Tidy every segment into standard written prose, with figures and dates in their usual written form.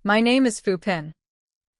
My name is Fu Pin.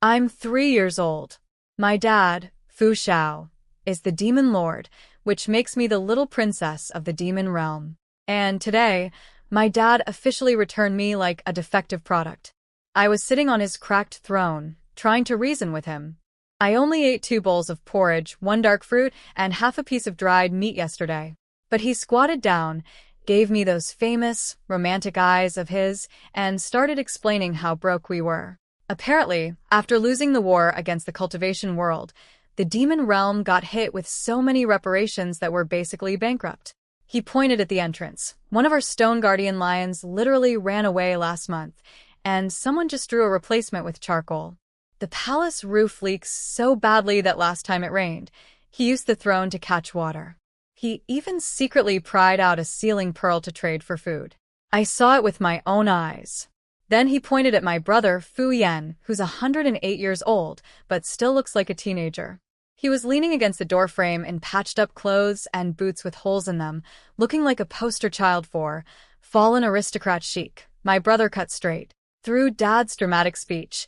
I'm 3 years old. My dad, Fu Xiao, is the demon lord, which makes me the little princess of the demon realm. And today, my dad officially returned me like a defective product. I was sitting on his cracked throne, trying to reason with him. I only ate 2 bowls of porridge, 1 dark fruit, and half a piece of dried meat yesterday. But he squatted down, gave me those famous, romantic eyes of his, and started explaining how broke we were. Apparently, after losing the war against the cultivation world, the demon realm got hit with so many reparations that we're basically bankrupt. He pointed at the entrance. One of our stone guardian lions literally ran away last month, and someone just drew a replacement with charcoal. The palace roof leaks so badly that last time it rained, he used the throne to catch water. He even secretly pried out a ceiling pearl to trade for food. I saw it with my own eyes. Then he pointed at my brother, Fu Yan, who's 108 years old, but still looks like a teenager. He was leaning against the doorframe in patched-up clothes and boots with holes in them, looking like a poster child for fallen aristocrat chic. My brother cut straight through Dad's dramatic speech.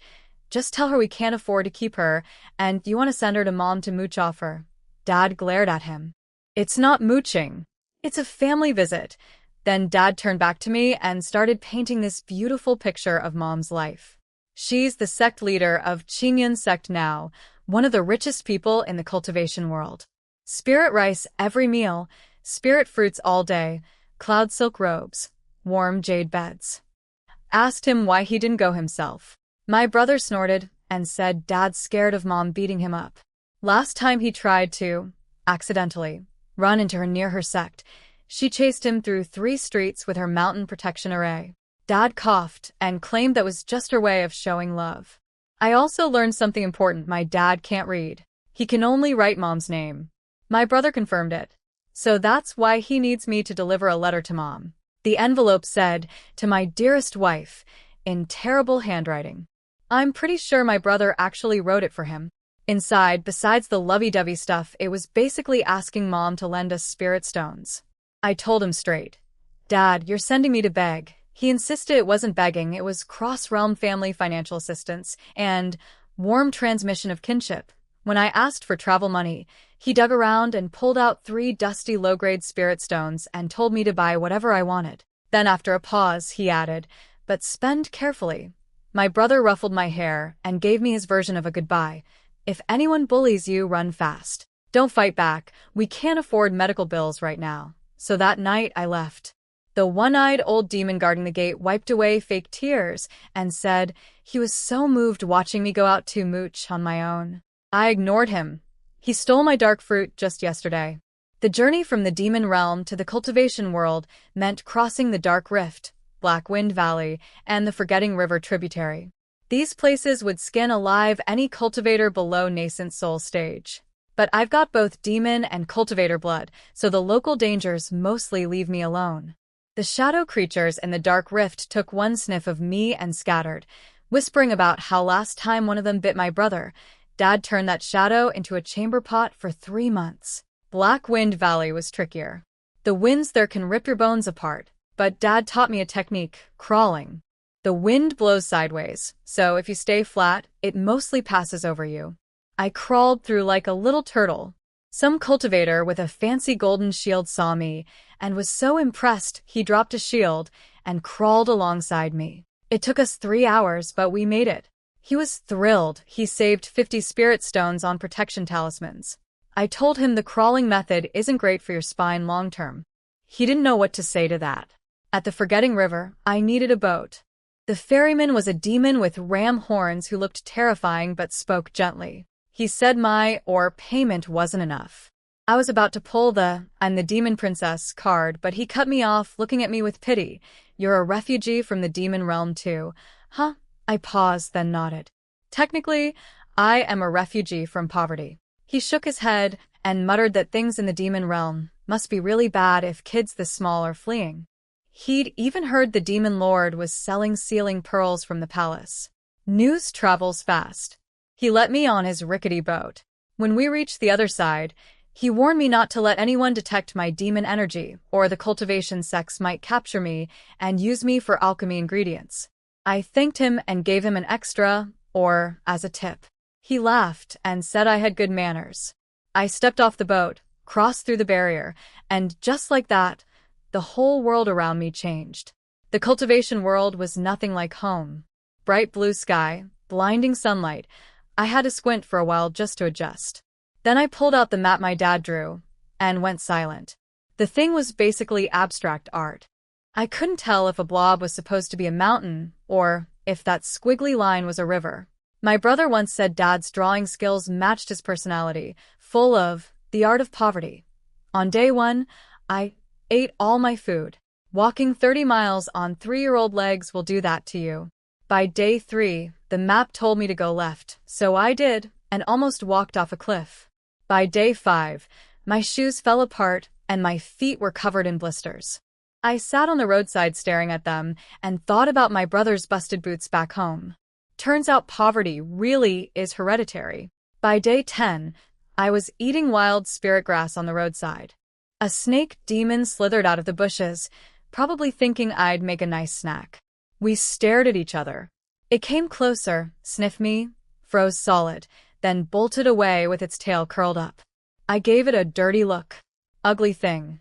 Just tell her we can't afford to keep her, and you want to send her to Mom to mooch off her. Dad glared at him. It's not mooching. It's a family visit. Then Dad turned back to me and started painting this beautiful picture of Mom's life. She's the sect leader of Qingyan sect now, one of the richest people in the cultivation world. Spirit rice every meal, spirit fruits all day, cloud silk robes, warm jade beds. Asked him why he didn't go himself. My brother snorted and said Dad's scared of Mom beating him up. Last time he tried to, accidentally, run into her near her sect, she chased him through 3 streets with her mountain protection array. Dad coughed and claimed that was just her way of showing love. I also learned something important. My dad can't read. He can only write Mom's name. My brother confirmed it. So that's why he needs me to deliver a letter to Mom. The envelope said, "To my dearest wife," in terrible handwriting. I'm pretty sure my brother actually wrote it for him. Inside, besides the lovey-dovey stuff, it was basically asking Mom to lend us spirit stones. I told him straight. Dad, you're sending me to beg. He insisted it wasn't begging, it was cross-realm family financial assistance and warm transmission of kinship. When I asked for travel money, he dug around and pulled out 3 dusty low-grade spirit stones and told me to buy whatever I wanted. Then after a pause, he added, "But spend carefully." My brother ruffled my hair and gave me his version of a goodbye. If anyone bullies you, run fast. Don't fight back. We can't afford medical bills right now. So that night, I left. The one-eyed old demon guarding the gate wiped away fake tears and said he was so moved watching me go out to mooch on my own. I ignored him. He stole my dark fruit just yesterday. The journey from the demon realm to the cultivation world meant crossing the Dark Rift, Black Wind Valley, and the Forgetting River tributary. These places would skin alive any cultivator below nascent soul stage. But I've got both demon and cultivator blood, so the local dangers mostly leave me alone. The shadow creatures in the Dark Rift took one sniff of me and scattered, whispering about how last time one of them bit my brother, Dad turned that shadow into a chamber pot for 3 months. Black Wind Valley was trickier. The winds there can rip your bones apart, but Dad taught me a technique, crawling. The wind blows sideways, so if you stay flat, it mostly passes over you. I crawled through like a little turtle. Some cultivator with a fancy golden shield saw me and was so impressed he dropped a shield and crawled alongside me. It took us 3 hours, but we made it. He was thrilled. He saved 50 spirit stones on protection talismans. I told him the crawling method isn't great for your spine long term. He didn't know what to say to that. At the Forgetting River, I needed a boat. The ferryman was a demon with ram horns who looked terrifying but spoke gently. He said my payment wasn't enough. I was about to pull the "I'm the demon princess" card, but he cut me off, looking at me with pity. You're a refugee from the demon realm too. Huh? I paused, then nodded. Technically, I am a refugee from poverty. He shook his head and muttered that things in the demon realm must be really bad if kids this small are fleeing. He'd even heard the demon lord was selling ceiling pearls from the palace. News travels fast. He let me on his rickety boat. When we reached the other side, he warned me not to let anyone detect my demon energy, or the cultivation sects might capture me and use me for alchemy ingredients. I thanked him and gave him an extra, or as a tip. He laughed and said I had good manners. I stepped off the boat, crossed through the barrier, and just like that, the whole world around me changed. The cultivation world was nothing like home. Bright blue sky, blinding sunlight. I had to squint for a while just to adjust. Then I pulled out the map my dad drew and went silent. The thing was basically abstract art. I couldn't tell if a blob was supposed to be a mountain or if that squiggly line was a river. My brother once said Dad's drawing skills matched his personality, full of the art of poverty. On day one, I ate all my food. Walking 30 miles on 3-year-old legs will do that to you. By day 3, the map told me to go left, so I did, and almost walked off a cliff. By day 5, my shoes fell apart and my feet were covered in blisters. I sat on the roadside staring at them and thought about my brother's busted boots back home. Turns out poverty really is hereditary. By day 10, I was eating wild spirit grass on the roadside. A snake demon slithered out of the bushes, probably thinking I'd make a nice snack. We stared at each other. It came closer, sniffed me, froze solid, then bolted away with its tail curled up. I gave it a dirty look. Ugly thing.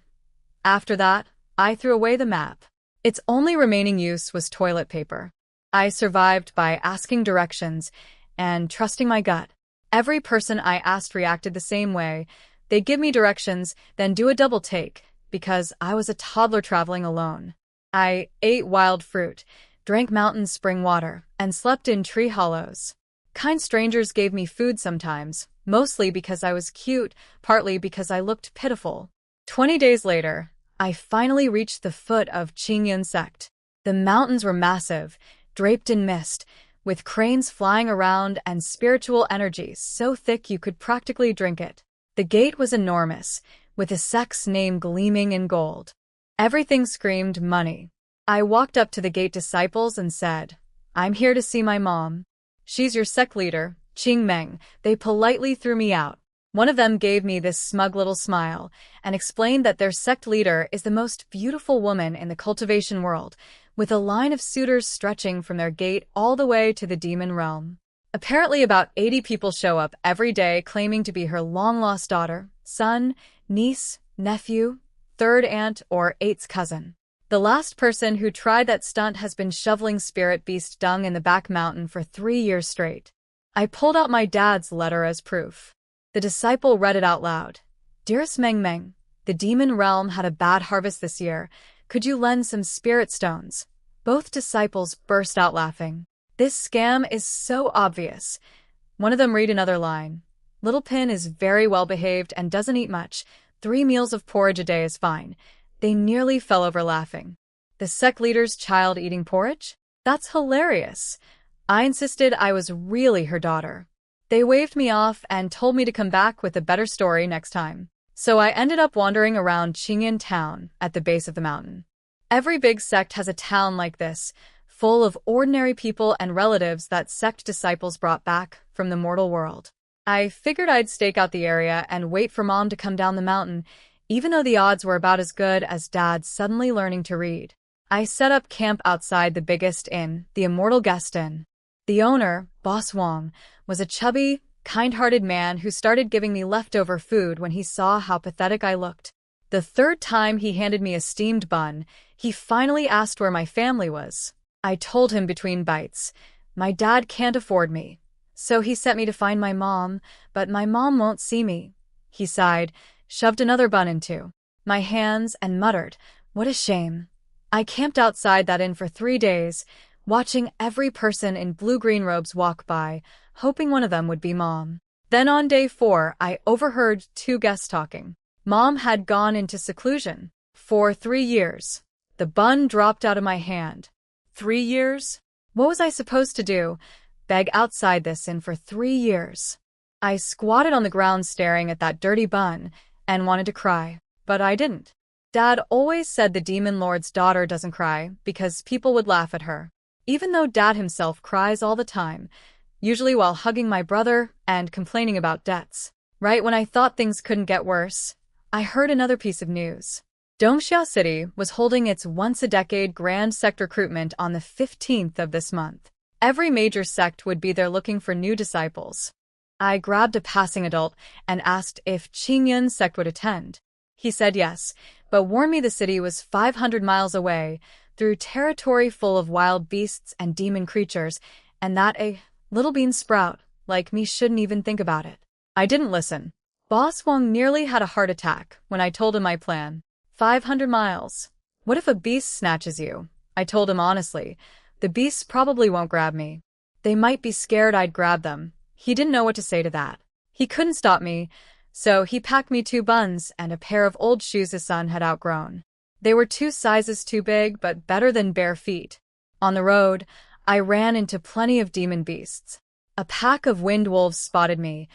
After that, I threw away the map. Its only remaining use was toilet paper. I survived by asking directions and trusting my gut. Every person I asked reacted the same way. They'd give me directions, then do a double take, because I was a toddler traveling alone. I ate wild fruit, drank mountain spring water, and slept in tree hollows. Kind strangers gave me food sometimes, mostly because I was cute, partly because I looked pitiful. 20 days later, I finally reached the foot of Qingyun sect. The mountains were massive, draped in mist, with cranes flying around and spiritual energy so thick you could practically drink it. The gate was enormous, with the sect's name gleaming in gold. Everything screamed money. I walked up to the gate disciples and said, "I'm here to see my mom." "She's your sect leader, Qing Meng." They politely threw me out. One of them gave me this smug little smile and explained that their sect leader is the most beautiful woman in the cultivation world, with a line of suitors stretching from their gate all the way to the demon realm. Apparently about 80 people show up every day claiming to be her long-lost daughter, son, niece, nephew, third aunt, or eighth cousin. The last person who tried that stunt has been shoveling spirit beast dung in the back mountain for 3 years straight. I pulled out my dad's letter as proof. The disciple read it out loud. "Dearest Meng Meng, the demon realm had a bad harvest this year. Could you lend some spirit stones?" Both disciples burst out laughing. This scam is so obvious. One of them read another line. "Little Pin is very well behaved and doesn't eat much. 3 meals of porridge a day is fine." They nearly fell over laughing. The sect leader's child eating porridge? That's hilarious. I insisted I was really her daughter. They waved me off and told me to come back with a better story next time. So I ended up wandering around Qingyan town at the base of the mountain. Every big sect has a town like this, full of ordinary people and relatives that sect disciples brought back from the mortal world. I figured I'd stake out the area and wait for Mom to come down the mountain, even though the odds were about as good as Dad suddenly learning to read. I set up camp outside the biggest inn, the Immortal Guest Inn. The owner, Boss Wong, was a chubby, kind-hearted man who started giving me leftover food when he saw how pathetic I looked. The third time he handed me a steamed bun, he finally asked where my family was. I told him between bites, "My dad can't afford me. So he sent me to find my mom, but my mom won't see me." He sighed, shoved another bun into my hands, and muttered, "What a shame." I camped outside that inn for 3 days, watching every person in blue-green robes walk by, hoping one of them would be Mom. Then on day 4, I overheard 2 guests talking. Mom had gone into seclusion for 3 years. The bun dropped out of my hand. 3 years? What was I supposed to do? Beg outside this inn for 3 years? I squatted on the ground staring at that dirty bun and wanted to cry, but I didn't. Dad always said the demon lord's daughter doesn't cry because people would laugh at her, even though Dad himself cries all the time, usually while hugging my brother and complaining about debts. Right when I thought things couldn't get worse, I heard another piece of news. Dongxia City was holding its once-a-decade grand sect recruitment on the 15th of this month. Every major sect would be there looking for new disciples. I grabbed a passing adult and asked if Qingyun's sect would attend. He said yes, but warned me the city was 500 miles away, through territory full of wild beasts and demon creatures, and that a little bean sprout like me shouldn't even think about it. I didn't listen. Boss Wong nearly had a heart attack when I told him my plan. 500 miles. What if a beast snatches you? I told him honestly. The beasts probably won't grab me. They might be scared I'd grab them. He didn't know what to say to that. He couldn't stop me, so he packed me 2 buns and a pair of old shoes his son had outgrown. They were 2 sizes too big, but better than bare feet. On the road, I ran into plenty of demon beasts. A pack of wind wolves spotted me,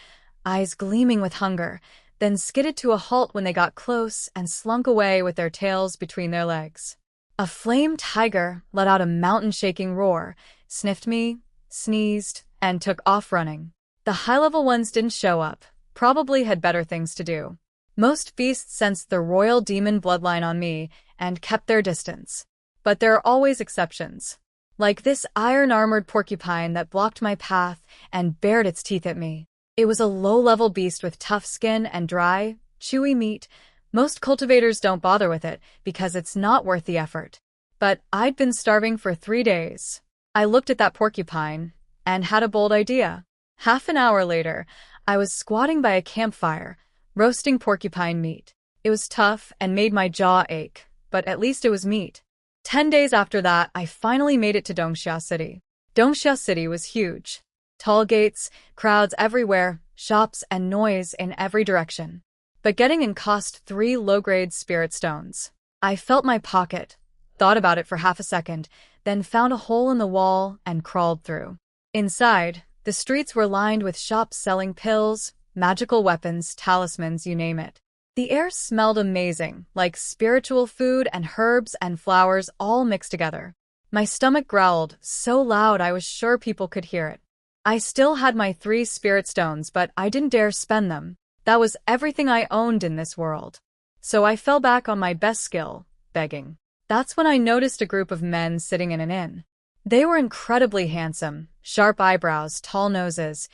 eyes gleaming with hunger, then skidded to a halt when they got close and slunk away with their tails between their legs. A flame tiger let out a mountain-shaking roar, sniffed me, sneezed, and took off running. The high-level ones didn't show up, probably had better things to do. Most beasts sensed the royal demon bloodline on me and kept their distance. But there are always exceptions. Like this iron-armored porcupine that blocked my path and bared its teeth at me. It was a low-level beast with tough skin and dry, chewy meat. Most cultivators don't bother with it because it's not worth the effort. But I'd been starving for 3 days. I looked at that porcupine and had a bold idea. Half an hour later, I was squatting by a campfire, roasting porcupine meat. It was tough and made my jaw ache, but at least it was meat. 10 days after that, I finally made it to Dongxia City. Dongxia City was huge. Tall gates, crowds everywhere, shops and noise in every direction. But getting in cost 3 low-grade spirit stones. I felt my pocket, thought about it for half a second, then found a hole in the wall and crawled through. Inside, the streets were lined with shops selling pills, magical weapons, talismans, you name it. The air smelled amazing, like spiritual food and herbs and flowers all mixed together. My stomach growled so loud I was sure people could hear it. I still had my 3 spirit stones, but I didn't dare spend them. That was everything I owned in this world. So I fell back on my best skill, begging. That's when I noticed a group of men sitting in an inn. They were incredibly handsome, sharp eyebrows, tall noses,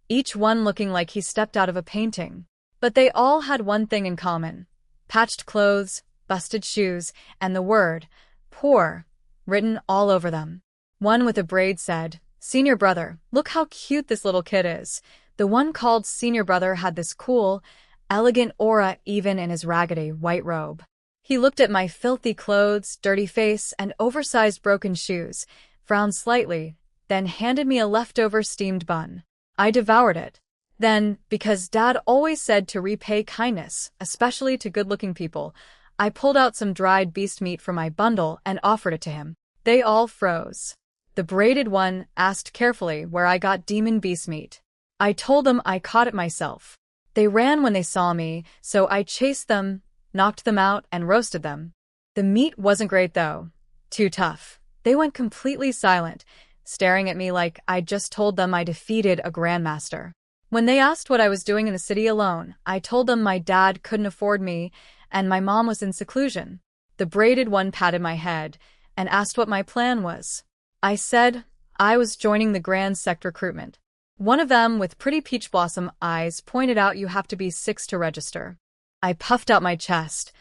each one looking like he stepped out of a painting. But they all had one thing in common: patched clothes, busted shoes, and the word, poor, written all over them. One with a braid said, "Senior brother, look how cute this little kid is." The one called Senior Brother had this cool, elegant aura even in his raggedy white robe. He looked at my filthy clothes, dirty face, and oversized broken shoes, frowned slightly, then handed me a leftover steamed bun. I devoured it. Then, because Dad always said to repay kindness, especially to good-looking people, I pulled out some dried beast meat from my bundle and offered it to him. They all froze. The braided one asked carefully where I got demon beast meat. I told them I caught it myself. They ran when they saw me, so I chased them, knocked them out, and roasted them. The meat wasn't great though. Too tough. They went completely silent, staring at me like I'd just told them I defeated a grandmaster. When they asked what I was doing in the city alone, I told them my dad couldn't afford me and my mom was in seclusion. The braided one patted my head and asked what my plan was. I said I was joining the grand sect recruitment. One of them, with pretty peach blossom eyes, pointed out you have to be 6 to register. I puffed out my chest.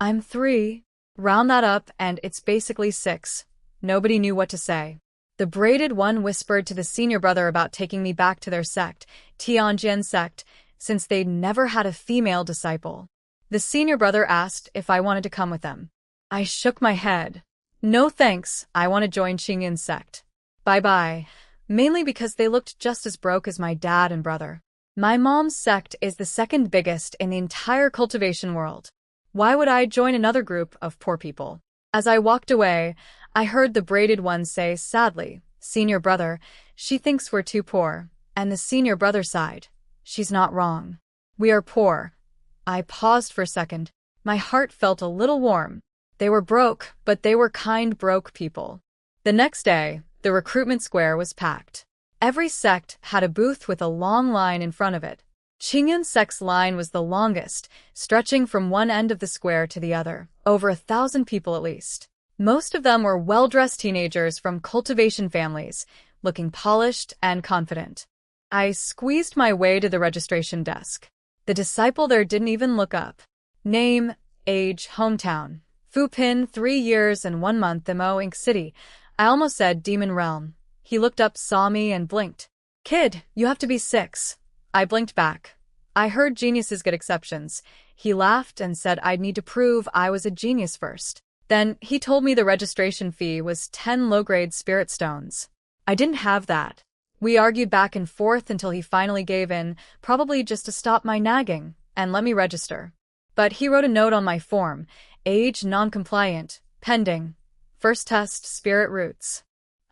I'm 3. Round that up and it's basically 6. Nobody knew what to say. The braided one whispered to the senior brother about taking me back to their sect, Tianjin sect, since they'd never had a female disciple. The senior brother asked if I wanted to come with them. I shook my head. No thanks, I want to join Qingyun's sect. Bye-bye. Mainly because they looked just as broke as my dad and brother. My mom's sect is the 2nd biggest in the entire cultivation world. Why would I join another group of poor people? As I walked away, I heard the braided one say sadly, "Senior brother, she thinks we're too poor." And the senior brother sighed. She's not wrong. We are poor. I paused for a second. My heart felt a little warm. They were broke, but they were kind broke people. The next day, the recruitment square was packed. Every sect had a booth with a long line in front of it. Qingyun sect's line was the longest, stretching from one end of the square to the other, over 1,000 people at least. Most of them were well-dressed teenagers from cultivation families, looking polished and confident. I squeezed my way to the registration desk. The disciple there didn't even look up. Name, age, hometown. Fupin, 3 years and 1 month, Mo Inc. City. I almost said Demon Realm. He looked up, saw me, and blinked. Kid, you have to be 6. I blinked back. I heard geniuses get exceptions. He laughed and said I'd need to prove I was a genius first. Then he told me the registration fee was 10 low-grade spirit stones. I didn't have that. We argued back and forth until he finally gave in, probably just to stop my nagging, and let me register. But he wrote a note on my form. Age non-compliant. Pending. First test, spirit roots.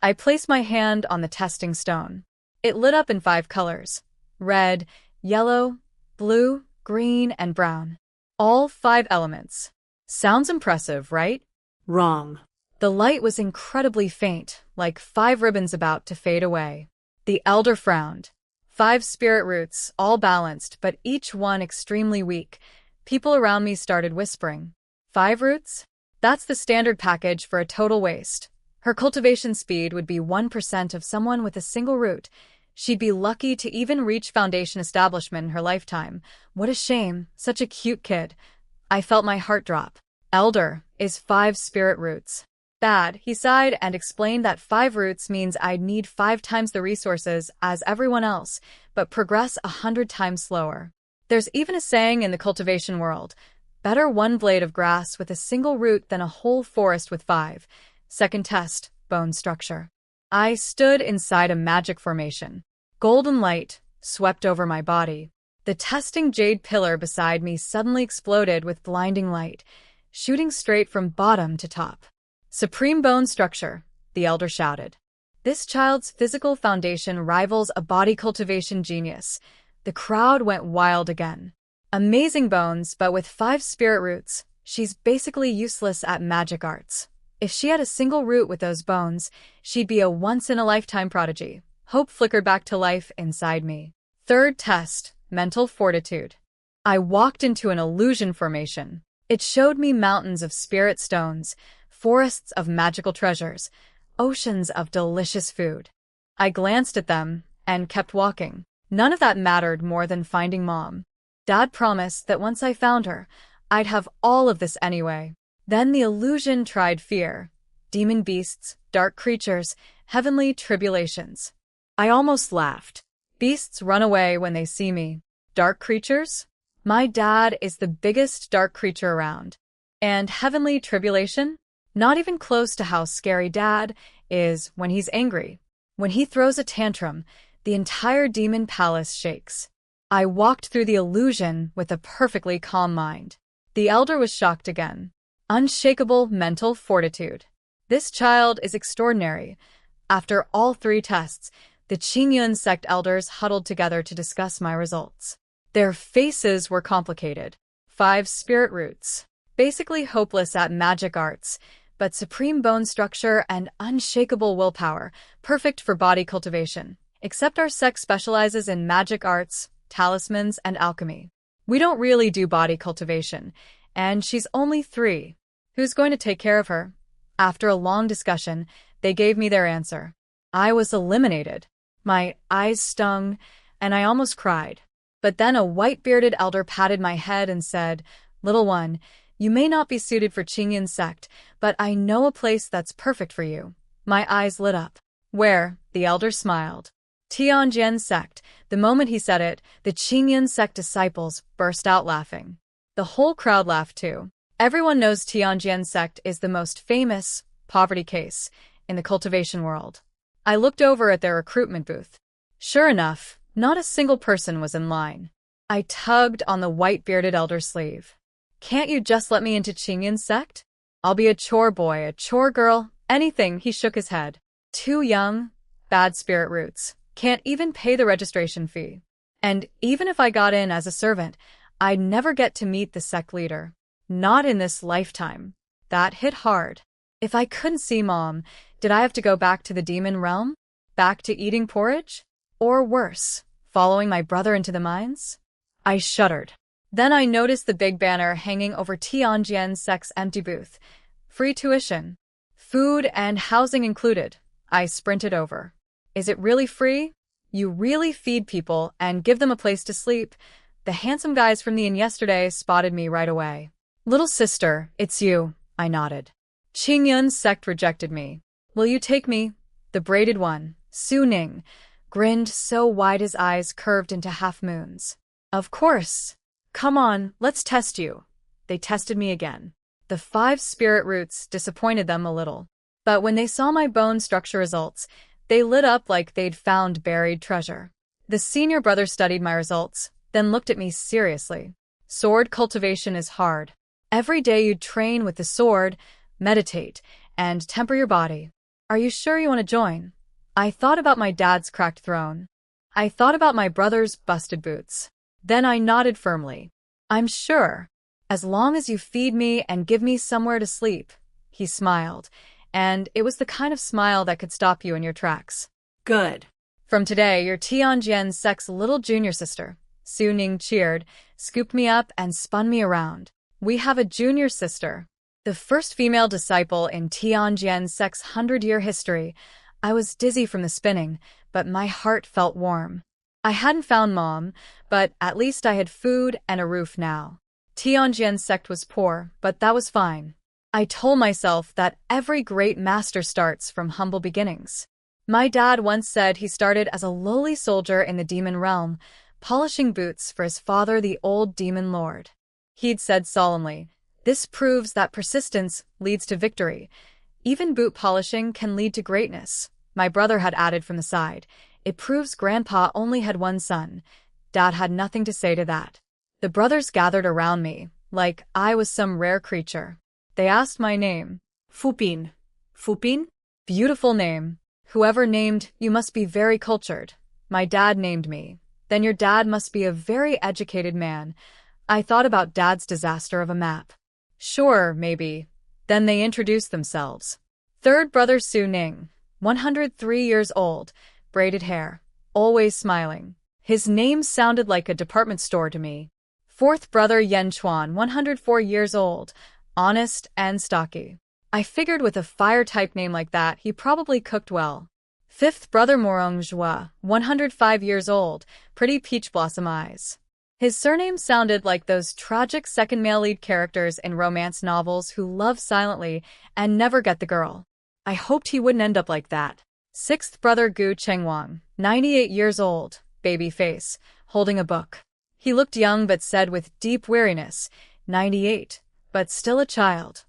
I placed my hand on the testing stone. It lit up in 5 colors. Red, yellow, blue, green, and brown. All 5 elements. Sounds impressive, right? Wrong. The light was incredibly faint, like 5 ribbons about to fade away. The elder frowned. 5 spirit roots, all balanced, but each one extremely weak. People around me started whispering. 5 roots? That's the standard package for a total waste. Her cultivation speed would be 1% of someone with a single root. She'd be lucky to even reach foundation establishment in her lifetime. What a shame, such a cute kid. I felt my heart drop. Elder is 5 spirit roots. Bad, he sighed and explained that 5 roots means I'd need 5 times the resources as everyone else, but progress 100 times slower. There's even a saying in the cultivation world, better 1 blade of grass with a single root than a whole forest with 5. Second test, bone structure. I stood inside a magic formation. Golden light swept over my body. The testing jade pillar beside me suddenly exploded with blinding light, shooting straight from bottom to top. Supreme bone structure, the elder shouted. This child's physical foundation rivals a body cultivation genius. The crowd went wild again. Amazing bones, but with 5 spirit roots, she's basically useless at magic arts. If she had a single root with those bones, she'd be a once-in-a-lifetime prodigy. Hope flickered back to life inside me. Third test, mental fortitude. I walked into an illusion formation. It showed me mountains of spirit stones, forests of magical treasures, oceans of delicious food. I glanced at them and kept walking. None of that mattered more than finding Mom. Dad promised that once I found her, I'd have all of this anyway. Then the illusion tried fear. Demon beasts, dark creatures, heavenly tribulations. I almost laughed. Beasts run away when they see me. Dark creatures? My dad is the biggest dark creature around. And heavenly tribulation? Not even close to how scary Dad is when he's angry. When he throws a tantrum, the entire demon palace shakes. I walked through the illusion with a perfectly calm mind. The elder was shocked again. Unshakable mental fortitude. This child is extraordinary. After all 3 tests, the Qingyun sect elders huddled together to discuss my results. Their faces were complicated. 5 spirit roots. Basically hopeless at magic arts, but supreme bone structure and unshakable willpower, perfect for body cultivation. Except our sect specializes in magic arts, talismans, and alchemy. We don't really do body cultivation, and she's only 3. Who's going to take care of her? After a long discussion, they gave me their answer. I was eliminated. My eyes stung, and I almost cried. But then a white-bearded elder patted my head and said, "Little one, you may not be suited for Qingyun sect, but I know a place that's perfect for you." My eyes lit up. Where? The elder smiled. Tianjian sect. The moment he said it, the Qingyun sect disciples burst out laughing. The whole crowd laughed too. Everyone knows Tianjian sect is the most famous poverty case in the cultivation world. I looked over at their recruitment booth. Sure enough, not a single person was in line. I tugged on the white-bearded elder's sleeve. "Can't you just let me into Qingyun sect? I'll be a chore boy, a chore girl, anything." He shook his head. "Too young, bad spirit roots, can't even pay the registration fee. And even if I got in as a servant, I'd never get to meet the sect leader. Not in this lifetime." That hit hard. If I couldn't see Mom, did I have to go back to the demon realm? Back to eating porridge? Or worse, following my brother into the mines? I shuddered. Then I noticed the big banner hanging over Tianjian's empty booth. Free tuition. Food and housing included. I sprinted over. Is it really free? You really feed people and give them a place to sleep? The handsome guys from the inn yesterday spotted me right away. Little sister, it's you, I nodded. Qingyun's sect rejected me. Will you take me? The braided one, Su Ning, grinned so wide his eyes curved into half moons. Of course. Come on, let's test you. They tested me again. The 5 spirit roots disappointed them a little. But when they saw my bone structure results, they lit up like they'd found buried treasure. The senior brother studied my results, then looked at me seriously. Sword cultivation is hard. Every day you train with the sword, meditate, and temper your body. Are you sure you want to join? I thought about my dad's cracked throne. I thought about my brother's busted boots. Then I nodded firmly. I'm sure. As long as you feed me and give me somewhere to sleep. He smiled, and it was the kind of smile that could stop you in your tracks. Good. From today, you're Tianjian's sect's little junior sister. Su Ning cheered, scooped me up, and spun me around. We have a junior sister. The first female disciple in Tianjian's sect's 100-year history. I was dizzy from the spinning, but my heart felt warm. I hadn't found Mom, but at least I had food and a roof now. Tianjian's sect was poor, but that was fine. I told myself that every great master starts from humble beginnings. My dad once said he started as a lowly soldier in the demon realm, polishing boots for his father, the old demon lord. He'd said solemnly, "This proves that persistence leads to victory. Even boot polishing can lead to greatness." My brother had added from the side, "It proves Grandpa only had one son." Dad had nothing to say to that. The brothers gathered around me, like I was some rare creature. They asked my name. Fupin. Fupin? Beautiful name. Whoever named you must be very cultured. My dad named me. Then your dad must be a very educated man. I thought about Dad's disaster of a map. Sure, maybe. Then they introduced themselves. Third brother Su Ning, 103 years old, braided hair, always smiling. His name sounded like a department store to me. Fourth brother Yan Chuan, 104 years old, honest and stocky. I figured with a fire-type name like that, he probably cooked well. Fifth brother Morong Zhua, 105 years old, pretty peach blossom eyes. His surname sounded like those tragic second male lead characters in romance novels who love silently and never get the girl. I hoped he wouldn't end up like that. Sixth brother Gu Chengwang, 98 years old, baby face, holding a book. He looked young but said with deep weariness, 98, but still a child.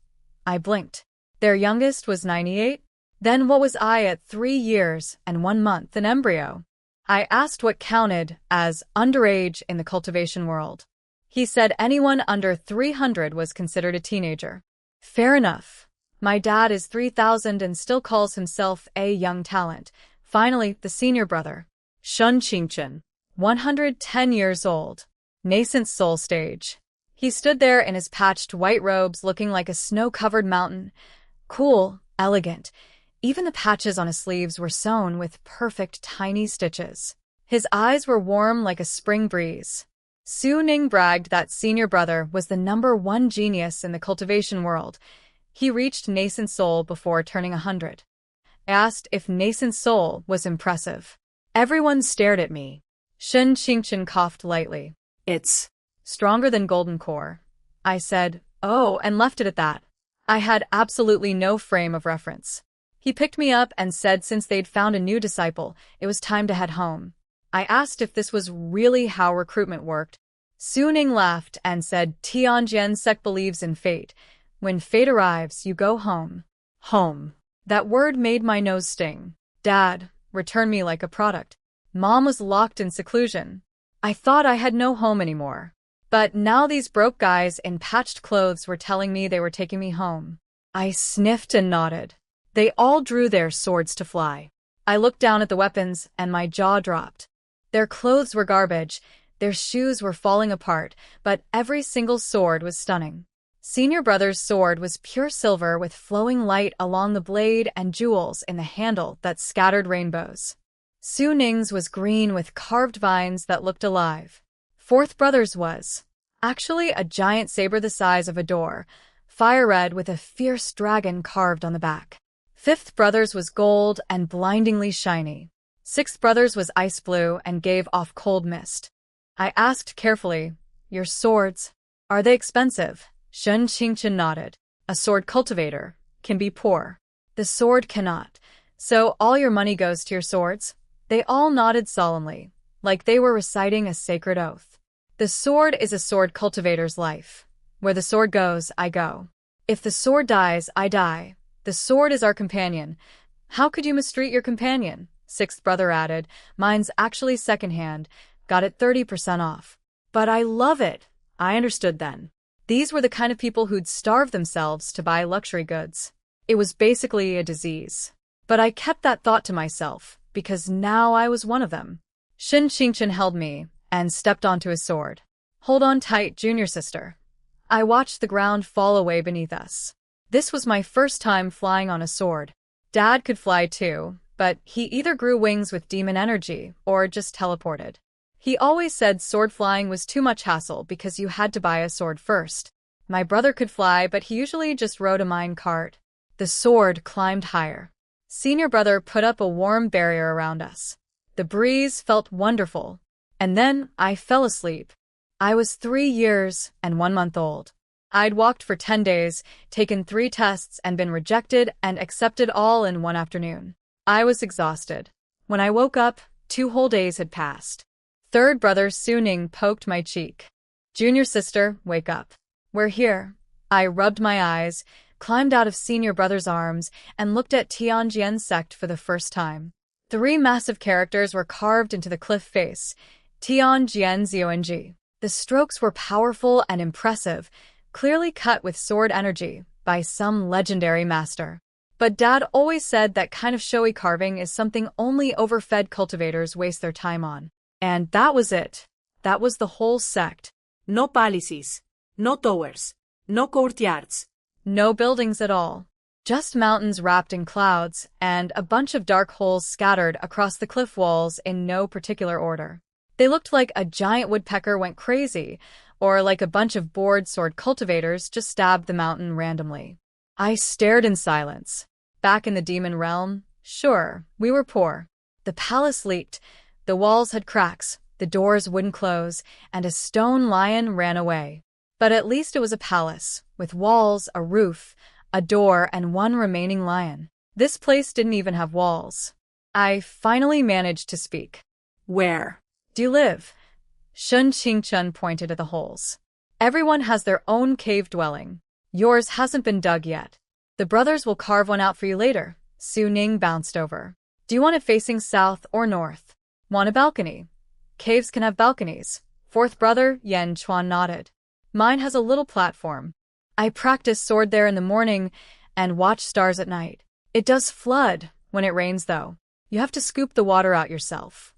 I blinked. Their youngest was 98? Then what was I at 3 years and 1 month, an embryo? I asked what counted as underage in the cultivation world. He said anyone under 300 was considered a teenager. Fair enough. My dad is 3,000 and still calls himself a young talent. Finally, the senior brother. Shun Qingchen, 110 years old. Nascent soul stage. He stood there in his patched white robes looking like a snow-covered mountain. Cool, elegant. Even the patches on his sleeves were sewn with perfect tiny stitches. His eyes were warm like a spring breeze. Su Ning bragged that senior brother was the #1 genius in the cultivation world. He reached nascent soul before turning 100. I asked if nascent soul was impressive. Everyone stared at me. Shen Qingchen coughed lightly. It's stronger than golden core. I said, oh, and left it at that. I had absolutely no frame of reference. He picked me up and said since they'd found a new disciple, it was time to head home. I asked if this was really how recruitment worked. Su Ning laughed and said Tianjian sect believes in fate. When fate arrives, you go home. Home. That word made my nose sting. Dad, return me like a product. Mom was locked in seclusion. I thought I had no home anymore. But now these broke guys in patched clothes were telling me they were taking me home. I sniffed and nodded. They all drew their swords to fly. I looked down at the weapons and my jaw dropped. Their clothes were garbage, their shoes were falling apart, but every single sword was stunning. Senior brother's sword was pure silver with flowing light along the blade and jewels in the handle that scattered rainbows. Su Ning's was green with carved vines that looked alive. Fourth brother's was actually a giant saber the size of a door, fire red with a fierce dragon carved on the back. Fifth brother's was gold and blindingly shiny. Sixth brother's was ice blue and gave off cold mist. I asked carefully, "Your swords, are they expensive?" Shun Qingchen nodded. "A sword cultivator can be poor. The sword cannot. So all your money goes to your swords?" They all nodded solemnly, like they were reciting a sacred oath. "The sword is a sword cultivator's life. Where the sword goes, I go. If the sword dies, I die. The sword is our companion." "How could you mistreat your companion?" Sixth brother added. "Mine's actually secondhand. Got it 30% off. But I love it." I understood then. These were the kind of people who'd starve themselves to buy luxury goods. It was basically a disease. But I kept that thought to myself, because now I was one of them. Shin Qingchen held me and stepped onto his sword. "Hold on tight, junior sister." I watched the ground fall away beneath us. This was my first time flying on a sword. Dad could fly too, but he either grew wings with demon energy or just teleported. He always said sword flying was too much hassle because you had to buy a sword first. My brother could fly, but he usually just rode a mine cart. The sword climbed higher. Senior brother put up a warm barrier around us. The breeze felt wonderful. And then I fell asleep. I was 3 years and 1 month old. I'd walked for 10 days, taken 3 tests, and been rejected and accepted all in one afternoon. I was exhausted. When I woke up, 2 whole days had passed. Third brother Su Ning poked my cheek. "Junior sister, wake up. We're here." I rubbed my eyes, climbed out of senior brother's arms, and looked at Tianjian's sect for the first time. 3 massive characters were carved into the cliff face. Tianjian Zong. The strokes were powerful and impressive, clearly cut with sword energy by some legendary master. But Dad always said that kind of showy carving is something only overfed cultivators waste their time on. And that was it. That was the whole sect. No palaces, no towers, no courtyards. No buildings at all. Just mountains wrapped in clouds and a bunch of dark holes scattered across the cliff walls in no particular order. They looked like a giant woodpecker went crazy, or like a bunch of bored sword cultivators just stabbed the mountain randomly. I stared in silence. Back in the demon realm, sure, we were poor. The palace leaked. The walls had cracks, the doors wouldn't close, and a stone lion ran away. But at least it was a palace, with walls, a roof, a door, and 1 remaining lion. This place didn't even have walls. I finally managed to speak. "Where do you live?" Shun Qingchen pointed at the holes. "Everyone has their own cave dwelling. Yours hasn't been dug yet. The brothers will carve one out for you later." Su Ning bounced over. "Do you want it facing south or north?" "Want a balcony?" "Caves can have balconies." Fourth brother Yan Chuan nodded. "Mine has a little platform. I practice sword there in the morning and watch stars at night. It does flood when it rains, though. You have to scoop the water out yourself."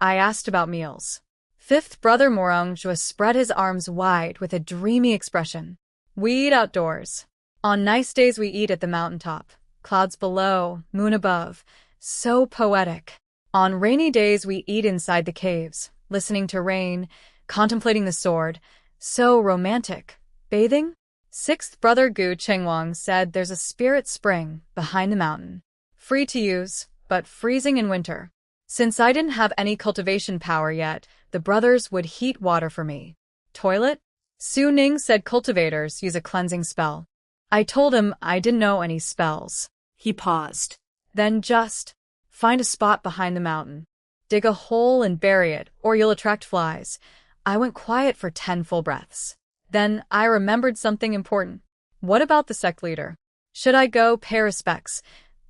I asked about meals. Fifth brother Morongjua spread his arms wide with a dreamy expression. "We eat outdoors. On nice days we eat at the mountaintop. Clouds below, moon above. So poetic. On rainy days we eat inside the caves, listening to rain, contemplating the sword. So romantic. Bathing?" Sixth brother Gu Chengwang said there's a spirit spring behind the mountain. Free to use, but freezing in winter. Since I didn't have any cultivation power yet, the brothers would heat water for me. "Toilet?" Su Ning said cultivators use a cleansing spell. I told him I didn't know any spells. He paused. "Then just find a spot behind the mountain. Dig a hole and bury it, or you'll attract flies." I went quiet for 10 full breaths. Then I remembered something important. "What about the sect leader? Should I go pay respects?"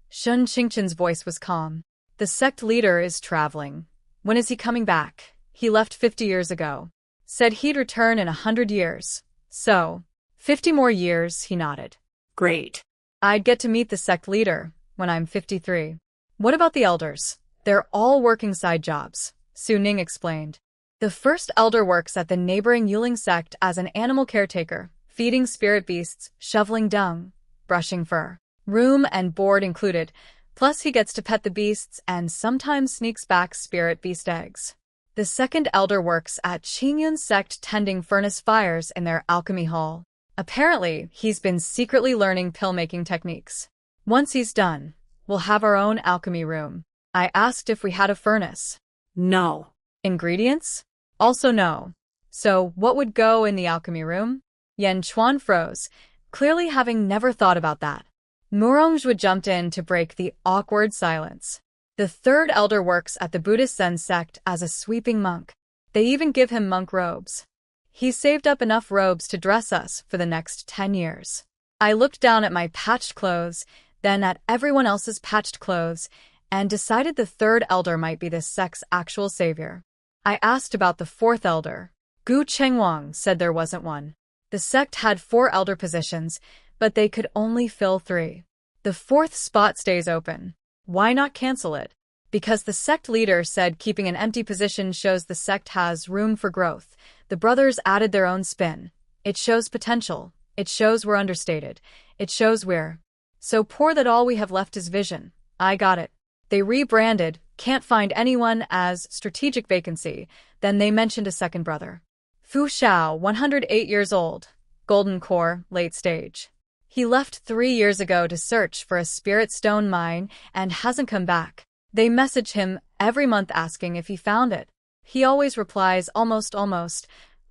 Shun Qingchen's voice was calm. "The sect leader is traveling. When is he coming back? He left 50 years ago. Said he'd return in 100 years. So, 50 more years," he nodded. "Great. I'd get to meet the sect leader when I'm 53. "What about the elders?" "They're all working side jobs," Su Ning explained. "The first elder works at the neighboring Yuling sect as an animal caretaker, feeding spirit beasts, shoveling dung, brushing fur. Room and board included, plus he gets to pet the beasts and sometimes sneaks back spirit beast eggs. The second elder works at Qingyun's sect tending furnace fires in their alchemy hall. Apparently, he's been secretly learning pill-making techniques. Once he's done, we'll have our own alchemy room. I asked if we had a furnace. No. Ingredients? Also no. So, what would go in the alchemy room? Yan Chuan froze, clearly having never thought about that. Murongjue jumped in to break the awkward silence. The third elder works at the Buddhist Zen sect as a sweeping monk. They even give him monk robes. He saved up enough robes to dress us for the next 10 years. I looked down at my patched clothes, then at everyone else's patched clothes, and decided the third elder might be this sect's actual savior. I asked about the fourth elder. Gu Chengwang said there wasn't one. The sect had 4 elder positions, but they could only fill 3. The 4th spot stays open. Why not cancel it? Because the sect leader said keeping an empty position shows the sect has room for growth. The brothers added their own spin. It shows potential. It shows we're understated. It shows we're so poor that all we have left is vision. I got it. They rebranded, can't find anyone as strategic vacancy. Then they mentioned a second brother. Fu Xiao, 108 years old. Golden core, late stage. He left 3 years ago to search for a spirit stone mine and hasn't come back. They message him every month asking if he found it. He always replies, almost.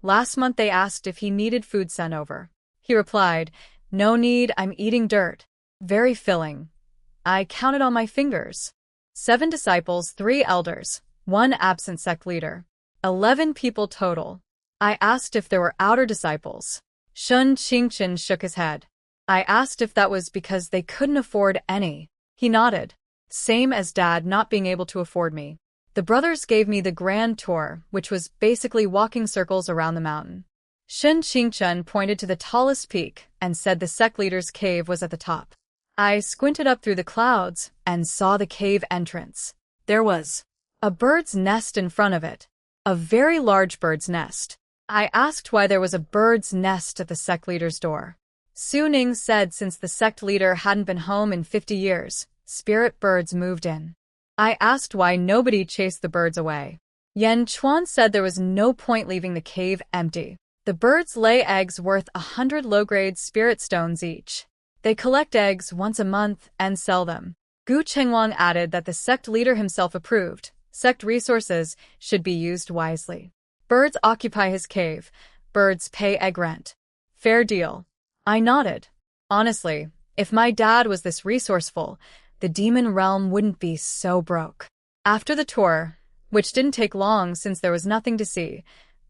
Last month they asked if he needed food sent over. He replied, no need, I'm eating dirt. Very filling. I counted on my fingers. 7 disciples, 3 elders, 1 absent sect leader. 11 people total. I asked if there were outer disciples. Shun Qingchen shook his head. I asked if that was because they couldn't afford any. He nodded. Same as Dad not being able to afford me. The brothers gave me the grand tour, which was basically walking circles around the mountain. Shun Qingchen pointed to the tallest peak and said the sect leader's cave was at the top. I squinted up through the clouds and saw the cave entrance. There was a bird's nest in front of it. A very large bird's nest. I asked why there was a bird's nest at the sect leader's door. Su Ning said since the sect leader hadn't been home in 50 years, spirit birds moved in. I asked why nobody chased the birds away. Yan Chuan said there was no point leaving the cave empty. The birds lay eggs worth 100 low-grade spirit stones each. They collect eggs once a month and sell them. Gu Chengwang added that the sect leader himself approved. Sect resources should be used wisely. Birds occupy his cave. Birds pay egg rent. Fair deal. I nodded. Honestly, if my dad was this resourceful, the demon realm wouldn't be so broke. After the tour, which didn't take long since there was nothing to see,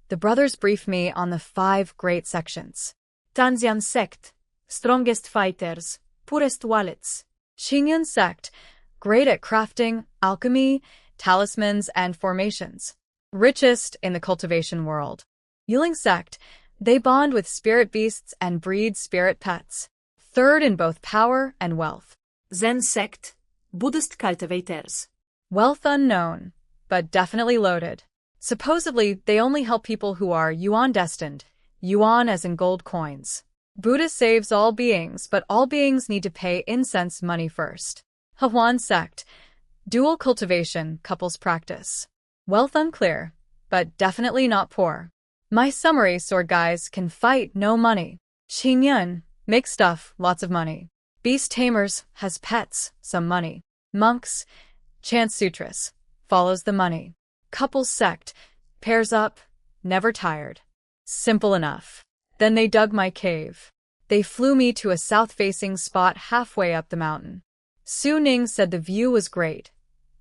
the brothers briefed me on the 5 great sections. Tanxian sect, strongest fighters, poorest wallets. Qingyun sect, great at crafting, alchemy, talismans, and formations. Richest in the cultivation world. Yiling sect, they bond with spirit beasts and breed spirit pets. 3rd in both power and wealth. Zen sect, Buddhist cultivators. Wealth unknown, but definitely loaded. Supposedly, they only help people who are yuan destined, yuan as in gold coins. Buddha saves all beings, but all beings need to pay incense money first. Hahuan sect, dual cultivation, couples practice. Wealth unclear, but definitely not poor. My summary, sword guys can fight, no money. Qingyun, make stuff, lots of money. Beast tamers, has pets, some money. Monks, chants sutras, follows the money. Couples sect, pairs up, never tired. Simple enough. Then they dug my cave. They flew me to a south-facing spot halfway up the mountain. Su Ning said the view was great.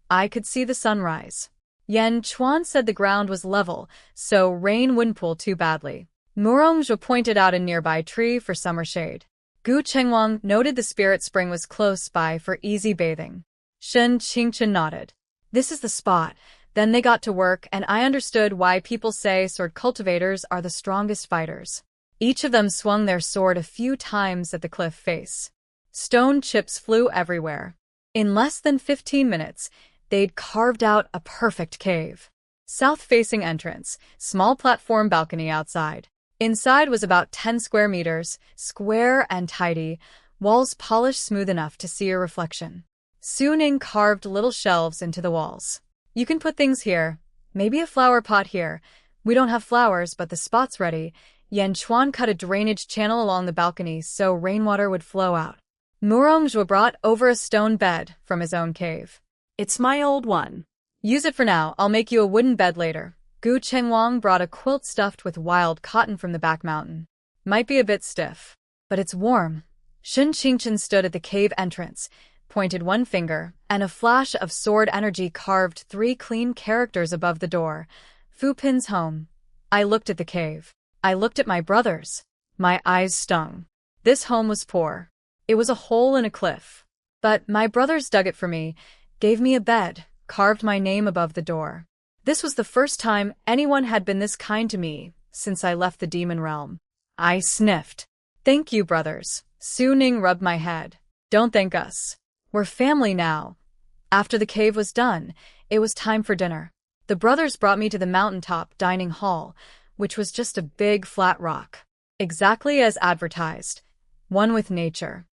I could see the sunrise. Yan Chuan said the ground was level, so rain wouldn't pull too badly. Murongjue pointed out a nearby tree for summer shade. Gu Chengwang noted the spirit spring was close by for easy bathing. Shun Qingchen nodded. This is the spot. Then they got to work, and I understood why people say sword cultivators are the strongest fighters. Each of them swung their sword a few times at the cliff face. Stone chips flew everywhere. In less than 15 minutes, they'd carved out a perfect cave. South-facing entrance, small platform balcony outside. Inside was about 10 square meters, square and tidy, walls polished smooth enough to see your reflection. Su Ning carved little shelves into the walls. You can put things here, Maybe a flower pot here. We don't have flowers, but the spot's ready. Yan Chuan cut a drainage channel along the balcony so rainwater would flow out. Murongjua brought over a stone bed from his own cave. It's my old one. Use it for now. I'll make you a wooden bed later. Gu Chengwang brought a quilt stuffed with wild cotton from the back mountain. Might be a bit stiff, but it's warm. Shen Qingchen stood at the cave entrance, pointed one finger, and a flash of sword energy carved 3 clean characters above the door. Fu Pin's home. I looked at the cave. I looked at my brothers. My eyes stung. This home was poor. It was a hole in a cliff. But my brothers dug it for me, gave me a bed, carved my name above the door. This was the first time anyone had been this kind to me since I left the demon realm. I sniffed. Thank you, brothers. Su Ning rubbed my head. Don't thank us. We're family now. After the cave was done, it was time for dinner. The brothers brought me to the mountaintop dining hall, which was just a big flat rock. Exactly as advertised. One with nature.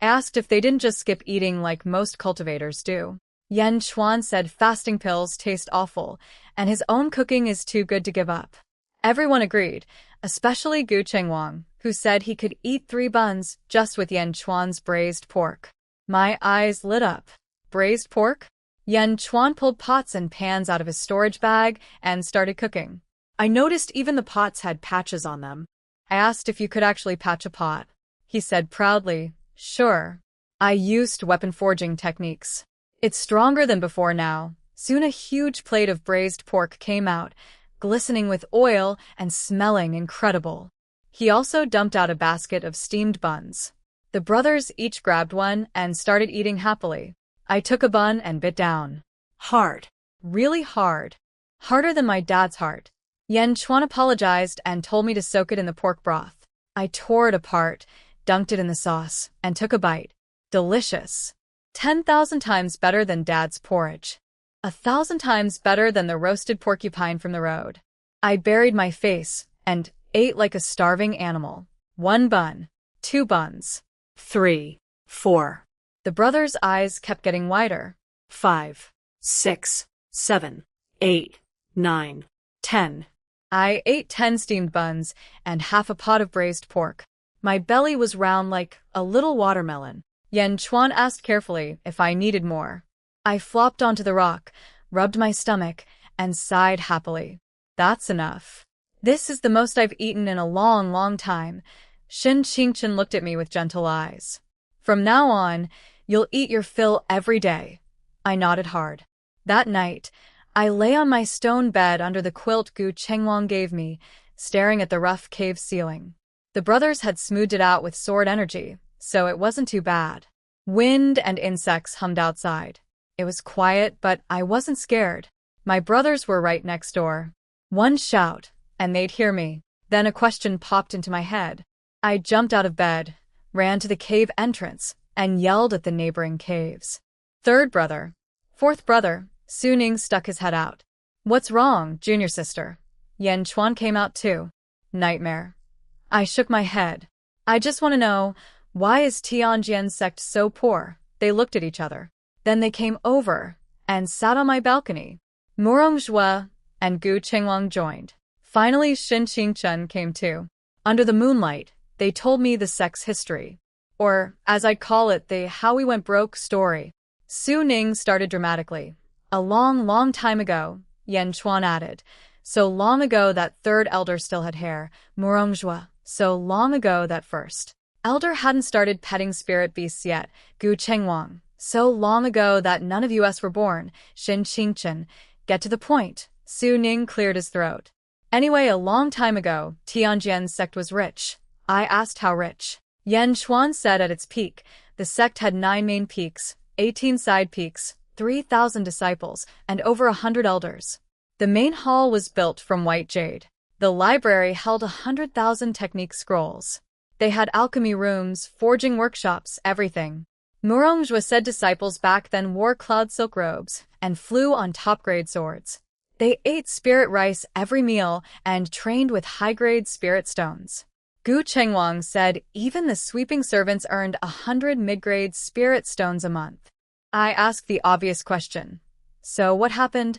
I asked if they didn't just skip eating like most cultivators do. Yan Chuan said fasting pills taste awful, and his own cooking is too good to give up. Everyone agreed, especially Gu Chengwang, who said he could eat 3 buns just with Yan Chuan's braised pork. My eyes lit up. Braised pork? Yan Chuan pulled pots and pans out of his storage bag and started cooking. I noticed even the pots had patches on them. I asked if you could actually patch a pot. He said proudly, sure. I used weapon forging techniques. It's stronger than before now. Soon a huge plate of braised pork came out, glistening with oil and smelling incredible. He also dumped out a basket of steamed buns. The brothers each grabbed one and started eating happily. I took a bun and bit down. Hard. Really hard. Harder than my dad's heart. Yan Chuan apologized and told me to soak it in the pork broth. I tore it apart, dunked it in the sauce, and took a bite. Delicious. 10,000 times better than Dad's porridge. 1,000 times better than the roasted porcupine from the road. I buried my face and ate like a starving animal. 1 bun. 2 buns. 3. 4. The brothers' eyes kept getting wider. 5. 6. 7. 8. 9. 10. I ate 10 steamed buns and half a pot of braised pork. My belly was round like a little watermelon. Yan Chuan asked carefully if I needed more. I flopped onto the rock, rubbed my stomach, and sighed happily. That's enough. This is the most I've eaten in a long, long time. Shen Qingchen looked at me with gentle eyes. From now on, you'll eat your fill every day. I nodded hard. That night, I lay on my stone bed under the quilt Gu Chengwang gave me, staring at the rough cave ceiling. The brothers had smoothed it out with sword energy, so it wasn't too bad. Wind and insects hummed outside. It was quiet, but I wasn't scared. My brothers were right next door. One shout, and they'd hear me. Then a question popped into my head. I jumped out of bed, ran to the cave entrance, and yelled at the neighboring caves. 3rd brother. 4th brother. Su Ning stuck his head out. What's wrong, junior sister? Yan Chuan came out too. Nightmare. I shook my head. I just want to know, why is Tianjian's sect so poor? They looked at each other. Then they came over and sat on my balcony. Murongjua and Gu Chengwang joined. Finally, Shen Qingchen came too. Under the moonlight, they told me the sect's history. Or, as I'd call it, the how we went broke story. Su Ning started dramatically. A long, long time ago, Yan Chuan added. So long ago that 3rd elder still had hair. Murongjua. So long ago that 1st elder hadn't started petting spirit beasts yet. Gu Chengwang. So long ago that none of us were born. Shen Qingchen. Get to the point. Su Ning cleared his throat. Anyway, a long time ago, Tianjian's sect was rich. I asked how rich. Yan Chuan said at its peak, the sect had 9 main peaks, 18 side peaks, 3,000 disciples, and over 100 elders. The main hall was built from white jade. The library held 100,000 technique scrolls. They had alchemy rooms, forging workshops, everything. Murongjua said disciples back then wore cloud silk robes and flew on top-grade swords. They ate spirit rice every meal and trained with high-grade spirit stones. Gu Chengwang said even the sweeping servants earned 100 mid-grade spirit stones a month. I asked the obvious question. So what happened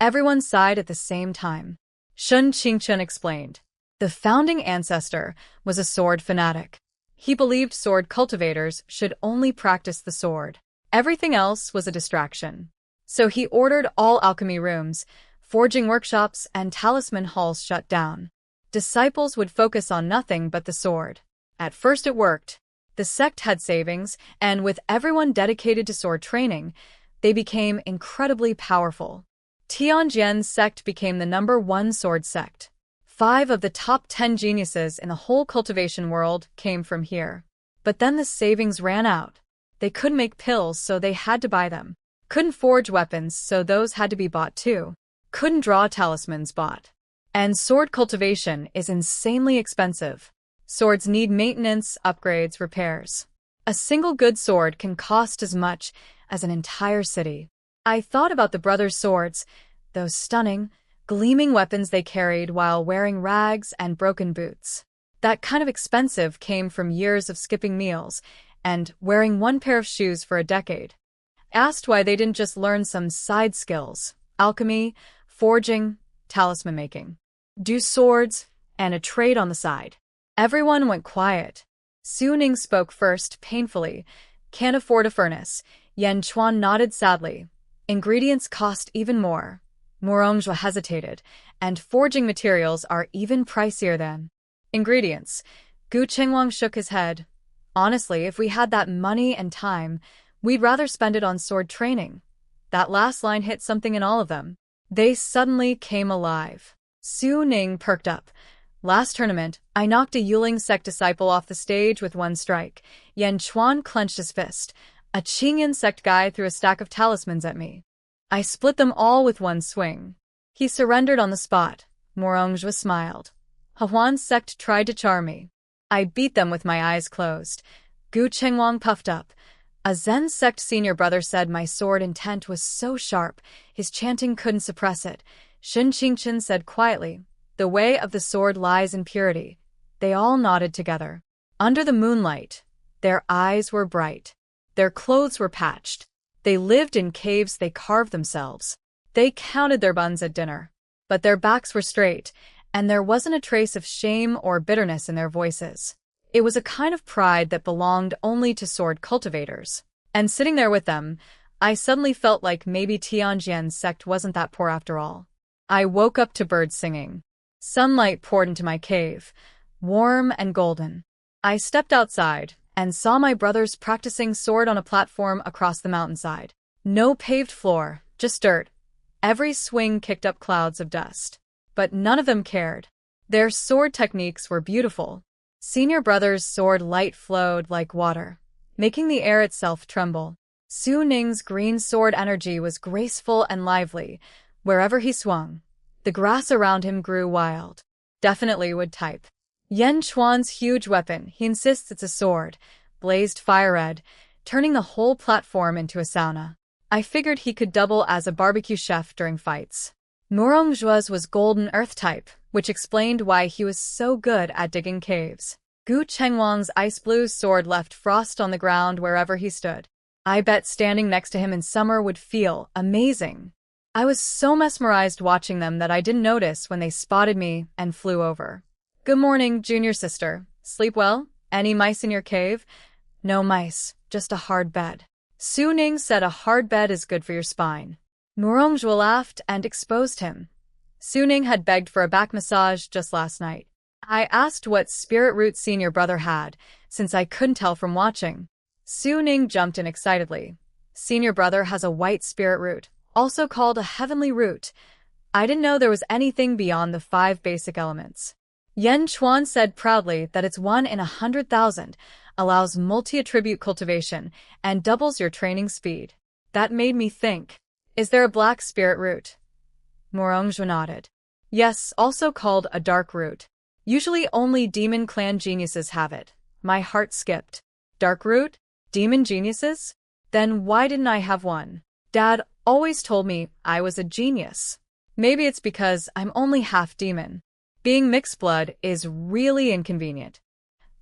Everyone sighed at the same time. Shun Qingchen explained. The founding ancestor was a sword fanatic. He believed sword cultivators should only practice the sword. Everything else was a distraction. So he ordered all alchemy rooms, forging workshops, and talisman halls shut down. Disciples would focus on nothing but the sword. At first it worked. The sect had savings, and with everyone dedicated to sword training, they became incredibly powerful. Tianjian's sect became the #1 sword sect. 5 of the top 10 geniuses in the whole cultivation world came from here. But then the savings ran out. They couldn't make pills, so they had to buy them. Couldn't forge weapons, so those had to be bought too. Couldn't draw talismans, bought. And sword cultivation is insanely expensive. Swords need maintenance, upgrades, repairs. A single good sword can cost as much as an entire city. I thought about the brothers' swords, those stunning, gleaming weapons they carried while wearing rags and broken boots. That kind of expensive came from years of skipping meals and wearing one pair of shoes for a decade. Asked why they didn't just learn some side skills, alchemy, forging, talisman making, do swords, and a trade on the side. Everyone went quiet. Su Ning spoke first, painfully. Can't afford a furnace. Yan Chuan nodded sadly. Ingredients cost even more. Morongjua hesitated, and forging materials are even pricier than ingredients. Gu Chengwang shook his head. Honestly, if we had that money and time, we'd rather spend it on sword training. That last line hit something in all of them. They suddenly came alive. Su Ning perked up. Last tournament, I knocked a Yuling sect disciple off the stage with one strike. Yan Chuan clenched his fist. A Qingyan sect guy threw a stack of talismans at me. I split them all with one swing. He surrendered on the spot. Morongjua smiled. Hahuan's sect tried to charm me. I beat them with my eyes closed. Gu Chengwang puffed up. A Zen sect senior brother said my sword intent was so sharp, his chanting couldn't suppress it. Shun Qingchen said quietly, the way of the sword lies in purity. They all nodded together. Under the moonlight, their eyes were bright. Their clothes were patched. They lived in caves they carved themselves. They counted their buns at dinner. But their backs were straight, and there wasn't a trace of shame or bitterness in their voices. It was a kind of pride that belonged only to sword cultivators. And sitting there with them, I suddenly felt like maybe Tianjian's sect wasn't that poor after all. I woke up to birds singing. Sunlight poured into my cave, warm and golden. I stepped outside and saw my brothers practicing sword on a platform across the mountainside. No paved floor, just dirt. Every swing kicked up clouds of dust. But none of them cared. Their sword techniques were beautiful. Senior brother's sword light flowed like water, making the air itself tremble. Su Ning's green sword energy was graceful and lively. Wherever he swung, the grass around him grew wild. Definitely would type. Yan Chuan's huge weapon, he insists it's a sword, blazed fire red, turning the whole platform into a sauna. I figured he could double as a barbecue chef during fights. Morongjua's was golden earth type, which explained why he was so good at digging caves. Gu Chengwang's ice blue sword left frost on the ground wherever he stood. I bet standing next to him in summer would feel amazing. I was so mesmerized watching them that I didn't notice when they spotted me and flew over. Good morning, junior sister. Sleep well? Any mice in your cave? No mice, just a hard bed. Su Ning said a hard bed is good for your spine. Morongjua laughed and exposed him. Su Ning had begged for a back massage just last night. I asked what spirit root senior brother had, since I couldn't tell from watching. Su Ning jumped in excitedly. Senior brother has a white spirit root, also called a heavenly root. I didn't know there was anything beyond the 5 basic elements. Yan Chuan said proudly that it's 1 in 100,000, allows multi-attribute cultivation, and doubles your training speed. That made me think. Is there a black spirit root? Morongjua nodded. Yes, also called a dark root. Usually only demon clan geniuses have it. My heart skipped. Dark root? Demon geniuses? Then why didn't I have one? Dad always told me I was a genius. Maybe it's because I'm only half demon. Being mixed blood is really inconvenient.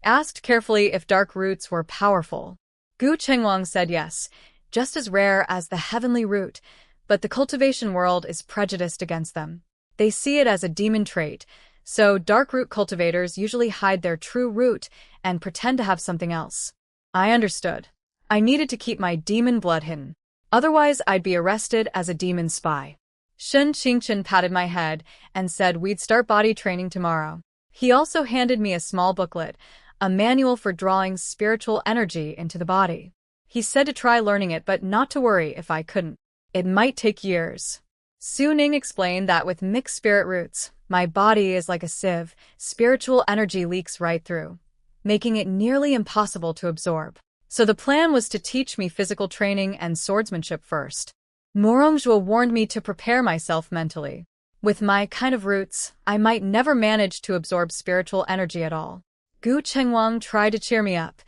Asked carefully if dark roots were powerful. Gu Chengwang said yes, just as rare as the heavenly root, but the cultivation world is prejudiced against them. They see it as a demon trait, so dark root cultivators usually hide their true root and pretend to have something else. I understood. I needed to keep my demon blood hidden. Otherwise, I'd be arrested as a demon spy. Shen Qingchen patted my head and said we'd start body training tomorrow. He also handed me a small booklet, a manual for drawing spiritual energy into the body. He said to try learning it but not to worry if I couldn't. It might take years. Su Ning explained that with mixed spirit roots, my body is like a sieve, spiritual energy leaks right through, making it nearly impossible to absorb. So the plan was to teach me physical training and swordsmanship first. Morongjua warned me to prepare myself mentally. With my kind of roots, I might never manage to absorb spiritual energy at all. Gu Chengwang tried to cheer me up.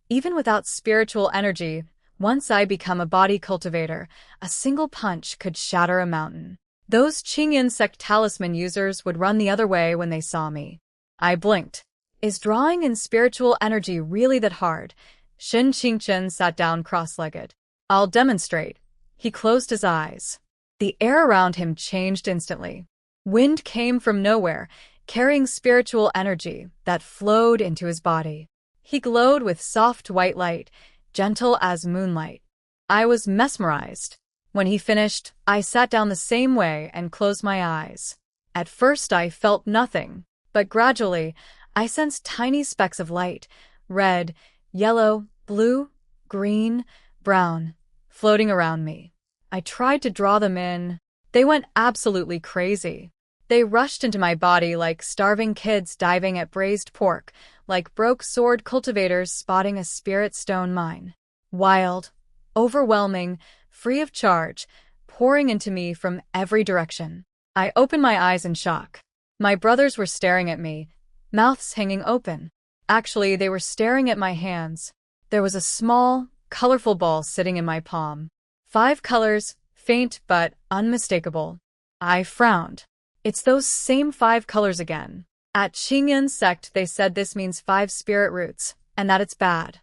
Even without spiritual energy, once I become a body cultivator, a single punch could shatter a mountain. Those Qingyan sect talisman users would run the other way when they saw me. I blinked. Is drawing in spiritual energy really that hard? Shen Qingchen sat down cross-legged. I'll demonstrate. He closed his eyes. The air around him changed instantly. Wind came from nowhere, carrying spiritual energy that flowed into his body. He glowed with soft white light, gentle as moonlight. I was mesmerized. When he finished, I sat down the same way and closed my eyes. At first I felt nothing, but gradually I sensed tiny specks of light, red, yellow, blue, green, brown, floating around me. I tried to draw them in. They went absolutely crazy. They rushed into my body like starving kids diving at braised pork, like broke sword cultivators spotting a spirit stone mine. Wild, overwhelming, free of charge, pouring into me from every direction. I opened my eyes in shock. My brothers were staring at me, mouths hanging open. Actually, they were staring at my hands. There was a small, colorful ball sitting in my palm. 5 colors, faint but unmistakable. I frowned. It's those same 5 colors again. At Qingyan sect they said this means 5 spirit roots, and that it's bad.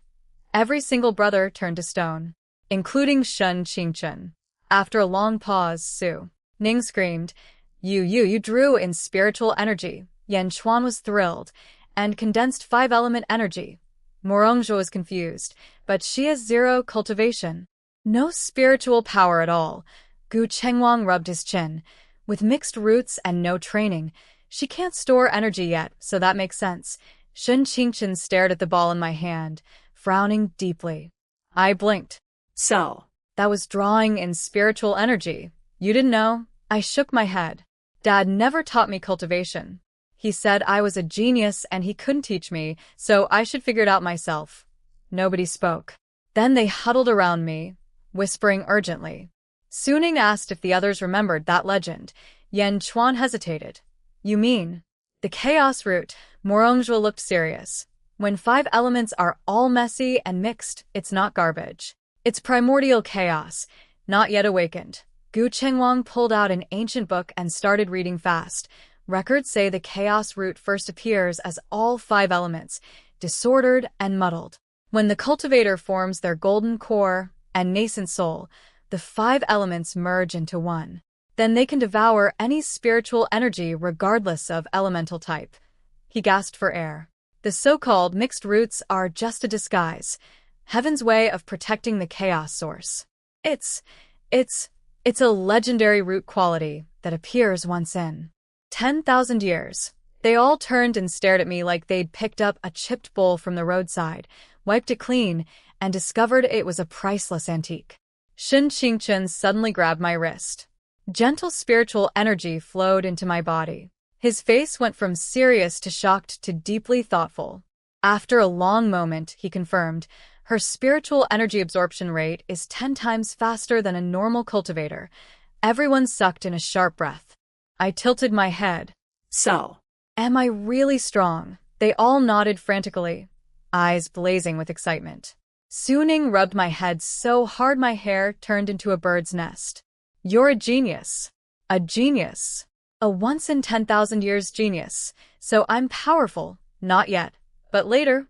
Every single brother turned to stone, including Shen Qingchen. After a long pause, Su Ning screamed, You drew in spiritual energy. Yan Chuan was thrilled, and condensed 5-element energy. Morongjua was confused, but she has 0 cultivation. No spiritual power at all. Gu Chengwang rubbed his chin. With mixed roots and no training, she can't store energy yet, so that makes sense. Shen Qingchen stared at the ball in my hand, frowning deeply. I blinked. So, that was drawing in spiritual energy. You didn't know? I shook my head. Dad never taught me cultivation. He said I was a genius and he couldn't teach me, so I should figure it out myself. Nobody spoke. Then they huddled around me, whispering urgently. Su Ning asked if the others remembered that legend. Yan Chuan hesitated. You mean? The chaos root. Morongjua looked serious. When 5 elements are all messy and mixed, it's not garbage. It's primordial chaos, not yet awakened. Gu Chengwang pulled out an ancient book and started reading fast. Records say the chaos root first appears as all 5 elements, disordered and muddled. When the cultivator forms their golden core and nascent soul, the 5 elements merge into one. Then they can devour any spiritual energy regardless of elemental type. He gasped for air. The so-called mixed roots are just a disguise, heaven's way of protecting the chaos source. It's a legendary root quality that appears once in 10,000 years. They all turned and stared at me like they'd picked up a chipped bowl from the roadside, wiped it clean, and discovered it was a priceless antique. Shen Qingchen suddenly grabbed my wrist. Gentle spiritual energy flowed into my body. His face went from serious to shocked to deeply thoughtful. After a long moment, he confirmed, her spiritual energy absorption rate is 10 times faster than a normal cultivator. Everyone sucked in a sharp breath. I tilted my head. So, am I really strong? They all nodded frantically, eyes blazing with excitement. Su Ning rubbed my head so hard my hair turned into a bird's nest. You're a genius. A genius. A once-in-10,000 years genius. So I'm powerful. Not yet. But later.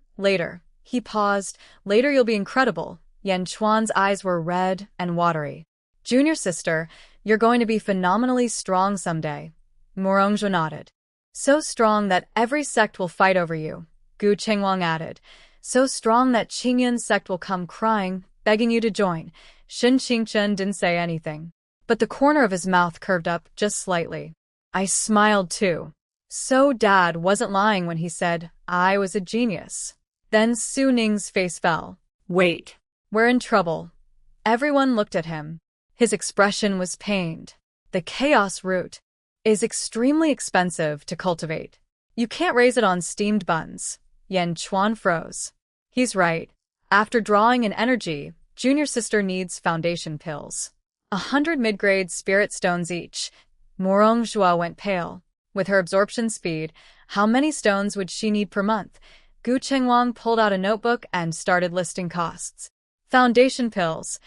He paused. Later you'll be incredible. Yan Chuan's eyes were red and watery. Junior sister, you're going to be phenomenally strong someday. Morongzhu nodded. So strong that every sect will fight over you, Gu Qingwang added. So strong that Qingyun's sect will come crying, begging you to join. Shen Qingchen didn't say anything, but the corner of his mouth curved up just slightly. I smiled too. So Dad wasn't lying when he said I was a genius. Then Su Ning's face fell. Wait. We're in trouble. Everyone looked at him. His expression was pained. The chaos root is extremely expensive to cultivate. You can't raise it on steamed buns. Yan Chuan froze. He's right. After drawing an energy, junior sister needs foundation pills. 100 mid-grade spirit stones each. Morongzhu went pale. With her absorption speed, how many stones would she need per month? Gu Qingwang pulled out a notebook and started listing costs. Foundation pills,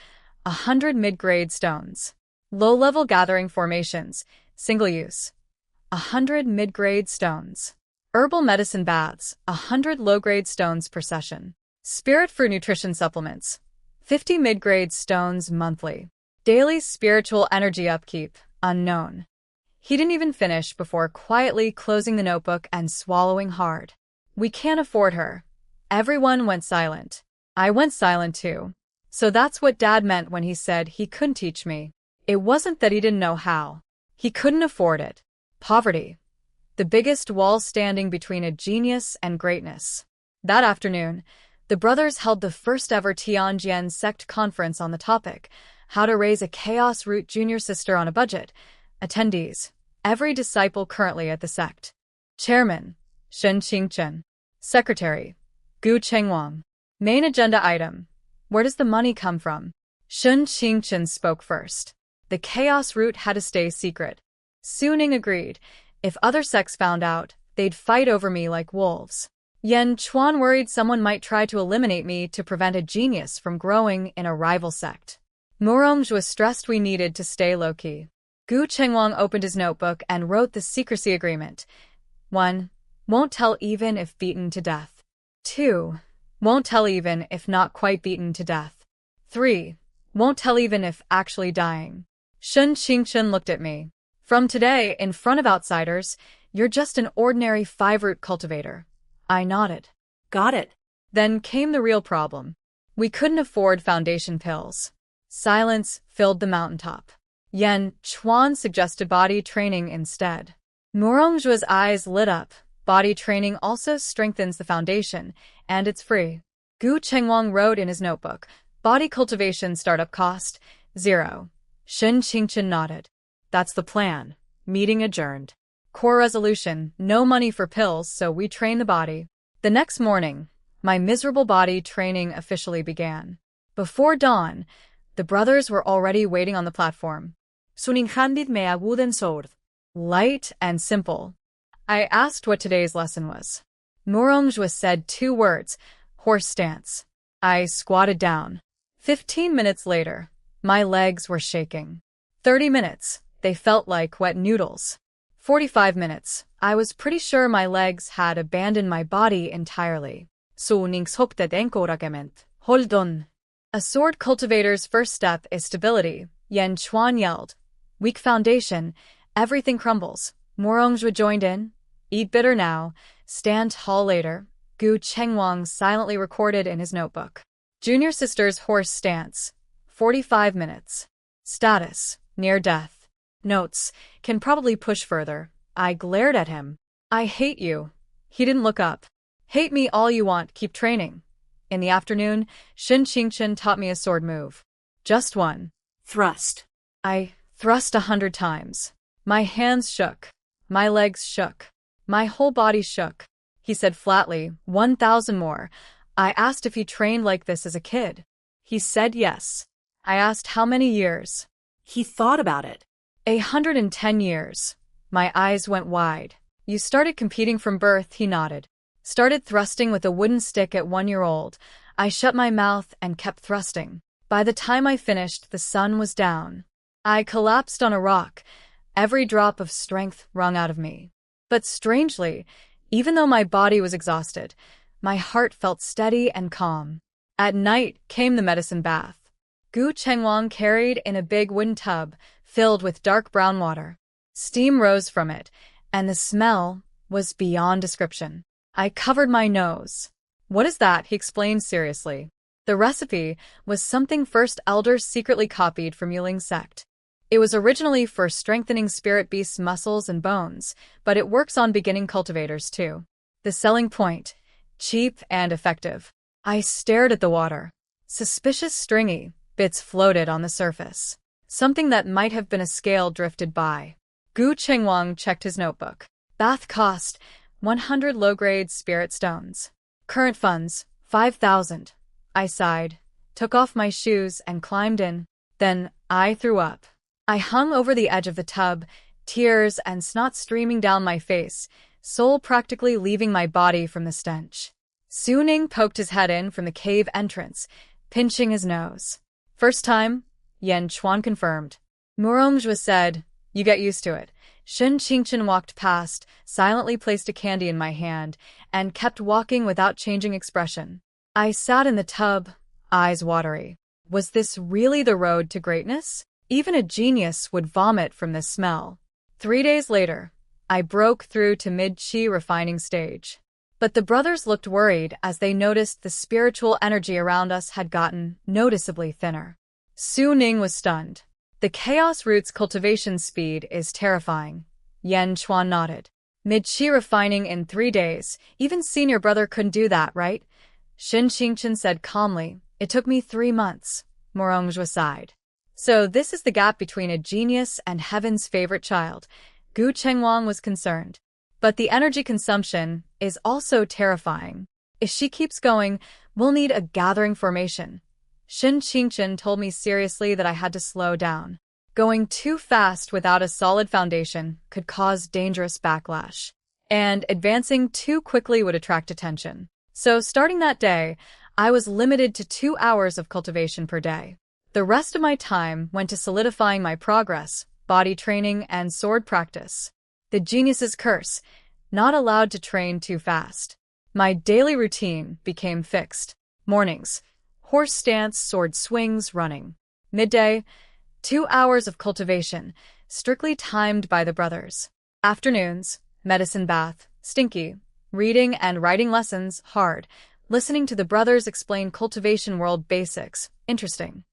100 mid-grade stones. Low-level gathering formations, single use, 100 mid-grade stones. Herbal medicine baths, 100 low-grade stones per session. Spirit for nutrition supplements, 50 mid-grade stones monthly. Daily spiritual energy upkeep, unknown. He didn't even finish before quietly closing the notebook and swallowing hard. We can't afford her. Everyone went silent. I went silent too. So that's what Dad meant when he said he couldn't teach me. It wasn't that he didn't know how. He couldn't afford it. Poverty. The biggest wall standing between a genius and greatness. That afternoon, the brothers held the first ever Tianjian sect conference on the topic, how to raise a chaos root junior sister on a budget. Attendees, every disciple currently at the sect. Chairman, Shen Qingchen. Secretary, Gu Qingwang. Main agenda item, where does the money come from? Shen Qingchen spoke first. The chaos root had to stay secret. Su Ning agreed. If other sects found out, they'd fight over me like wolves. Yan Chuan worried someone might try to eliminate me to prevent a genius from growing in a rival sect. Morongzhu was stressed we needed to stay low-key. Gu Qingwang opened his notebook and wrote the secrecy agreement. 1. Won't tell even if beaten to death. 2. Won't tell even if not quite beaten to death. 3. Won't tell even if actually dying. Shen Qingchen looked at me. From today, in front of outsiders, you're just an ordinary 5-root cultivator. I nodded. Got it. Then came the real problem. We couldn't afford foundation pills. Silence filled the mountaintop. Yan Chuan suggested body training instead. Morongzhu's eyes lit up. Body training also strengthens the foundation, and it's free. Gu Qingwang wrote in his notebook, body cultivation startup cost, 0. Shen Qingchen nodded. That's the plan. Meeting adjourned. Core resolution, no money for pills, so we train the body. The next morning, my miserable body training officially began. Before dawn, the brothers were already waiting on the platform. Suninghandid me aguden sword. Light and simple. I asked what today's lesson was. Morongzhu said 2 words, horse stance. I squatted down. 15 minutes later, my legs were shaking. 30 minutes, they felt like wet noodles. 45 minutes, I was pretty sure my legs had abandoned my body entirely. Hold on. A sword cultivator's first step is stability, Yan Chuan yelled. Weak foundation, everything crumbles. Morongzhu joined in. Eat bitter now, stand tall later. Gu Qingwang silently recorded in his notebook. Junior sister's horse stance. 45 minutes. Status, near death. Notes, can probably push further. I glared at him. I hate you. He didn't look up. Hate me all you want, keep training. In the afternoon, Shen Qingchen taught me a sword move. Just one. Thrust. I thrust 100 times. My hands shook. My legs shook. My whole body shook. He said flatly, 1,000 more. I asked if he trained like this as a kid. He said yes. I asked how many years. He thought about it. 110 years. My eyes went wide. You started competing from birth, he nodded. Started thrusting with a wooden stick at 1-year-old. I shut my mouth and kept thrusting. By the time I finished, the sun was down. I collapsed on a rock. Every drop of strength wrung out of me. But strangely, even though my body was exhausted, my heart felt steady and calm. At night came the medicine bath. Gu Chengwang carried in a big wooden tub filled with dark brown water. Steam rose from it, and the smell was beyond description. I covered my nose. What is that? He explained seriously. The recipe was something first elders secretly copied from Yuling's sect. It was originally for strengthening spirit beasts' muscles and bones, but it works on beginning cultivators too. The selling point: cheap and effective. I stared at the water. Suspicious stringy bits floated on the surface. Something that might have been a scale drifted by. Gu Chengwang checked his notebook. Bath cost 100 low-grade spirit stones. Current funds 5,000. I sighed, took off my shoes and climbed in. Then I threw up. I hung over the edge of the tub, tears and snot streaming down my face, soul practically leaving my body from the stench. Suning poked his head in from the cave entrance, pinching his nose. First time? Yan Chuan confirmed. Murongzhua said, you get used to it. Shen Qingchen walked past, silently placed a candy in my hand, and kept walking without changing expression. I sat in the tub, eyes watery. Was this really the road to greatness? Even a genius would vomit from this smell. 3 days later, I broke through to mid-chi refining stage. But the brothers looked worried as they noticed the spiritual energy around us had gotten noticeably thinner. Su Ning was stunned. The Chaos Root's cultivation speed is terrifying. Yan Chuan nodded. Mid-chi refining in 3 days, even senior brother couldn't do that, right? Shen Qingchen said calmly, it took me 3 months. Murongzhua sighed. So this is the gap between a genius and heaven's favorite child. Gu Chengwang was concerned. But the energy consumption is also terrifying. If she keeps going, we'll need a gathering formation. Shen Qingchen told me seriously that I had to slow down. Going too fast without a solid foundation could cause dangerous backlash. And advancing too quickly would attract attention. So starting that day, I was limited to 2 hours of cultivation per day. The rest of my time went to solidifying my progress, body training, and sword practice. The genius's curse: not allowed to train too fast. My daily routine became fixed. Mornings: horse stance, sword swings, running. Midday: 2 hours of cultivation, strictly timed by the brothers. Afternoons: medicine bath, stinky. Reading and writing lessons, hard. Listening to the brothers explain cultivation world basics, interesting.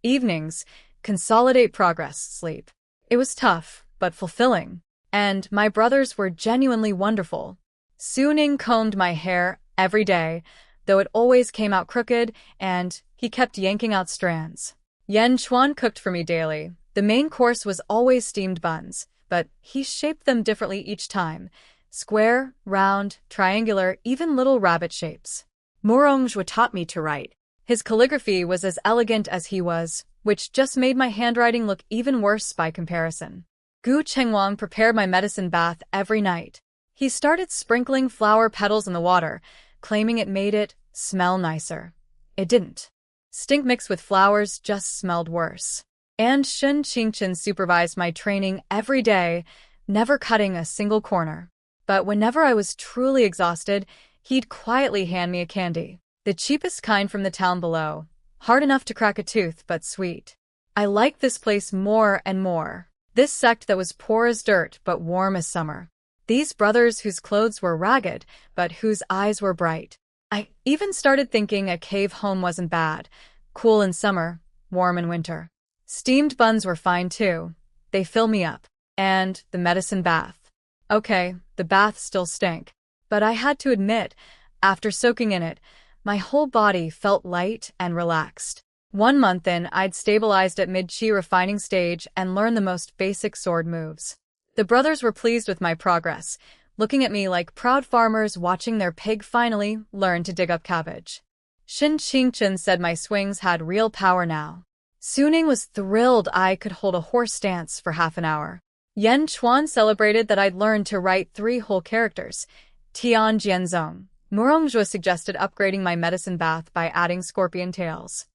Evenings: consolidate progress, sleep. It was tough, but fulfilling. And my brothers were genuinely wonderful. Su Ning combed my hair every day, though it always came out crooked, and he kept yanking out strands. Yan Chuan cooked for me daily. The main course was always steamed buns, but he shaped them differently each time. Square, round, triangular, even little rabbit shapes. Murongzhua taught me to write. His calligraphy was as elegant as he was, which just made my handwriting look even worse by comparison. Gu Chengwang prepared my medicine bath every night. He started sprinkling flower petals in the water, claiming it made it smell nicer. It didn't. Stink mixed with flowers just smelled worse. And Shen Qingchen supervised my training every day, never cutting a single corner. But whenever I was truly exhausted, he'd quietly hand me a candy. The cheapest kind from the town below. Hard enough to crack a tooth, but sweet. I liked this place more and more. This sect that was poor as dirt, but warm as summer. These brothers whose clothes were ragged, but whose eyes were bright. I even started thinking a cave home wasn't bad. Cool in summer, warm in winter. Steamed buns were fine too. They fill me up. And the medicine bath. Okay, the bath still stank. But I had to admit, after soaking in it, my whole body felt light and relaxed. 1 month in, I'd stabilized at mid-chi refining stage and learned the most basic sword moves. The brothers were pleased with my progress, looking at me like proud farmers watching their pig finally learn to dig up cabbage. Shen Qingchen said my swings had real power now. Su Ning was thrilled I could hold a horse stance for half an hour. Yan Chuan celebrated that I'd learned to write 3 whole characters. Tian Jianzong. Murongzhua suggested upgrading my medicine bath by adding scorpion tails.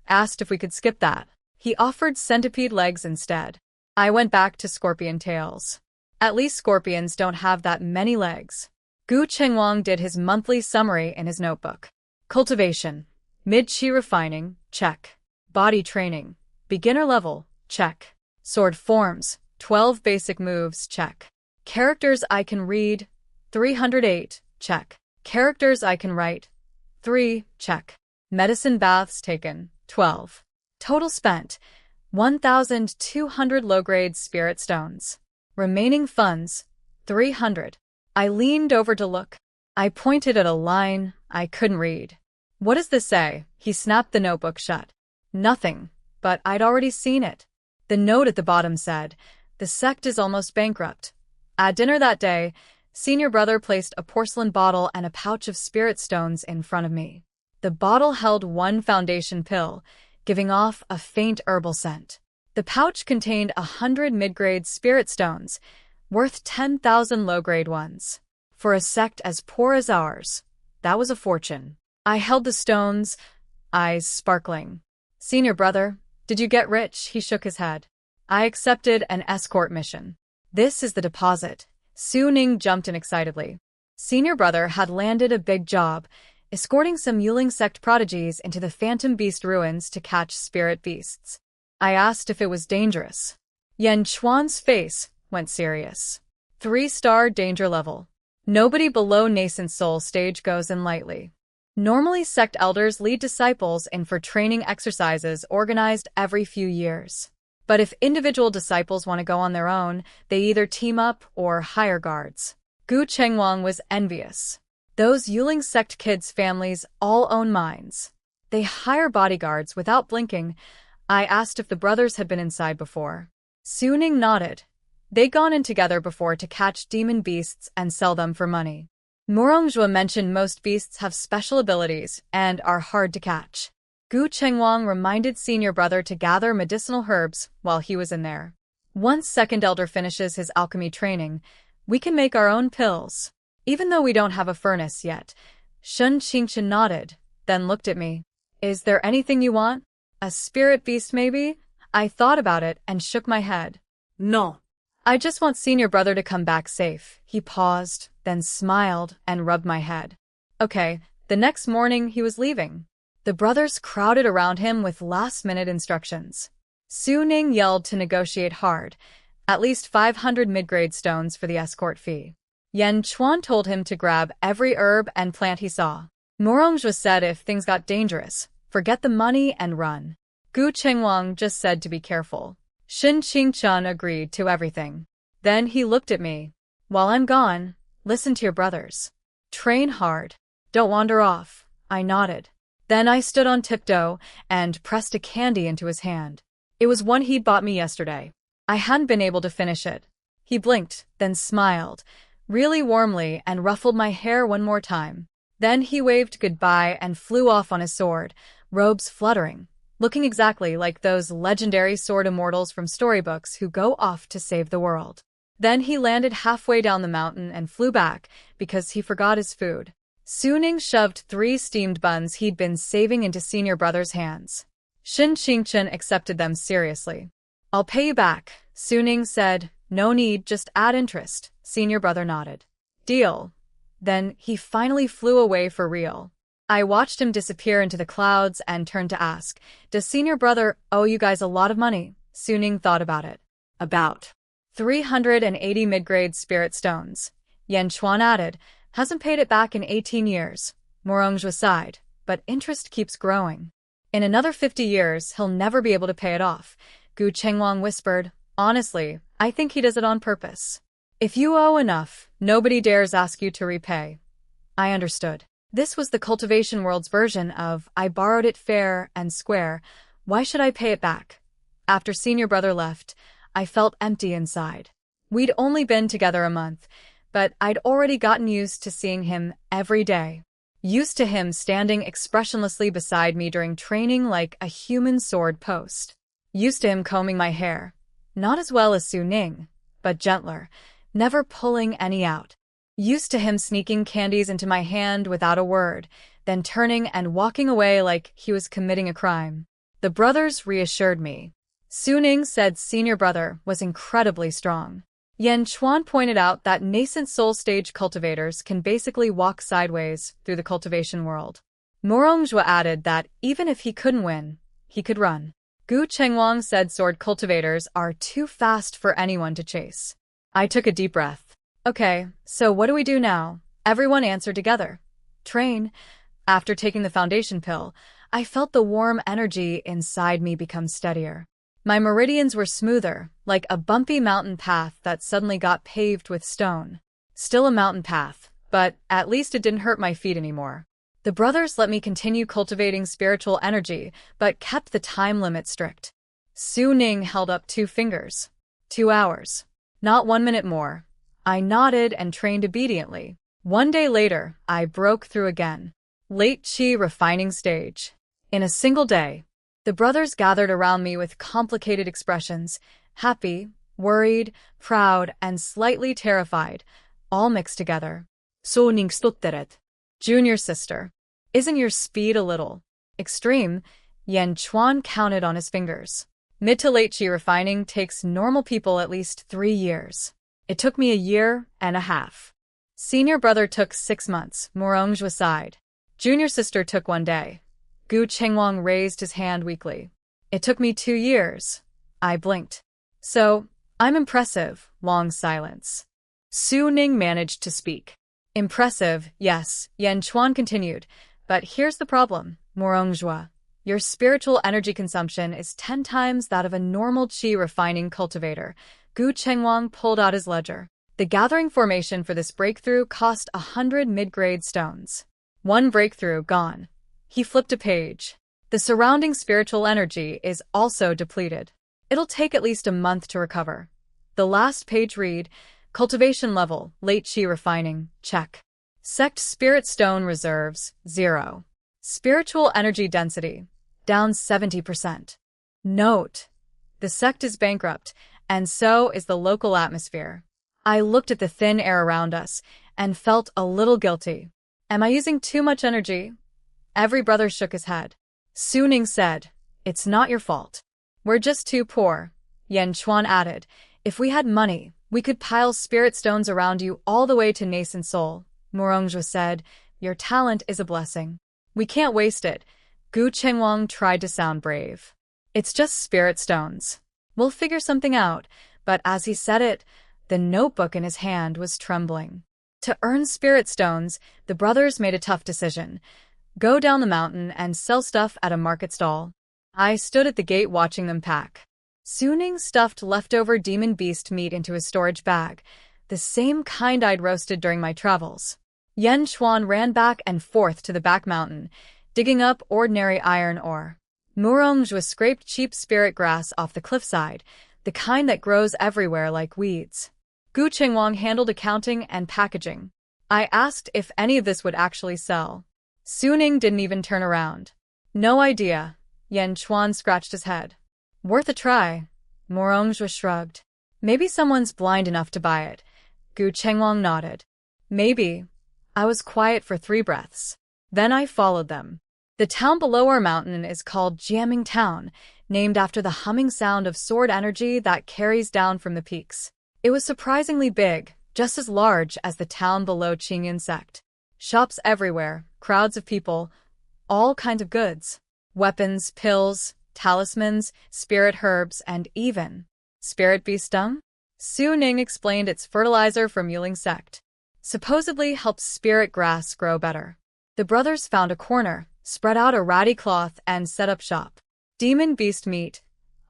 Asked if we could skip that. He offered centipede legs instead. I went back to scorpion tails. At least scorpions don't have that many legs. Gu Chengwang did his monthly summary in his notebook. Cultivation. Mid-chi refining, check. Body training. Beginner level, check. Sword forms, 12 basic moves, check. Characters I can read, 308, check. Characters I can write, 3, check. Medicine baths taken, 12. Total spent, 1,200 low-grade spirit stones. Remaining funds, 300. I leaned over to look. I pointed at a line I couldn't read. What does this say? He snapped the notebook shut. Nothing, but I'd already seen it. The note at the bottom said, "The sect is almost bankrupt." At dinner that day, senior brother placed a porcelain bottle and a pouch of spirit stones in front of me. The bottle held one foundation pill, giving off a faint herbal scent. The pouch contained 100 mid-grade spirit stones, worth 10,000 low-grade ones. For a sect as poor as ours, that was a fortune. I held the stones, eyes sparkling. "Senior brother, did you get rich?" He shook his head. "I accepted an escort mission." "This is the deposit." Su Ning jumped in excitedly. Senior brother had landed a big job, escorting some Yuling sect prodigies into the Phantom Beast ruins to catch spirit beasts. I asked if it was dangerous. Yan Chuan's face went serious. 3-star danger level. Nobody below nascent soul stage goes in lightly. Normally, sect elders lead disciples in for training exercises organized every few years. But if individual disciples want to go on their own, they either team up or hire guards. Gu Chengwang was envious. Those Yuling sect kids' families all own mines. They hire bodyguards without blinking. I asked if the brothers had been inside before. Su Ning nodded. They'd gone in together before to catch demon beasts and sell them for money. Morongjue mentioned most beasts have special abilities and are hard to catch. Gu Chengwang reminded senior brother to gather medicinal herbs while he was in there. Once second elder finishes his alchemy training, we can make our own pills. Even though we don't have a furnace yet. Shun Qingchen nodded, then looked at me. "Is there anything you want? A spirit beast maybe?" I thought about it and shook my head. No. "I just want senior brother to come back safe." He paused, then smiled and rubbed my head. Okay, the next morning he was leaving. The brothers crowded around him with last-minute instructions. Su Ning yelled to negotiate hard, at least 500 mid-grade stones for the escort fee. Yan Chuan told him to grab every herb and plant he saw. Morongjue said if things got dangerous, forget the money and run. Gu Chengwang just said to be careful. Shin Qingchen agreed to everything. Then he looked at me. "While I'm gone, listen to your brothers. Train hard. Don't wander off." I nodded. Then I stood on tiptoe and pressed a candy into his hand. It was one he'd bought me yesterday. I hadn't been able to finish it. He blinked, then smiled, really warmly, and ruffled my hair one more time. Then he waved goodbye and flew off on his sword, robes fluttering, looking exactly like those legendary sword immortals from storybooks who go off to save the world. Then he landed halfway down the mountain and flew back because he forgot his food. Su Ning shoved 3 steamed buns he'd been saving into senior brother's hands. Shin Qingchen accepted them seriously. "I'll pay you back," Su Ning said. "No need, just add interest." Senior brother nodded. "Deal." Then he finally flew away for real. I watched him disappear into the clouds and turned to ask, "Does senior brother owe you guys a lot of money?" Su Ning thought about it. "About 380 mid-grade spirit stones." Yan Chuan added, "Hasn't paid it back in 18 years. Morongjue sighed, "But interest keeps growing. In another 50 years, he'll never be able to pay it off." Gu Chengwang whispered, "Honestly, I think he does it on purpose. If you owe enough, nobody dares ask you to repay." I understood. This was the cultivation world's version of, I borrowed it fair and square, why should I pay it back? After senior brother left, I felt empty inside. We'd only been together a month, but I'd already gotten used to seeing him every day. Used to him standing expressionlessly beside me during training like a human sword post. Used to him combing my hair. Not as well as Su Ning, but gentler, never pulling any out. Used to him sneaking candies into my hand without a word, then turning and walking away like he was committing a crime. The brothers reassured me. Su Ning said senior brother was incredibly strong. Yan Chuan pointed out that nascent soul stage cultivators can basically walk sideways through the cultivation world. Morongjue added that even if he couldn't win, he could run. Gu Chengwang said sword cultivators are too fast for anyone to chase. I took a deep breath. Okay, so what do we do now? Everyone answered together. Train. After taking the foundation pill, I felt the warm energy inside me become steadier. My meridians were smoother, like a bumpy mountain path that suddenly got paved with stone. Still a mountain path, but at least it didn't hurt my feet anymore. The brothers let me continue cultivating spiritual energy, but kept the time limit strict. Su Ning held up 2 fingers. 2 hours. Not 1 minute more. I nodded and trained obediently. 1 day later, I broke through again. Late Qi refining stage. In a single day, the brothers gathered around me with complicated expressions, happy, worried, proud, and slightly terrified, all mixed together. Su Ning stutteret. Junior sister, isn't your speed a little extreme? Yan Chuan counted on his fingers. Mid to late Qi refining takes normal people at least 3 years. It took me 1.5 years. Senior brother took 6 months, Morongjwa sighed. Junior sister took 1 day. Gu Chengwang raised his hand weakly. It took me 2 years. I blinked. So, I'm impressive. Long silence. Su Ning managed to speak. Impressive, yes, Yan Chuan continued. But here's the problem, Morongjwa. Your spiritual energy consumption is 10 times that of a normal qi refining cultivator. Gu Chengwang pulled out his ledger. The gathering formation for this breakthrough cost 100 mid-grade stones. 1 breakthrough gone. He flipped a page. The surrounding spiritual energy is also depleted. It'll take at least a month to recover. The last page read, cultivation level, late qi refining, check. Sect spirit stone reserves, 0. Spiritual energy density, down 70%. Note, the sect is bankrupt, and so is the local atmosphere. I looked at the thin air around us and felt a little guilty. Am I using too much energy? Every brother shook his head. Su Ning said, it's not your fault. We're just too poor. Yan Chuan added, if we had money, we could pile spirit stones around you all the way to nascent soul. Morongjwa said, your talent is a blessing. We can't waste it. Gu Chengwang tried to sound brave. It's just spirit stones. We'll figure something out, but as he said it, the notebook in his hand was trembling. To earn spirit stones, the brothers made a tough decision. Go down the mountain and sell stuff at a market stall. I stood at the gate watching them pack. Su Ning stuffed leftover demon beast meat into his storage bag, the same kind I'd roasted during my travels. Yan Chuan ran back and forth to the back mountain, digging up ordinary iron ore. Morongjwa scraped cheap spirit grass off the cliffside, the kind that grows everywhere like weeds. Gu Chengwang handled accounting and packaging. I asked if any of this would actually sell. Su Ning didn't even turn around. No idea. Yan Chuan scratched his head. Worth a try. Morongjwa shrugged. Maybe someone's blind enough to buy it. Gu Chengwang nodded. Maybe. I was quiet for 3 breaths. Then I followed them. The town below our mountain is called Jiaming Town, named after the humming sound of sword energy that carries down from the peaks. It was surprisingly big, just as large as the town below Qingyan sect. Shops everywhere, crowds of people, all kinds of goods. Weapons, pills, talismans, spirit herbs, and even spirit beast dung? Su Ning explained it's fertilizer from Yuling sect. Supposedly helps spirit grass grow better. The brothers found a corner, spread out a ratty cloth, and set up shop. Demon beast meat.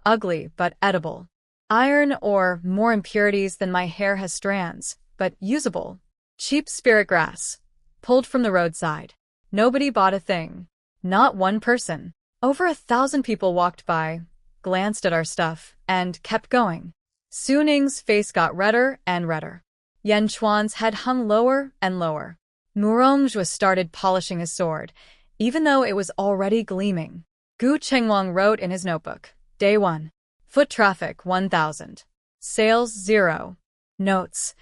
Ugly, but edible. Iron ore, more impurities than my hair has strands, but usable. Cheap spirit grass. Pulled from the roadside. Nobody bought a thing. Not one person. Over 1,000 people walked by, glanced at our stuff, and kept going. Su Ning's face got redder and redder. Yan Chuan's head hung lower and lower. Morongjwa started polishing his sword, even though it was already gleaming. Gu Chengwang wrote in his notebook, Day 1. Foot traffic 1,000. Sales 0. Notes.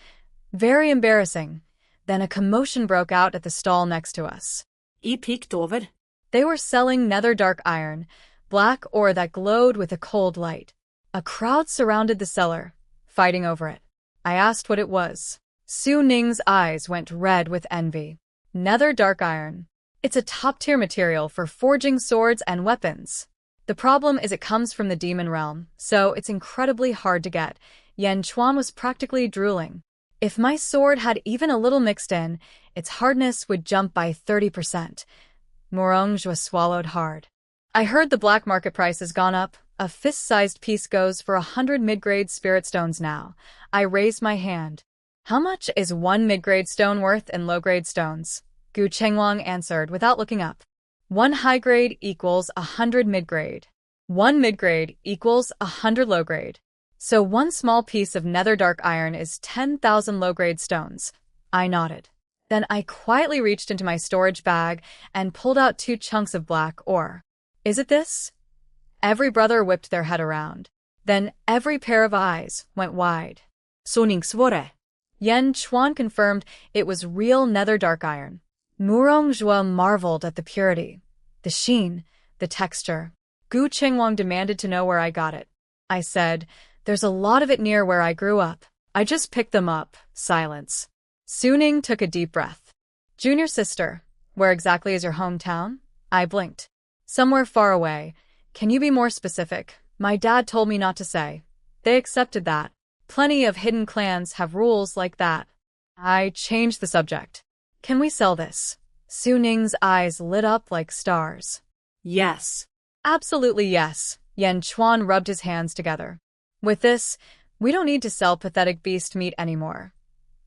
Very embarrassing. Then a commotion broke out at the stall next to us. I picked over. They were selling nether dark iron, black ore that glowed with a cold light. A crowd surrounded the seller, fighting over it. I asked what it was. Su Ning's eyes went red with envy. Nether dark iron. It's a top-tier material for forging swords and weapons. The problem is it comes from the demon realm, so it's incredibly hard to get. Yan Chuan was practically drooling. If my sword had even a little mixed in, its hardness would jump by 30%. Morongjwa swallowed hard. I heard the black market price has gone up. A fist-sized piece goes for 100 mid-grade spirit stones now. I raised my hand. How much is one mid-grade stone worth in low-grade stones? Gu Chengwang answered without looking up. One high-grade equals 100 mid-grade. One mid-grade equals 100 low-grade. So one small piece of nether dark iron is 10,000 low-grade stones. I nodded. Then I quietly reached into my storage bag and pulled out 2 chunks of black ore. Is it this? Every brother whipped their head around. Then every pair of eyes went wide. Suning svore. Yan Chuan confirmed it was real nether dark iron. Morongjwa marveled at the purity, the sheen, the texture. Gu Chengwang demanded to know where I got it. I said, there's a lot of it near where I grew up. I just picked them up. Silence. Suning took a deep breath. Junior sister, where exactly is your hometown? I blinked. Somewhere far away. Can you be more specific? My dad told me not to say. They accepted that. Plenty of hidden clans have rules like that. I changed the subject. Can we sell this? Suning's eyes lit up like stars. Yes. Absolutely yes. Yan Chuan rubbed his hands together. With this, we don't need to sell pathetic beast meat anymore.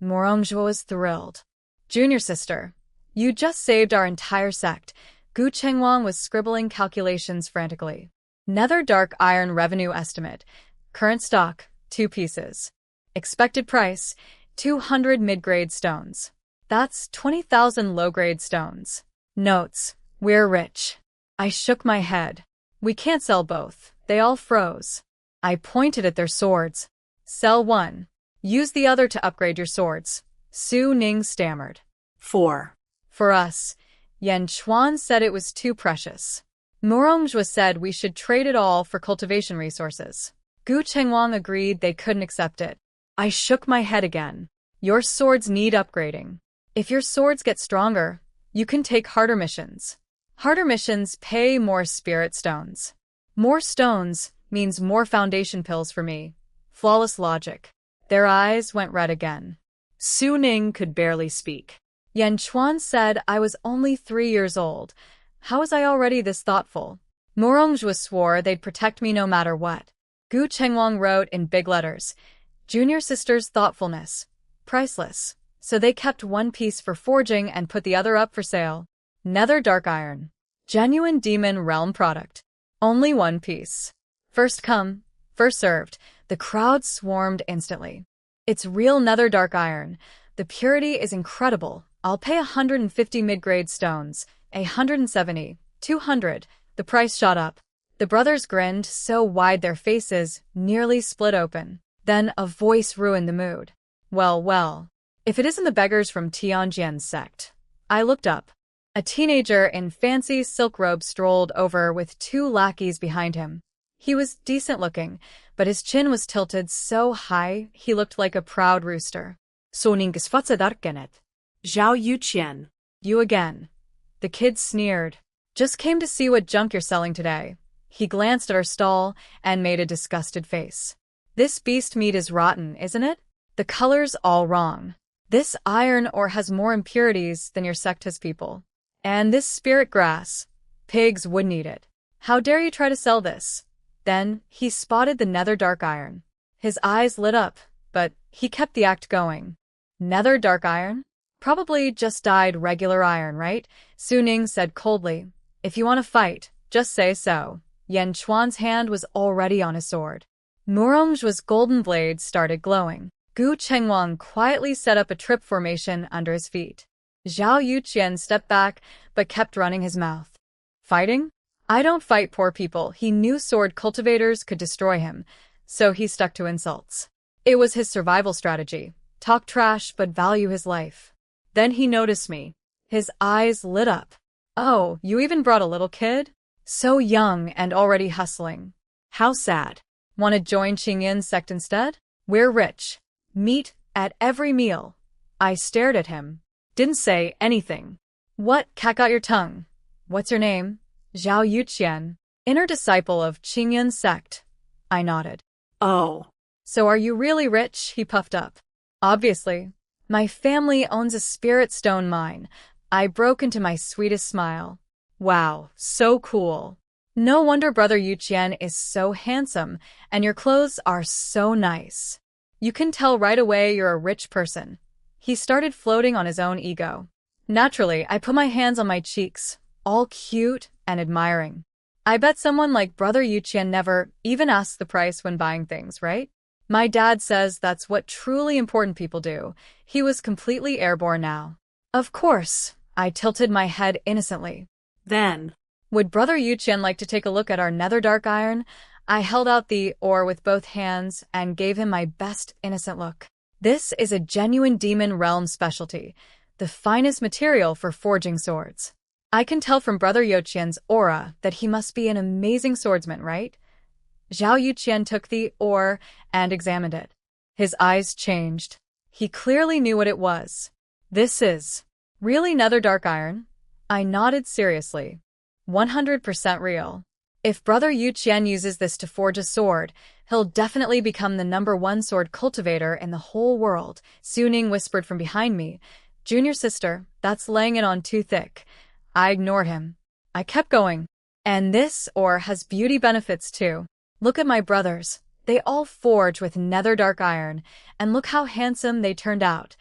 Morongjwa was thrilled. Junior sister, you just saved our entire sect. Gu Chengwang was scribbling calculations frantically. Nether dark iron revenue estimate. Current stock, 2 pieces. Expected price, 200 mid-grade stones. That's 20,000 low-grade stones. Notes, we're rich. I shook my head. We can't sell both. They all froze. I pointed at their swords. Sell one. Use the other to upgrade your swords. Su Ning stammered. 4. For us. Yan Chuan said it was too precious. Morongjwa said we should trade it all for cultivation resources. Gu Chengwang agreed they couldn't accept it. I shook my head again. Your swords need upgrading. If your swords get stronger, you can take harder missions. Harder missions pay more spirit stones. More stones means more foundation pills for me. Flawless logic. Their eyes went red again. Su Ning could barely speak. Yan Chuan said I was only 3 years old. How was I already this thoughtful? Morongjwa swore they'd protect me no matter what. Gu Chengwang wrote in big letters, Junior sister's thoughtfulness. Priceless. So they kept one piece for forging and put the other up for sale. Nether dark iron. Genuine demon realm product. Only one piece. First come, first served. The crowd swarmed instantly. It's real nether dark iron. The purity is incredible. I'll pay 150 mid-grade stones. 170. 200. The price shot up. The brothers grinned so wide their faces nearly split open. Then a voice ruined the mood. Well, well. If it isn't the beggars from Tianjian's sect. I looked up. A teenager in fancy silk robes strolled over with 2 lackeys behind him. He was decent-looking, but his chin was tilted so high he looked like a proud rooster. Soninges fatsadarkenet. Zhao Yuqian. You again. The kid sneered. Just came to see what junk you're selling today. He glanced at our stall and made a disgusted face. This beast meat is rotten, isn't it? The color's all wrong. This iron ore has more impurities than your sect has people. And this spirit grass. Pigs wouldn't eat it. How dare you try to sell this? Then he spotted the nether dark iron. His eyes lit up, but he kept the act going. Nether dark iron? Probably just dyed regular iron, right? Su Ning said coldly. If you want to fight, just say so. Yan Chuan's hand was already on his sword. Morongjwa's golden blade started glowing. Gu Chengwang quietly set up a trip formation under his feet. Zhao Yuqian stepped back, but kept running his mouth. Fighting? I don't fight poor people. He knew sword cultivators could destroy him, so he stuck to insults. It was his survival strategy. Talk trash, but value his life. Then he noticed me. His eyes lit up. Oh, you even brought a little kid? So young and already hustling. How sad. Want to join Qingyin's sect instead? We're rich. Meat at every meal. I stared at him. Didn't say anything. What? Cat got your tongue. What's your name? Zhao Yuqian. Inner disciple of Qingyun sect. I nodded. Oh. So are you really rich? He puffed up. Obviously. My family owns a spirit stone mine. I broke into my sweetest smile. Wow, so cool. No wonder Brother Yuqian is so handsome, and your clothes are so nice. You can tell right away you're a rich person. He started floating on his own ego. Naturally, I put my hands on my cheeks, all cute and admiring. I bet someone like Brother Yuqian never even asks the price when buying things, right? My dad says that's what truly important people do. He was completely airborne now. Of course, I tilted my head innocently. Then. Would Brother Yuqian like to take a look at our nether dark iron? I held out the ore with both hands and gave him my best innocent look. This is a genuine demon realm specialty, the finest material for forging swords. I can tell from Brother Yuqian's aura that he must be an amazing swordsman, right? Zhao Yuqian took the ore and examined it. His eyes changed. He clearly knew what it was. This is really nether dark iron? I nodded seriously. 100% real. If Brother Yuqian uses this to forge a sword, he'll definitely become the #1 sword cultivator in the whole world, Suning whispered from behind me. Junior sister, that's laying it on too thick. I ignored him. I kept going. And this ore has beauty benefits too. Look at my brothers. They all forge with nether dark iron, and look how handsome they turned out.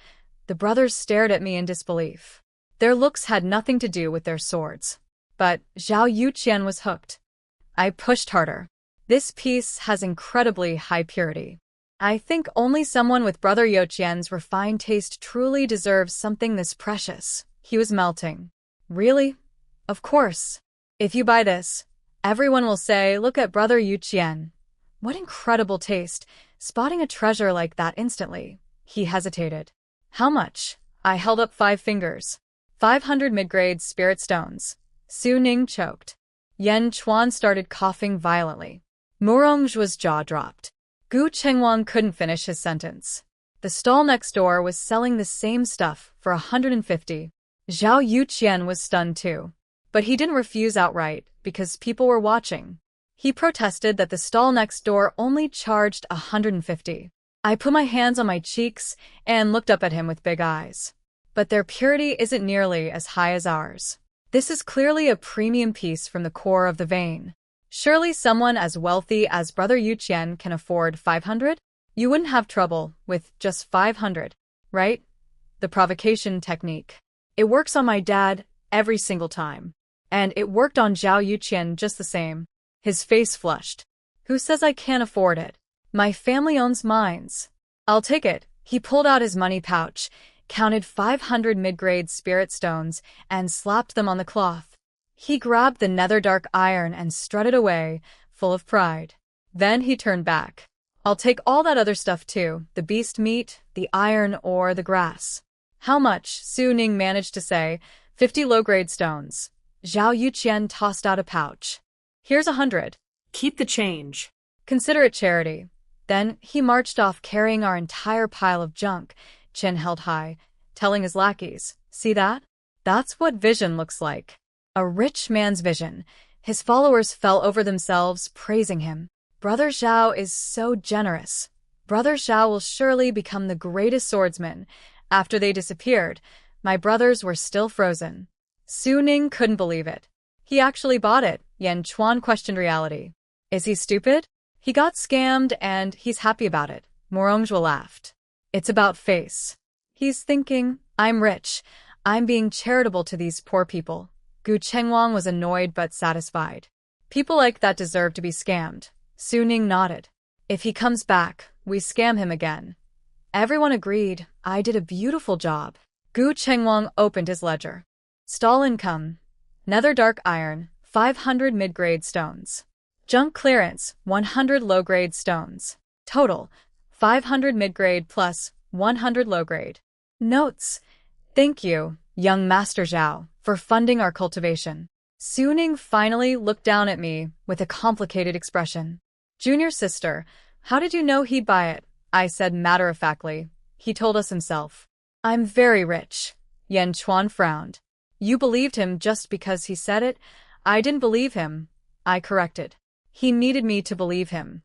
The brothers stared at me in disbelief. Their looks had nothing to do with their swords. But Zhao Yuqian was hooked. I pushed harder. This piece has incredibly high purity. I think only someone with Brother Yuqian's refined taste truly deserves something this precious. He was melting. Really? Of course. If you buy this, everyone will say, look at Brother Yuqian. What incredible taste, spotting a treasure like that instantly. He hesitated. How much? I held up 5 fingers. 500 mid-grade spirit stones. Su Ning choked. Yan Chuan started coughing violently. Murong's jaw dropped. Gu Chengwang couldn't finish his sentence. The stall next door was selling the same stuff for 150. Zhao Yuqian was stunned too. But he didn't refuse outright, because people were watching. He protested that the stall next door only charged 150. I put my hands on my cheeks and looked up at him with big eyes. But their purity isn't nearly as high as ours. This is clearly a premium piece from the core of the vein. Surely someone as wealthy as Brother Yuqian can afford 500? You wouldn't have trouble with just 500, right? The provocation technique. It works on my dad every single time. And it worked on Zhao Yuqian just the same. His face flushed. Who says I can't afford it? My family owns mines. I'll take it. He pulled out his money pouch, counted 500 mid-grade spirit stones, and slapped them on the cloth. He grabbed the nether dark iron and strutted away, full of pride. Then he turned back. I'll take all that other stuff too, the beast meat, the iron ore, the grass. How much? Su Ning managed to say. 50 low-grade stones. Zhao Yuqian tossed out a pouch. Here's 100. Keep the change. Consider it charity. Then he marched off carrying our entire pile of junk, chin held high, telling his lackeys, see that? That's what vision looks like. A rich man's vision. His followers fell over themselves, praising him. Brother Zhao is so generous. Brother Zhao will surely become the greatest swordsman. After they disappeared, my brothers were still frozen. Su Ning couldn't believe it. He actually bought it. Yan Chuan questioned reality. Is he stupid? He got scammed and he's happy about it. Morongzhua laughed. It's about face. He's thinking, I'm rich. I'm being charitable to these poor people. Gu Chengwang was annoyed but satisfied. People like that deserve to be scammed. Su Ning nodded. If he comes back, we scam him again. Everyone agreed. I did a beautiful job. Gu Chengwang opened his ledger. Stall income. Nether dark iron, 500 mid-grade stones. Junk clearance, 100 low-grade stones. Total, 500 mid-grade plus 100 low-grade. Notes. Thank you, young Master Zhao, for funding our cultivation. Su Ning finally looked down at me with a complicated expression. Junior sister, how did you know he'd buy it? I said matter-of-factly. He told us himself. I'm very rich. Yan Chuan frowned. You believed him just because he said it? I didn't believe him. I corrected. He needed me to believe him.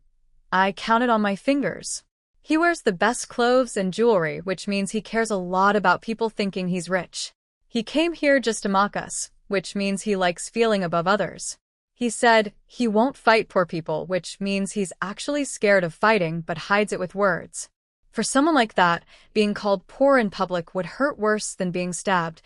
I counted on my fingers. He wears the best clothes and jewelry, which means he cares a lot about people thinking he's rich. He came here just to mock us, which means he likes feeling above others. He said he won't fight poor people, which means he's actually scared of fighting but hides it with words. For someone like that, being called poor in public would hurt worse than being stabbed.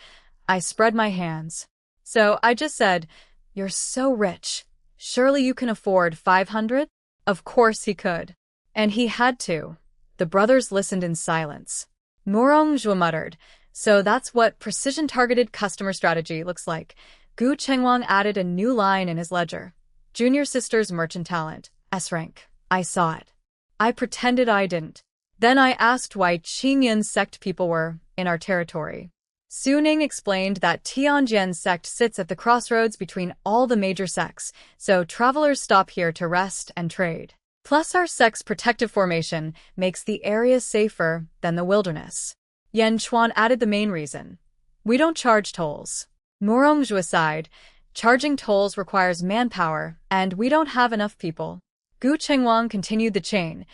I spread my hands. So I just said, "You're so rich. Surely you can afford 500?" Of course he could. And he had to. The brothers listened in silence. Morongjua muttered, "So that's what precision-targeted customer strategy looks like." Gu Chengwang added a new line in his ledger. "Junior sister's merchant talent, S rank." I saw it. I pretended I didn't. Then I asked why Qingyan sect people were in our territory. Su Ning explained that Tianjian sect sits at the crossroads between all the major sects, so travelers stop here to rest and trade. Plus our sect's protective formation makes the area safer than the wilderness. Yan Chuan added the main reason. We don't charge tolls. Morongjua sighed. Charging tolls requires manpower, and we don't have enough people. Gu Chengwang continued the chain.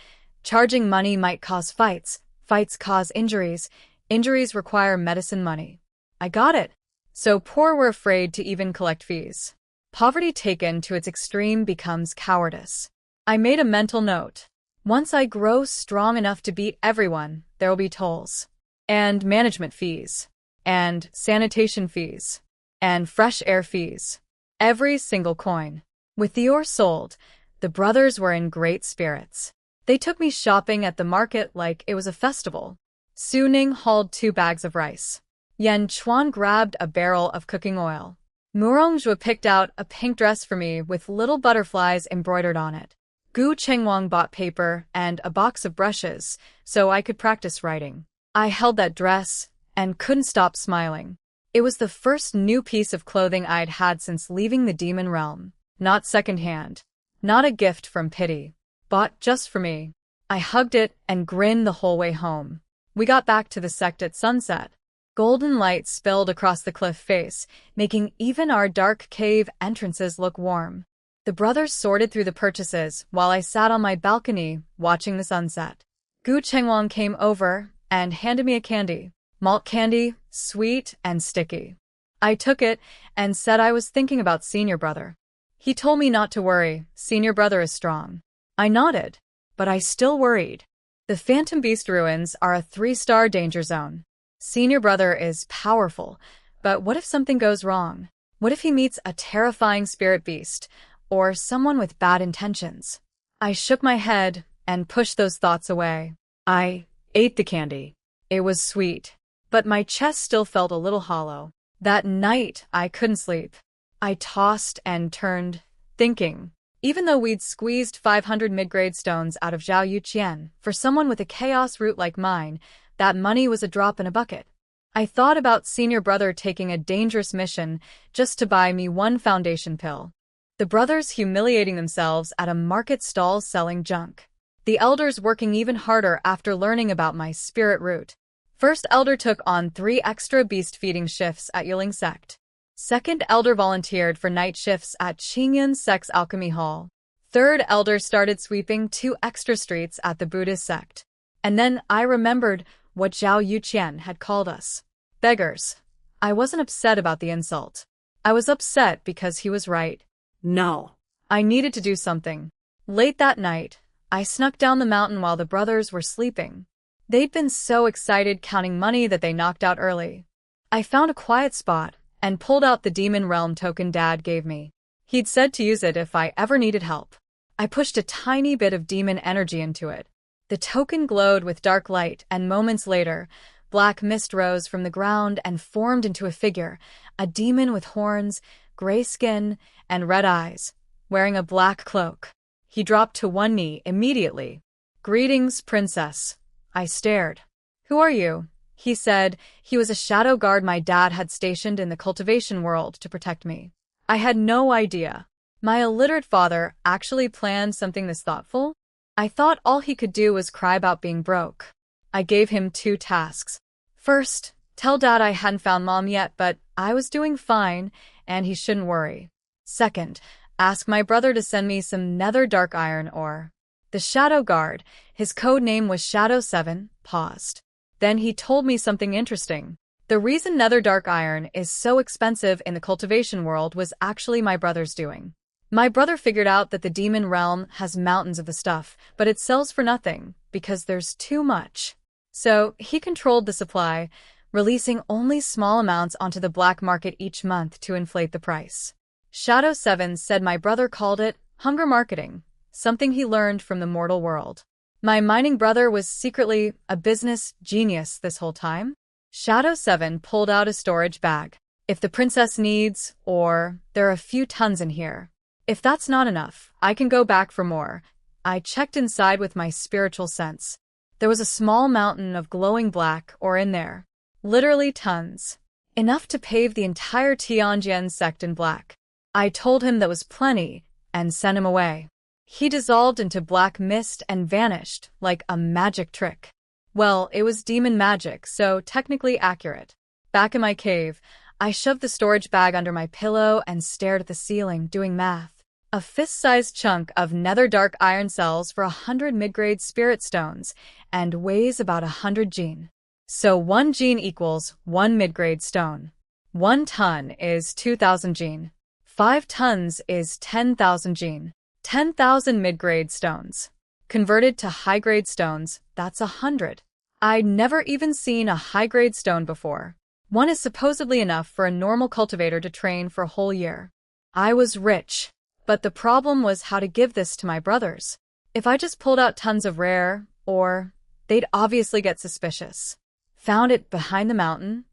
Charging money might cause fights. Fights cause injuries. Injuries require medicine money. I got it. So poor were afraid to even collect fees. Poverty taken to its extreme becomes cowardice. I made a mental note. Once I grow strong enough to beat everyone, there will be tolls. And management fees. And sanitation fees. And fresh air fees. Every single coin. With the ore sold, the brothers were in great spirits. They took me shopping at the market like it was a festival. Su Ning hauled 2 bags of rice. Yan Chuan grabbed a barrel of cooking oil. Morongjua picked out a pink dress for me with little butterflies embroidered on it. Gu Chengwang bought paper and a box of brushes so I could practice writing. I held that dress and couldn't stop smiling. It was the first new piece of clothing I'd had since leaving the demon realm. Not secondhand. Not a gift from pity. Bought just for me. I hugged it and grinned the whole way home. We got back to the sect at sunset. Golden light spilled across the cliff face, making even our dark cave entrances look warm. The brothers sorted through the purchases while I sat on my balcony watching the sunset. Gu Chengwang came over and handed me a candy. Malt candy, sweet and sticky. I took it and said I was thinking about senior brother. He told me not to worry, senior brother is strong. I nodded, but I still worried. The Phantom Beast ruins are a 3-star danger zone. Senior brother is powerful, but what if something goes wrong? What if he meets a terrifying spirit beast, or someone with bad intentions? I shook my head and pushed those thoughts away. I ate the candy. It was sweet, but my chest still felt a little hollow. That night, I couldn't sleep. I tossed and turned, thinking. Even though we'd squeezed 500 mid-grade stones out of Zhao Yuqian, for someone with a chaos root like mine, that money was a drop in a bucket. I thought about senior brother taking a dangerous mission just to buy me 1 foundation pill. The brothers humiliating themselves at a market stall selling junk. The elders working even harder after learning about my spirit root. First elder took on 3 extra beast-feeding shifts at Yiling sect. Second elder volunteered for night shifts at Qingyan sect's alchemy hall. Third elder started sweeping 2 extra streets at the Buddhist sect. And then I remembered what Zhao Yuqian had called us. Beggars. I wasn't upset about the insult. I was upset because he was right. No. I needed to do something. Late that night, I snuck down the mountain while the brothers were sleeping. They'd been so excited counting money that they knocked out early. I found a quiet spot and pulled out the Demon Realm token Dad gave me. He'd said to use it if I ever needed help. I pushed a tiny bit of demon energy into it. The token glowed with dark light, and moments later, black mist rose from the ground and formed into a figure, a demon with horns, gray skin, and red eyes, wearing a black cloak. He dropped to 1 knee immediately. "Greetings, princess." I stared. "Who are you?" He said he was a shadow guard my dad had stationed in the cultivation world to protect me. I had no idea. My illiterate father actually planned something this thoughtful? I thought all he could do was cry about being broke. I gave him 2 tasks. First, tell Dad I hadn't found Mom yet, but I was doing fine, and he shouldn't worry. Second, Ask my brother to send me some nether dark iron ore. The Shadow Guard, his code name was Shadow 7, paused. Then he told me something interesting. The reason nether dark iron is so expensive in the cultivation world was actually my brother's doing. My brother figured out that the demon realm has mountains of the stuff, but it sells for nothing, because there's too much. So, he controlled the supply, releasing only small amounts onto the black market each month to inflate the price. Shadow 7 said my brother called it hunger marketing, something he learned from the mortal world. My mining brother was secretly a business genius this whole time. Shadow 7 pulled out a storage bag. If the princess needs, or there are a few tons in here. If that's not enough, I can go back for more. I checked inside with my spiritual sense. There was a small mountain of glowing black ore in there. Literally tons. Enough to pave the entire Tianjin sect in black. I told him that was plenty, and sent him away. He dissolved into black mist and vanished, like a magic trick. Well, it was demon magic, so technically accurate. Back in my cave, I shoved the storage bag under my pillow and stared at the ceiling, doing math. A fist-sized chunk of nether dark iron sells for 100 mid-grade spirit stones, and weighs about 100 gene. So 1 gene equals 1 mid-grade stone. 1 ton is 2,000 gene. 5 tons is 10,000 gene. 10,000 mid-grade stones. Converted to high-grade stones, that's 100. I'd never even seen a high-grade stone before. 1 is supposedly enough for a normal cultivator to train for a whole year. I was rich. But the problem was how to give this to my brothers. If I just pulled out tons of rare ore, they'd obviously get suspicious. Found it behind the mountain?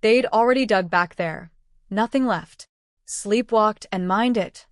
They'd already dug back there. Nothing left. Sleepwalked and mined it.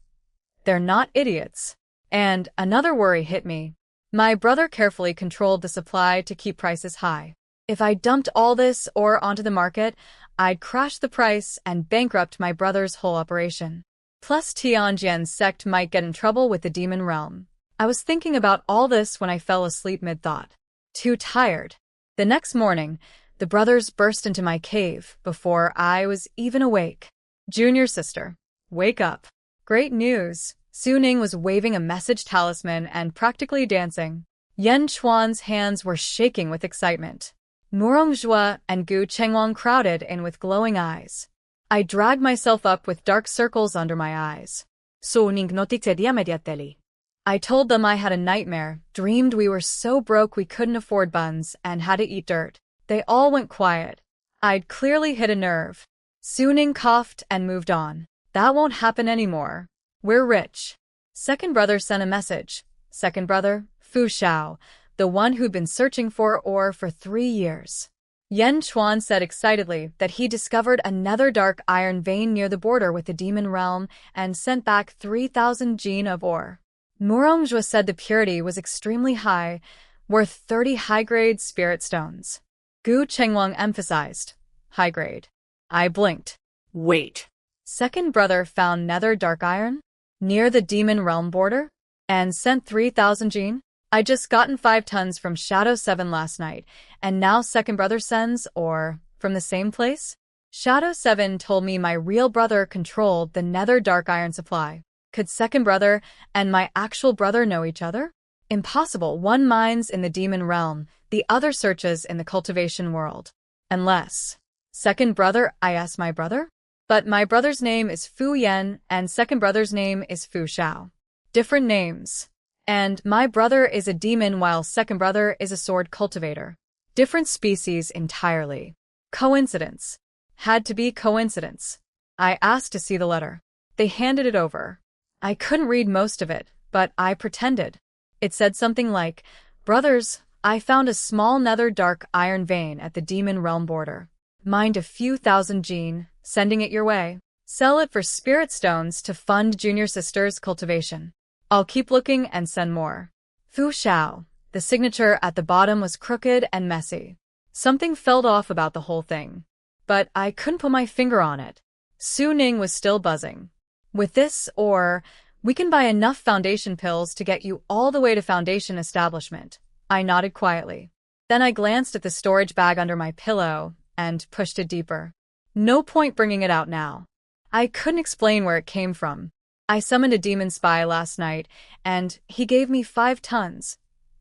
They're not idiots. And another worry hit me. My brother carefully controlled the supply to keep prices high. If I dumped all this ore onto the market, I'd crash the price and bankrupt my brother's whole operation. Plus Tianjin's sect might get in trouble with the demon realm. I was thinking about all this when I fell asleep mid-thought. Too tired. The next morning, the brothers burst into my cave before I was even awake. Junior sister, wake up. Great news. Su Ning was waving a message talisman and practically dancing. Yan Chuan's hands were shaking with excitement. Murongjue and Gu Chengwang crowded in with glowing eyes. I dragged myself up with dark circles under my eyes. Su Ning noticed immediately. I told them I had a nightmare, dreamed we were so broke we couldn't afford buns, and had to eat dirt. They all went quiet. I'd clearly hit a nerve. Su Ning coughed and moved on. That won't happen anymore. We're rich. Second brother sent a message. Second brother, Fu Shao, the one who'd been searching for ore for 3 years. Yan Chuan said excitedly that he discovered another dark iron vein near the border with the demon realm and sent back 3,000 gene of ore. Murongjue said the purity was extremely high, worth 30 high-grade spirit stones. Gu Chengwang emphasized, high-grade. I blinked. Wait. Second brother found nether dark iron? Near the demon realm border? And sent 3,000 gene? I just gotten 5 tons from Shadow 7 last night, and now second brother sends, or, from the same place? Shadow 7 told me my real brother controlled the nether dark iron supply. Could second brother and my actual brother know each other? Impossible. One mines in the demon realm, the other searches in the cultivation world. Unless. Second brother, I asked my brother? But my brother's name is Fu Yan, and second brother's name is Fu Shao. Different names. And my brother is a demon while second brother is a sword cultivator. Different species entirely. Coincidence. Had to be coincidence. I asked to see the letter. They handed it over. I couldn't read most of it, but I pretended. It said something like, Brothers, I found a small nether dark iron vein at the demon realm border. Mined a few thousand gene, sending it your way. Sell it for spirit stones to fund junior sister's cultivation. I'll keep looking and send more. Fu Shao. The signature at the bottom was crooked and messy. Something felt off about the whole thing. But I couldn't put my finger on it. Su Ning was still buzzing. With this, or we can buy enough foundation pills to get you all the way to foundation establishment. I nodded quietly. Then I glanced at the storage bag under my pillow and pushed it deeper. No point bringing it out now. I couldn't explain where it came from. I summoned a demon spy last night, and he gave me 5 tons.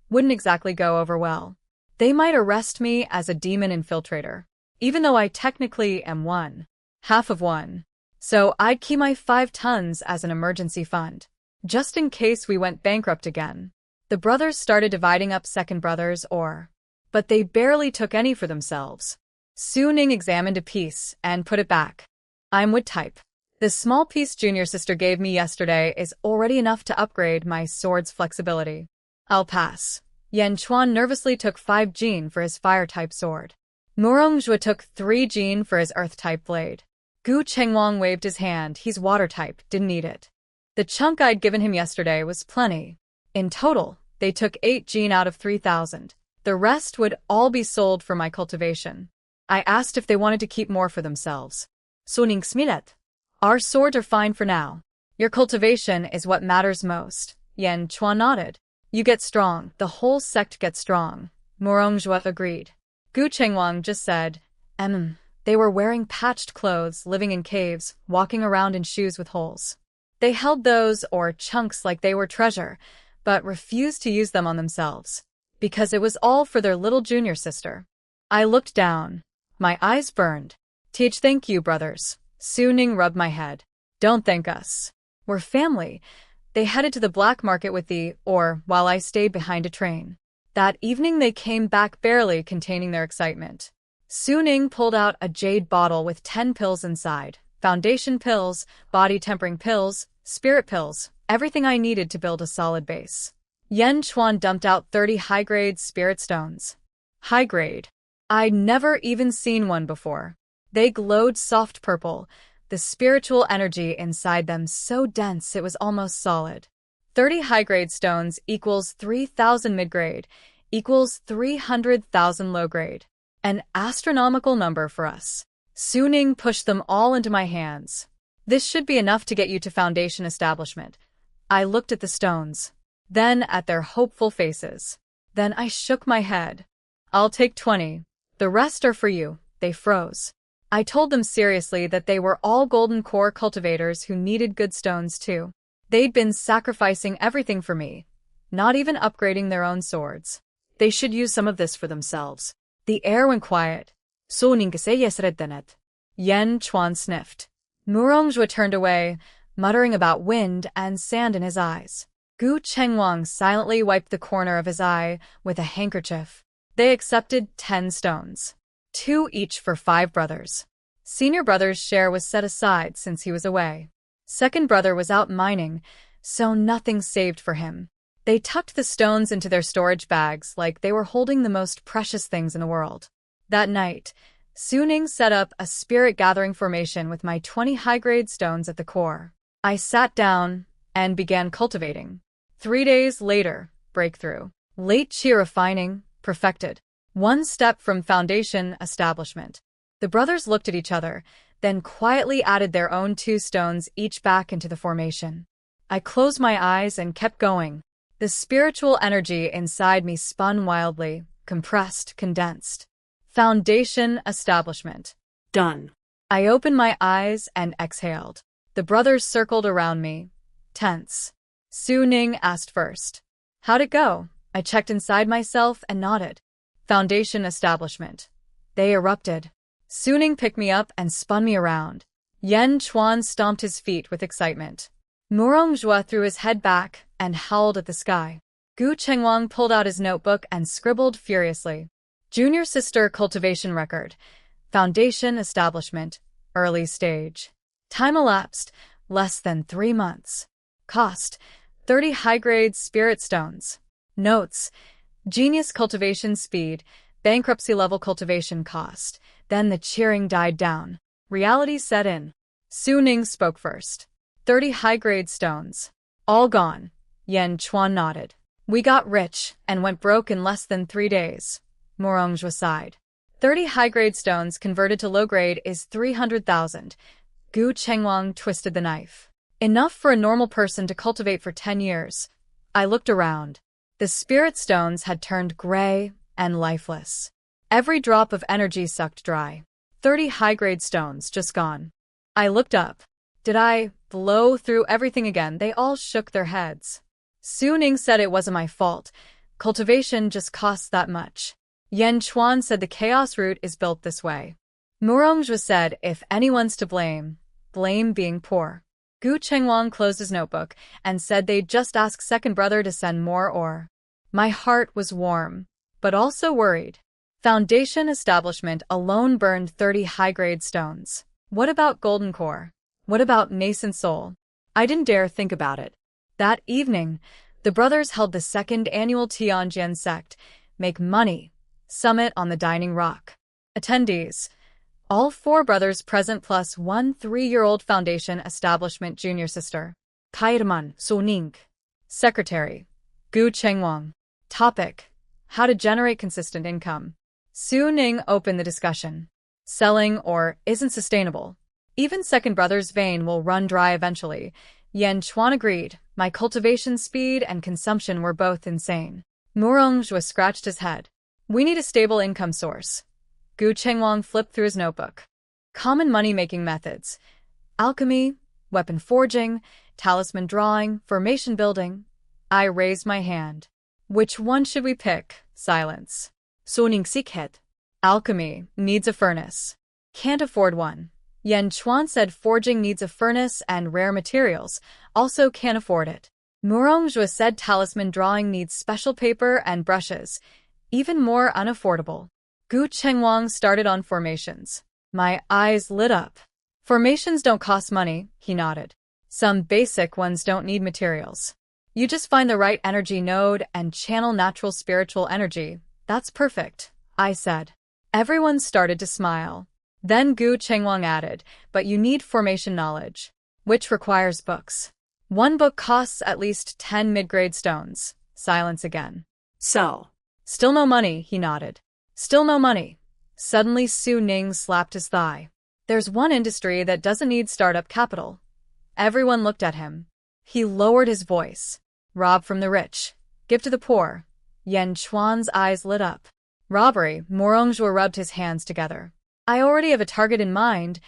Wouldn't exactly go over well. They might arrest me as a demon infiltrator, even though I technically am half of one. So I'd keep my 5 tons as an emergency fund, just in case we went bankrupt again. The brothers started dividing up second brothers but they barely took any for themselves. Su Ning examined a piece and put it back. I'm wood type. The small piece junior sister gave me yesterday is already enough to upgrade my sword's flexibility. I'll pass. Yan Chuan nervously took 5 Jin for his fire-type sword. Murongjua took 3 Jin for his earth-type blade. Gu Chengwang waved his hand. He's water-type, didn't need it. The chunk I'd given him yesterday was plenty. In total, they took 8 Jin out of 3,000. The rest would all be sold for my cultivation. I asked if they wanted to keep more for themselves. Suning smilet. Our swords are fine for now. Your cultivation is what matters most. Yan Chuan nodded. You get strong, the whole sect gets strong. Murongjua agreed. Gu Chengwang just said, They were wearing patched clothes, living in caves, walking around in shoes with holes. They held those or chunks like they were treasure, but refused to use them on themselves, because it was all for their little junior sister. I looked down. My eyes burned. Thank you, brothers. Su Ning rubbed my head. Don't thank us. We're family. They headed to the black market with while I stayed behind a train. That evening they came back barely containing their excitement. Su Ning pulled out a jade bottle with 10 pills inside. Foundation pills, body-tempering pills, spirit pills, everything I needed to build a solid base. Yan Chuan dumped out 30 high-grade spirit stones. High-grade. I'd never even seen one before. They glowed soft purple, the spiritual energy inside them so dense it was almost solid. 30 high-grade stones equals 3,000 mid-grade, equals 300,000 low-grade. An astronomical number for us. Su Ning pushed them all into my hands. This should be enough to get you to foundation establishment. I looked at the stones, then at their hopeful faces. Then I shook my head. I'll take 20. The rest are for you. They froze. I told them seriously that they were all golden core cultivators who needed good stones too. They'd been sacrificing everything for me, not even upgrading their own swords. They should use some of this for themselves. The air went quiet. Yan Chuan sniffed. Murongjua turned away, muttering about wind and sand in his eyes. Gu Chengwang silently wiped the corner of his eye with a handkerchief. They accepted 10 stones. 2 each for 5 brothers. Senior brother's share was set aside since he was away. Second brother was out mining, so nothing saved for him. They tucked the stones into their storage bags like they were holding the most precious things in the world. That night, Su Ning set up a spirit-gathering formation with my 20 high-grade stones at the core. I sat down and began cultivating. 3 days later, breakthrough. Late chi refining, perfected. 1 step from foundation establishment. The brothers looked at each other, then quietly added their own 2 stones each back into the formation. I closed my eyes and kept going. The spiritual energy inside me spun wildly, compressed, condensed. Foundation establishment. Done. I opened my eyes and exhaled. The brothers circled around me, tense. Su Ning asked first. How'd it go? I checked inside myself and nodded. Foundation establishment. They erupted. Su Ning picked me up and spun me around. Yan Chuan stomped his feet with excitement. Murongjua threw his head back and howled at the sky. Gu Chengwang pulled out his notebook and scribbled furiously. Junior sister cultivation record. Foundation establishment. Early stage. Time elapsed, less than 3 months. Cost, 30 high-grade spirit stones. Notes, genius cultivation speed, bankruptcy level cultivation cost. Then the cheering died down. Reality set in. Su Ning spoke first. 30 high-grade stones. All gone. Yan Chuan nodded. We got rich and went broke in less than 3 days. Murongjua sighed. 30 high-grade stones converted to low-grade is 300,000. Gu Chengwang twisted the knife. Enough for a normal person to cultivate for 10 years. I looked around. The spirit stones had turned gray and lifeless. Every drop of energy sucked dry. 30 high-grade stones just gone. I looked up. Did I blow through everything again? They all shook their heads. Su Ning said it wasn't my fault. Cultivation just costs that much. Yan Chuan said the chaos root is built this way. Murongjua said if anyone's to blame, blame being poor. Gu Chengwang closed his notebook and said they'd just ask second brother to send more ore. My heart was warm, but also worried. Foundation establishment alone burned 30 high-grade stones. What about golden core? What about nascent soul? I didn't dare think about it. That evening, the brothers held the second annual Tianjin Sect Make Money Summit on the Dining Rock. Attendees: all 4 brothers present plus 1 3-year-old foundation establishment junior sister. Kaitaman Su Ning. Secretary: Gu Chengwang. Topic: how to generate consistent income. Su Ning opened the discussion. Selling ore isn't sustainable. Even second brother's vein will run dry eventually. Yan Chuan agreed. My cultivation speed and consumption were both insane. Murongjua scratched his head. We need a stable income source. Gu Chengwang flipped through his notebook. Common money-making methods. Alchemy, weapon forging, talisman drawing, formation building. I raised my hand. Which one should we pick? Silence. Su Ning sikhet. Alchemy needs a furnace. Can't afford one. Yan Chuan said forging needs a furnace and rare materials, also can't afford it. Murongjua said talisman drawing needs special paper and brushes, even more unaffordable. Gu Chengwang started on formations. My eyes lit up. Formations don't cost money, he nodded. Some basic ones don't need materials. You just find the right energy node and channel natural spiritual energy. That's perfect, I said. Everyone started to smile. Then Gu Chengwang added, but you need formation knowledge, which requires books. One book costs at least 10 mid-grade stones. Silence again. So. Still no money, he nodded. Still no money. Suddenly Su Ning slapped his thigh. There's one industry that doesn't need startup capital. Everyone looked at him. He lowered his voice. Rob from the rich. Give to the poor. Yan Chuan's eyes lit up. Robbery. Murongjua rubbed his hands together. I already have a target in mind.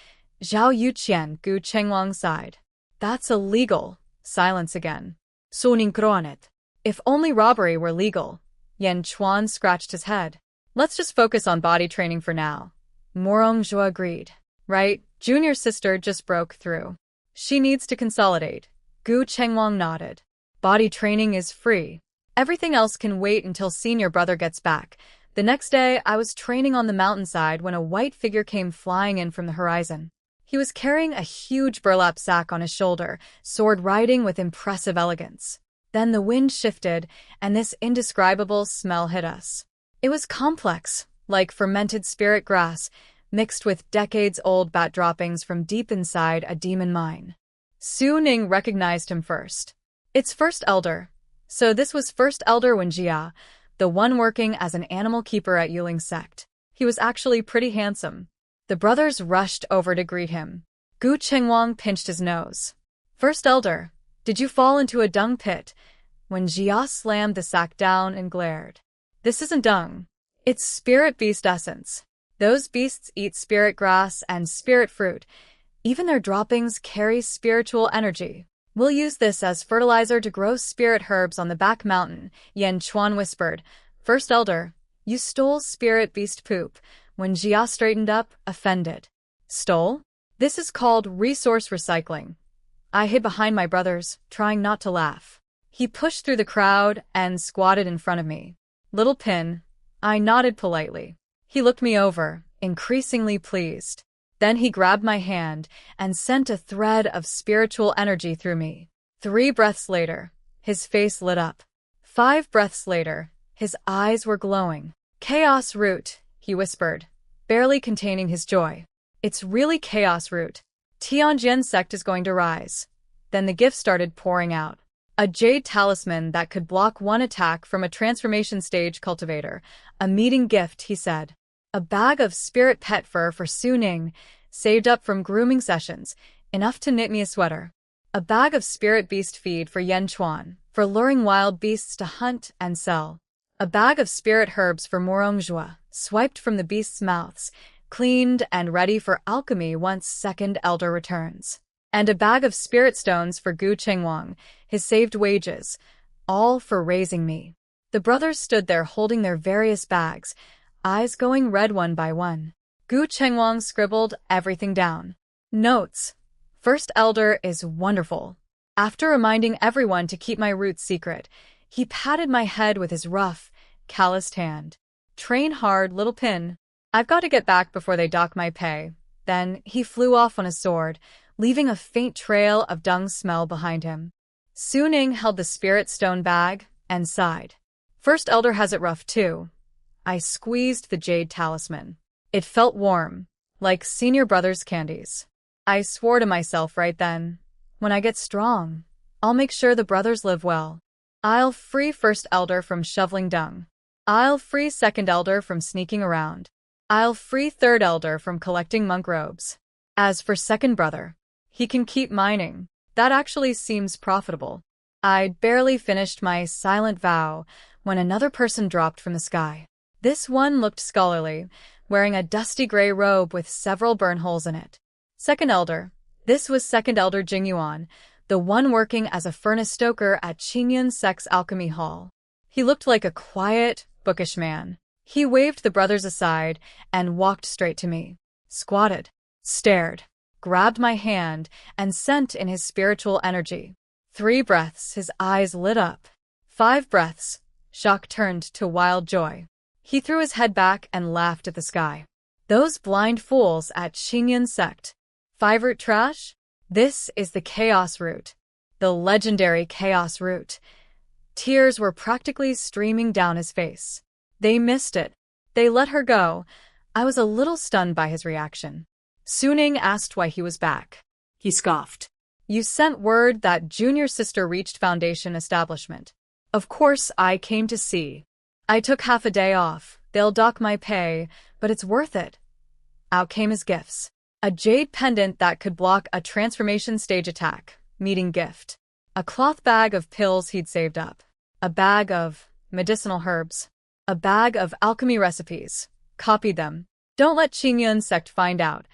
Zhao Yuqian. Gu Chengwang sighed. That's illegal. Silence again. Su Ning kroanet. If only robbery were legal. Yan Chuan scratched his head. Let's just focus on body training for now. Murongjua agreed. Right, junior sister just broke through. She needs to consolidate. Gu Chengwang nodded. Body training is free. Everything else can wait until senior brother gets back. The next day, I was training on the mountainside when a white figure came flying in from the horizon. He was carrying a huge burlap sack on his shoulder, sword riding with impressive elegance. Then the wind shifted, and this indescribable smell hit us. It was complex, like fermented spirit grass, mixed with decades-old bat droppings from deep inside a demon mine. Su Ning recognized him first. It's First Elder. So this was First Elder Wenjia, the one working as an animal keeper at Yuling's sect. He was actually pretty handsome. The brothers rushed over to greet him. Gu Chengwang pinched his nose. First Elder, did you fall into a dung pit? Wenjia slammed the sack down and glared. This isn't dung. It's spirit beast essence. Those beasts eat spirit grass and spirit fruit. Even their droppings carry spiritual energy. We'll use this as fertilizer to grow spirit herbs on the back mountain, Yan Chuan whispered. First Elder, you stole spirit beast poop. When Jia straightened up, offended. Stole? This is called resource recycling. I hid behind my brothers, trying not to laugh. He pushed through the crowd and squatted in front of me. Little Pin. I nodded politely. He looked me over, increasingly pleased. Then he grabbed my hand and sent a thread of spiritual energy through me. 3 breaths later, his face lit up. 5 breaths later, his eyes were glowing. Chaos root, he whispered, barely containing his joy. It's really chaos root. Tianjin sect is going to rise. Then the gift started pouring out. A jade talisman that could block one attack from a transformation stage cultivator. A meeting gift, he said. A bag of spirit pet fur for Su Ning, saved up from grooming sessions, enough to knit me a sweater. A bag of spirit beast feed for Yan Chuan, for luring wild beasts to hunt and sell. A bag of spirit herbs for Murongjua, swiped from the beasts' mouths, cleaned and ready for alchemy once Second Elder returns. and a bag of spirit stones for Gu Chengwang, his saved wages, all for raising me. The brothers stood there holding their various bags, eyes going red one by one. Gu Chengwang scribbled everything down. Notes. First Elder is wonderful. After reminding everyone to keep my roots secret, he patted my head with his rough, calloused hand. Train hard, little pin. I've got to get back before they dock my pay. Then he flew off on his sword, leaving a faint trail of dung smell behind him. Su Ning held the spirit stone bag and sighed. First Elder has it rough too. I squeezed the jade talisman. It felt warm, like senior brother's candies. I swore to myself right then, when I get strong, I'll make sure the brothers live well. I'll free First Elder from shoveling dung. I'll free Second Elder from sneaking around. I'll free Third Elder from collecting monk robes. As for Second Brother, he can keep mining. That actually seems profitable. I'd barely finished my silent vow when another person dropped from the sky. This one looked scholarly, wearing a dusty gray robe with several burn holes in it. Second Elder. This was Second Elder Jingyuan, the one working as a furnace stoker at Qingyun Sect's alchemy hall. He looked like a quiet, bookish man. He waved the brothers aside and walked straight to me. Squatted, stared, grabbed my hand, and sent in his spiritual energy. 3 breaths, his eyes lit up. 5 breaths, shock turned to wild joy. He threw his head back and laughed at the sky. Those blind fools at Qingyun Sect. 5-root trash? This is the Chaos Root. The legendary Chaos Root. Tears were practically streaming down his face. They missed it. They let her go. I was a little stunned by his reaction. Su Ning asked why he was back. He scoffed. You sent word that junior sister reached Foundation establishment. Of course I came to see. I took half a day off. They'll dock my pay, but it's worth it. Out came his gifts. A jade pendant that could block a transformation stage attack, meeting gift. A cloth bag of pills he'd saved up. A bag of medicinal herbs. A bag of alchemy recipes. Copied them. Don't let Qingyun Sect find out.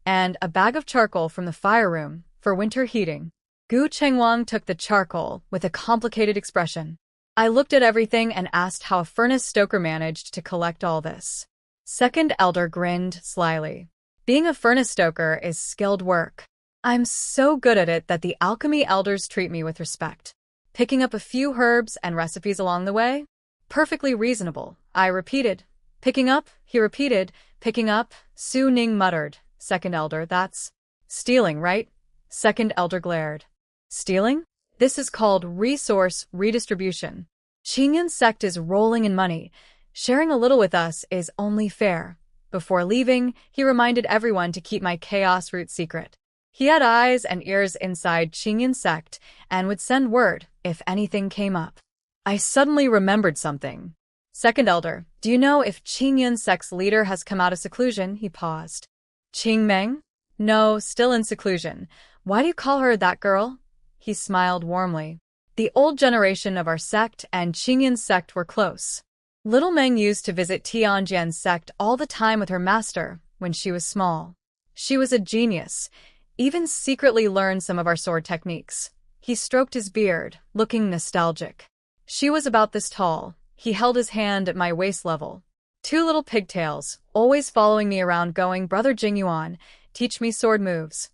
And a bag of charcoal from the fire room for winter heating. Gu Chengwang took the charcoal with a complicated expression. I looked at everything and asked how a furnace stoker managed to collect all this. Second Elder grinned slyly. Being a furnace stoker is skilled work. I'm so good at it that the alchemy elders treat me with respect. Picking up a few herbs and recipes along the way? Perfectly reasonable, I repeated. Picking up, he repeated. Picking up, Su Ning muttered. Second Elder, that's stealing, right? Second Elder glared. Stealing? This is called resource redistribution. Qingyun Sect is rolling in money. Sharing a little with us is only fair. Before leaving, he reminded everyone to keep my Chaos Root secret. He had eyes and ears inside Qingyun Sect and would send word if anything came up. I suddenly remembered something. Second Elder, do you know if Qingyun Sect's leader has come out of seclusion? He paused. Qing Meng? No, still in seclusion. Why do you call her that girl? He smiled warmly. The old generation of our sect and Qingyun Sect were close. Little Meng used to visit Tianjian Sect all the time with her master when she was small. She was a genius, even secretly learned some of our sword techniques. He stroked his beard, looking nostalgic. She was about this tall. He held his hand at my waist level. 2 little pigtails, always following me around going, Brother Jingyuan, teach me sword moves.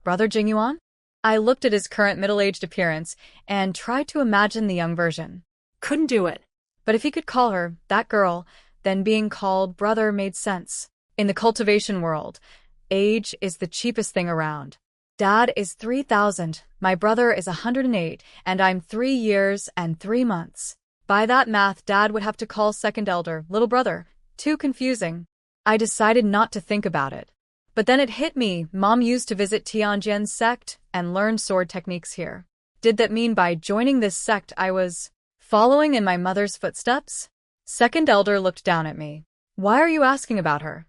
Brother Jingyuan? I looked at his current middle-aged appearance and tried to imagine the young version. Couldn't do it. But if he could call her, that girl, then being called brother made sense. In the cultivation world, age is the cheapest thing around. Dad is 3,000, my brother is 108, and I'm 3 years and 3 months. By that math, Dad would have to call Second Elder little brother. Too confusing. I decided not to think about it. But then it hit me, Mom used to visit Tianjian Sect and learn sword techniques here. Did that mean by joining this sect I was following in my mother's footsteps? Second Elder looked down at me. Why are you asking about her?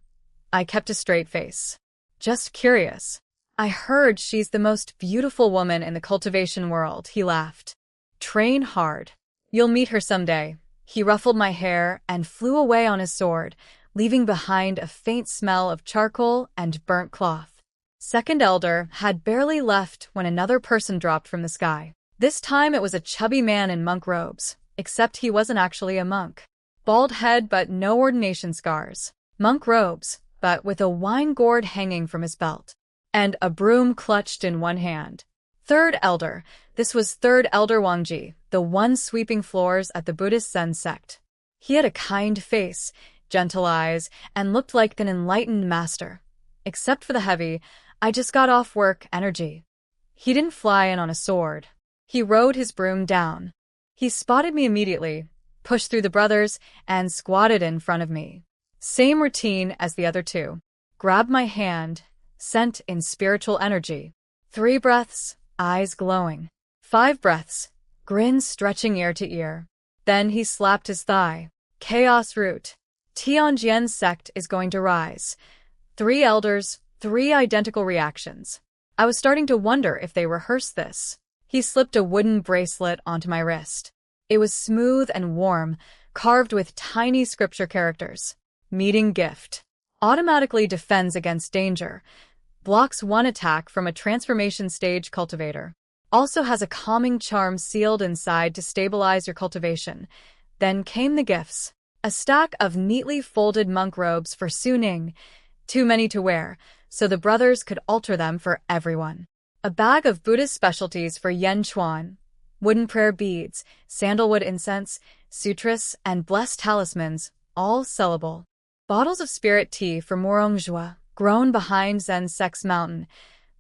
I kept a straight face. Just curious. I heard she's the most beautiful woman in the cultivation world, he laughed. Train hard. You'll meet her someday. He ruffled my hair and flew away on his sword, leaving behind a faint smell of charcoal and burnt cloth. Second elder had barely left when another person dropped from the sky. This time it was a chubby man in monk robes, except he wasn't actually a monk. Bald head but no ordination scars. Monk robes, but with a wine gourd hanging from his belt. And a broom clutched in one hand. Third elder. This was third elder Wangji, the one sweeping floors at the Buddhist Zen sect. He had a kind face, gentle eyes, and looked like an enlightened master. Except for the heavy, I just got off work energy. He didn't fly in on a sword. He rode his broom down. He spotted me immediately, pushed through the brothers, and squatted in front of me. Same routine as the other two. Grabbed my hand, sent in spiritual energy. 3 breaths, eyes glowing. 5 breaths, grin stretching ear to ear. Then he slapped his thigh. Chaos root. Tianjian's sect is going to rise. 3 elders, 3 identical reactions. I was starting to wonder if they rehearsed this. He slipped a wooden bracelet onto my wrist. It was smooth and warm, carved with tiny scripture characters. Meeting gift. Automatically defends against danger. Blocks 1 attack from a transformation stage cultivator. Also has a calming charm sealed inside to stabilize your cultivation. Then came the gifts. A stack of neatly folded monk robes for Su Ning. Too many to wear, so the brothers could alter them for everyone. A bag of Buddhist specialties for Yen Chuan. Wooden prayer beads, sandalwood incense, sutras, and blessed talismans, all sellable. Bottles of spirit tea for Morongjua, grown behind Zen Sect's mountain,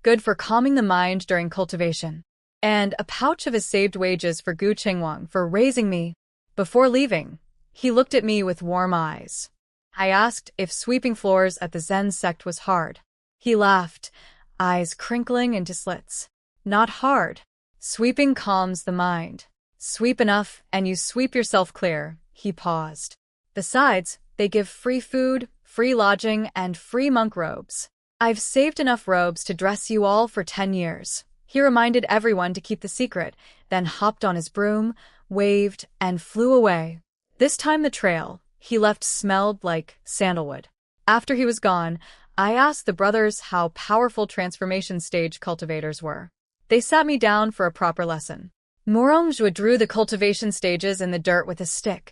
good for calming the mind during cultivation. And a pouch of his saved wages for Gu Qingwang for raising me. Before leaving, he looked at me with warm eyes. I asked if sweeping floors at the Zen sect was hard. He laughed, eyes crinkling into slits. Not hard. Sweeping calms the mind. Sweep enough and you sweep yourself clear. He paused. Besides, they give free food, free lodging, and free monk robes. I've saved enough robes to dress you all for 10 years. He reminded everyone to keep the secret, then hopped on his broom, waved, and flew away. This time the trail he left smelled like sandalwood. After he was gone, I asked the brothers how powerful transformation stage cultivators were. They sat me down for a proper lesson. Morongjua drew the cultivation stages in the dirt with a stick.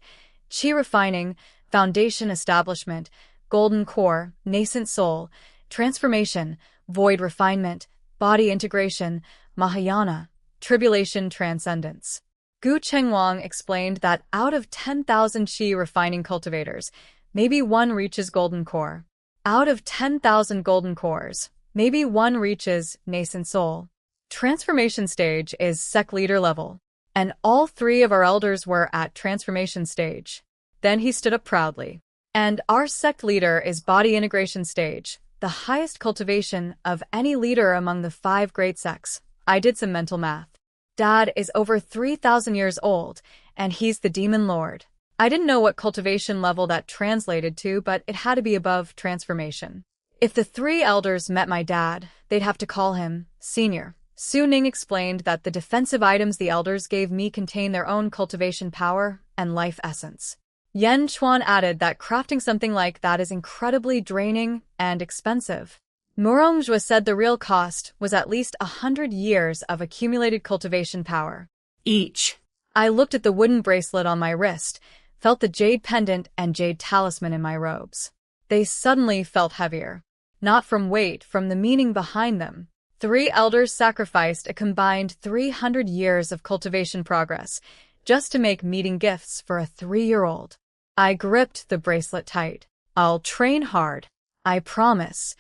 Qi refining, foundation establishment, golden core, nascent soul, transformation, void refinement, body integration, Mahayana, tribulation transcendence. Gu Qingwang explained that out of 10,000 Qi refining cultivators, maybe 1 reaches golden core. Out of 10,000 golden cores, maybe 1 reaches nascent soul. Transformation stage is sect leader level, and all 3 of our elders were at transformation stage. Then he stood up proudly. And our sect leader is body integration stage, the highest cultivation of any leader among the 5 great sects. I did some mental math. Dad is over 3,000 years old, and he's the demon lord. I didn't know what cultivation level that translated to, but it had to be above transformation. If the 3 elders met my dad, they'd have to call him senior. Su Ning explained that the defensive items the elders gave me contain their own cultivation power and life essence. Yen Chuan added that crafting something like that is incredibly draining and expensive. Morongjua said the real cost was at least 100 years of accumulated cultivation power. Each. I looked at the wooden bracelet on my wrist, felt the jade pendant and jade talisman in my robes. They suddenly felt heavier. Not from weight, from the meaning behind them. 3 elders sacrificed a combined 300 years of cultivation progress just to make meeting gifts for a 3-year-old. I gripped the bracelet tight. I'll train hard. I promise.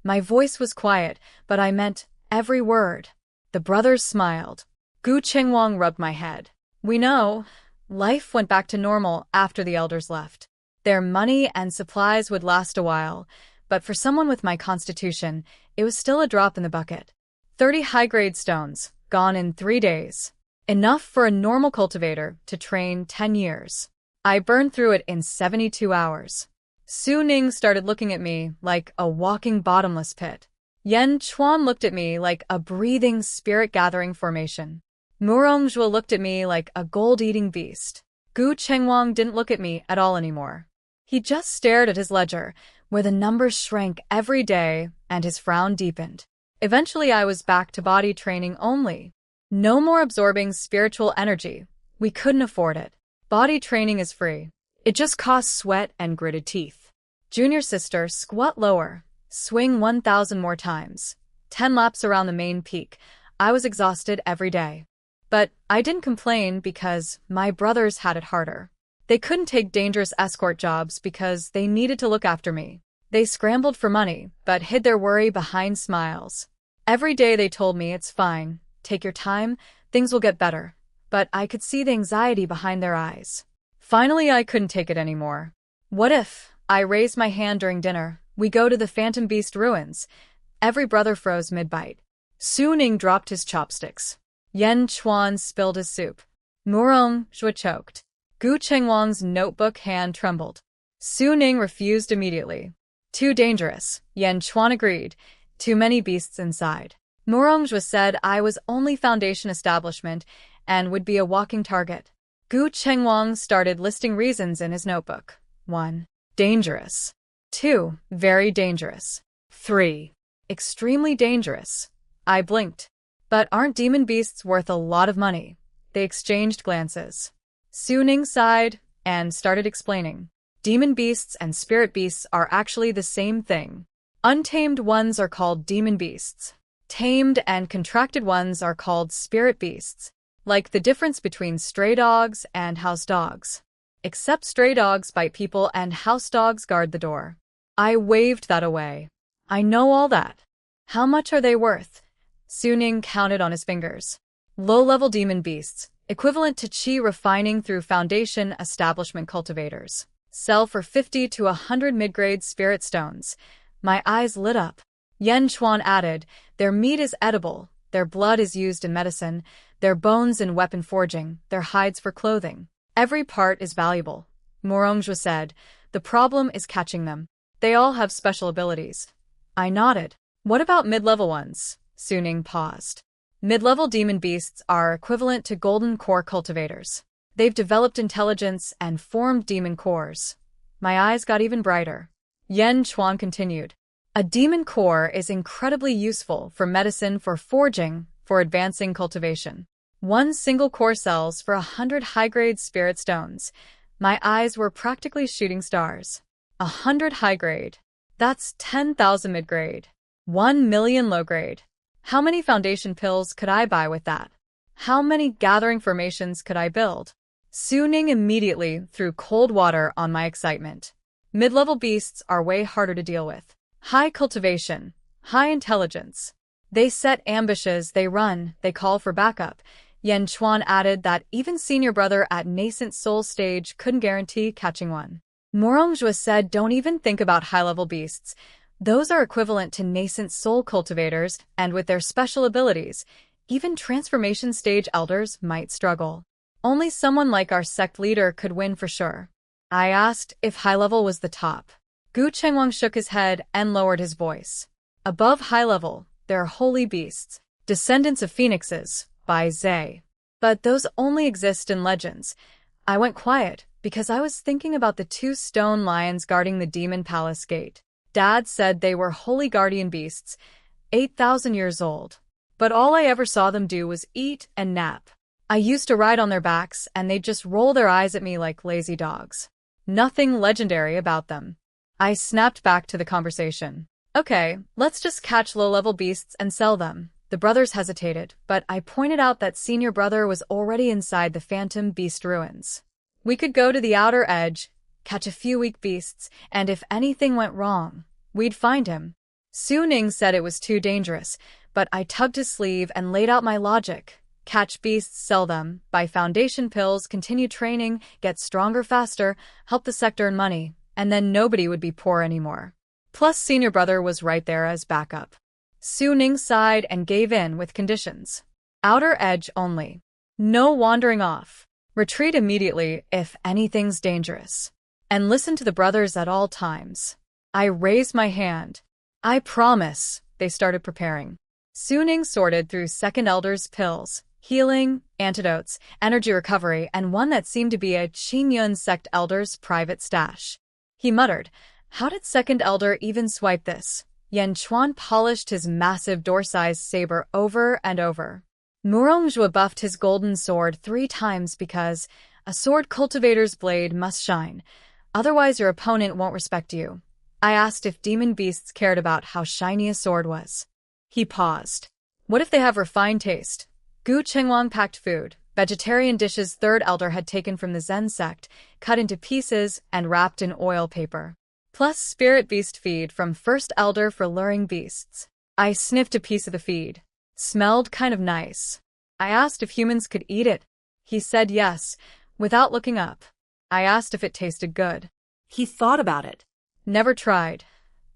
My voice was quiet, but I meant every word. The brothers smiled. Gu Qingwang rubbed my head. We know. Life went back to normal after the elders left. Their money and supplies would last a while, but for someone with my constitution, it was still a drop in the bucket. 30 high-grade stones, gone in 3 days. Enough for a normal cultivator to train 10 years. I burned through it in 72 hours. Su Ning started looking at me like a walking bottomless pit. Yen Chuan looked at me like a breathing spirit-gathering formation. Morongjua looked at me like a gold-eating beast. Gu Qingwang didn't look at me at all anymore. He just stared at his ledger, where the numbers shrank every day and his frown deepened. Eventually I was back to body training only. No more absorbing spiritual energy. We couldn't afford it. Body training is free. It just costs sweat and gritted teeth. Junior sister, squat lower. Swing 1,000 more times. 10 laps around the main peak. I was exhausted every day. But I didn't complain because my brothers had it harder. They couldn't take dangerous escort jobs because they needed to look after me. They scrambled for money, but hid their worry behind smiles. Every day they told me it's fine, take your time, things will get better. But I could see the anxiety behind their eyes. Finally, I couldn't take it anymore. What if, I raised my hand during dinner, we go to the Phantom Beast ruins? Every brother froze mid-bite. Su Ning dropped his chopsticks. Yen Chuan spilled his soup. Murong Zhua choked. Gu Chengwang's notebook hand trembled. Su Ning refused immediately. Too dangerous, Yen Chuan agreed. Too many beasts inside. Murong Zhua said I was only Foundation establishment and would be a walking target. Gu Chengwang started listing reasons in his notebook. 1. Dangerous. 2. Very dangerous. 3. Extremely dangerous. I blinked. But aren't demon beasts worth a lot of money? They exchanged glances. Su Ning sighed and started explaining. Demon beasts and spirit beasts are actually the same thing. Untamed ones are called demon beasts. Tamed and contracted ones are called spirit beasts. Like the difference between stray dogs and house dogs. Except stray dogs bite people and house dogs guard the door. I waved that away. I know all that. How much are they worth? Su Ning counted on his fingers. Low-level demon beasts, equivalent to qi refining through Foundation establishment cultivators. Sell for 50 to 100 mid-grade spirit stones. My eyes lit up. Yen Chuan added, their meat is edible, their blood is used in medicine, their bones in weapon forging, their hides for clothing. Every part is valuable. Murong Zhua said, the problem is catching them. They all have special abilities. I nodded. What about mid-level ones? Su Ning paused. Mid-level demon beasts are equivalent to golden core cultivators. They've developed intelligence and formed demon cores. My eyes got even brighter. Yen Chuan continued. A demon core is incredibly useful for medicine, for forging, for advancing cultivation. One single core sells for 100 high-grade spirit stones. My eyes were practically shooting stars. 100 high-grade. That's 10,000 mid-grade. 1 million low-grade. How many foundation pills could I buy with that? How many gathering formations could I build? Su Ning immediately threw cold water on my excitement. Mid-level beasts are way harder to deal with. High cultivation, high intelligence. They set ambushes, they run, they call for backup. Yen Chuan added that even senior brother at nascent soul stage couldn't guarantee catching one. Murong Zhua said don't even think about high-level beasts. Those are equivalent to nascent soul cultivators, and with their special abilities, even transformation stage elders might struggle. Only someone like our sect leader could win for sure. I asked if high level was the top. Gu Chengwang shook his head and lowered his voice. Above high level, there are holy beasts, descendants of phoenixes, by Zhe. But those only exist in legends. I went quiet because I was thinking about the 2 stone lions guarding the demon palace gate. Dad said they were holy guardian beasts, 8,000 years old. But all I ever saw them do was eat and nap. I used to ride on their backs and they'd just roll their eyes at me like lazy dogs. Nothing legendary about them. I snapped back to the conversation. Okay, let's just catch low-level beasts and sell them. The brothers hesitated, but I pointed out that senior brother was already inside the Phantom Beast ruins. We could go to the outer edge, catch a few weak beasts, and if anything went wrong, we'd find him. Su Ning said it was too dangerous, but I tugged his sleeve and laid out my logic. Catch beasts, sell them, buy foundation pills, continue training, get stronger faster, help the sect earn money, and then nobody would be poor anymore. Plus senior brother was right there as backup. Su Ning sighed and gave in with conditions. Outer edge only. No wandering off. Retreat immediately if anything's dangerous. And listen to the brothers at all times. I raised my hand. I promise. They started preparing. Su Ning sorted through second elder's pills, healing, antidotes, energy recovery, and one that seemed to be a Qingyun sect elder's private stash. He muttered, how did second elder even swipe this? Yan Chuan polished his massive door-sized saber over and over. Murongjua buffed his golden sword 3 times because a sword cultivator's blade must shine, otherwise your opponent won't respect you. I asked if demon beasts cared about how shiny a sword was. He paused. What if they have refined taste? Gu Chengwang packed food, vegetarian dishes third elder had taken from the Zen sect, cut into pieces and wrapped in oil paper. Plus spirit beast feed from first elder for luring beasts. I sniffed a piece of the feed. Smelled kind of nice. I asked if humans could eat it. He said yes, without looking up. I asked if it tasted good. He thought about it. Never tried.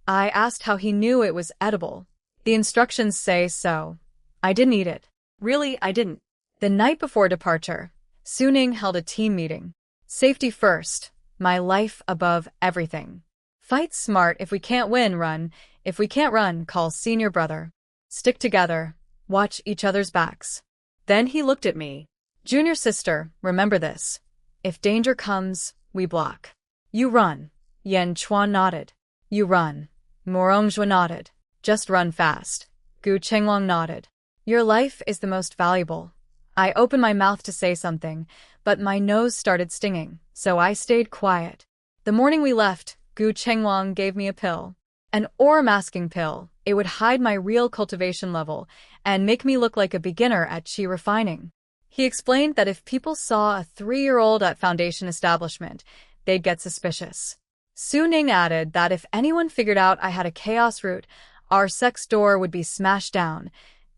I asked how he knew it was edible. The instructions say so. I didn't eat it. Really, I didn't. The night before departure, Suning held a team meeting. Safety first. My life above everything. Fight smart. If we can't win, run. If we can't run, call senior brother. Stick together. Watch each other's backs. Then he looked at me. Junior sister, remember this. If danger comes, we block. You run. Yan Chuan nodded. You run. Murongjua nodded. Just run fast. Gu Chengwang nodded. Your life is the most valuable. I opened my mouth to say something, but my nose started stinging, so I stayed quiet. The morning we left, Gu Chengwang gave me a pill. An ore masking pill. It would hide my real cultivation level and make me look like a beginner at qi refining. He explained that if people saw a 3-year-old at foundation establishment, they'd get suspicious. Su Ning added that if anyone figured out I had a chaos root, our sex door would be smashed down,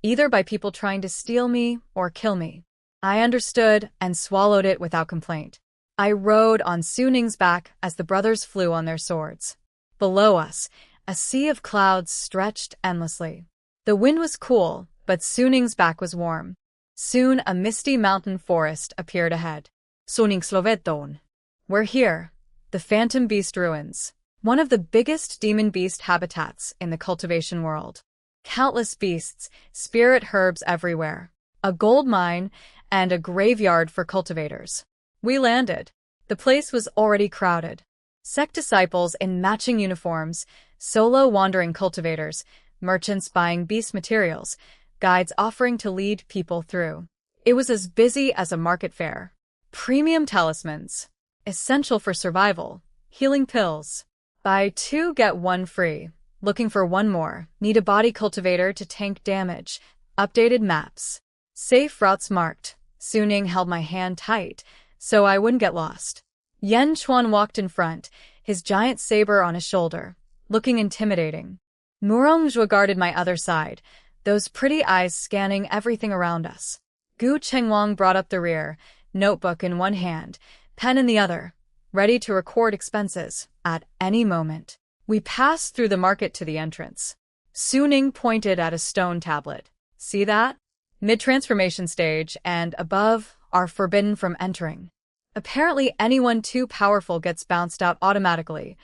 either by people trying to steal me or kill me. I understood and swallowed it without complaint. I rode on Su Ning's back as the brothers flew on their swords. Below us, a sea of clouds stretched endlessly. The wind was cool, but Su Ning's back was warm. Soon a misty mountain forest appeared ahead. Suning Sloveton. We're here. The Phantom Beast Ruins. One of the biggest demon beast habitats in the cultivation world. Countless beasts, spirit herbs everywhere. A gold mine, and a graveyard for cultivators. We landed. The place was already crowded. Sect disciples in matching uniforms, solo wandering cultivators, merchants buying beast materials, guides offering to lead people through. It was as busy as a market fair. Premium talismans. Essential for survival. Healing pills. Buy 2 get 1 free. Looking for 1 more. Need a body cultivator to tank damage. Updated maps. Safe routes marked. Su Ning held my hand tight, so I wouldn't get lost. Yan Chuan walked in front, his giant saber on his shoulder, looking intimidating. Murongjua guarded my other side, those pretty eyes scanning everything around us. Gu Chengwang brought up the rear, notebook in one hand, pen in the other, ready to record expenses at any moment. We passed through the market to the entrance. Su Ning pointed at a stone tablet. See that? Mid-transformation stage and above are forbidden from entering. Apparently anyone too powerful gets bounced out automatically.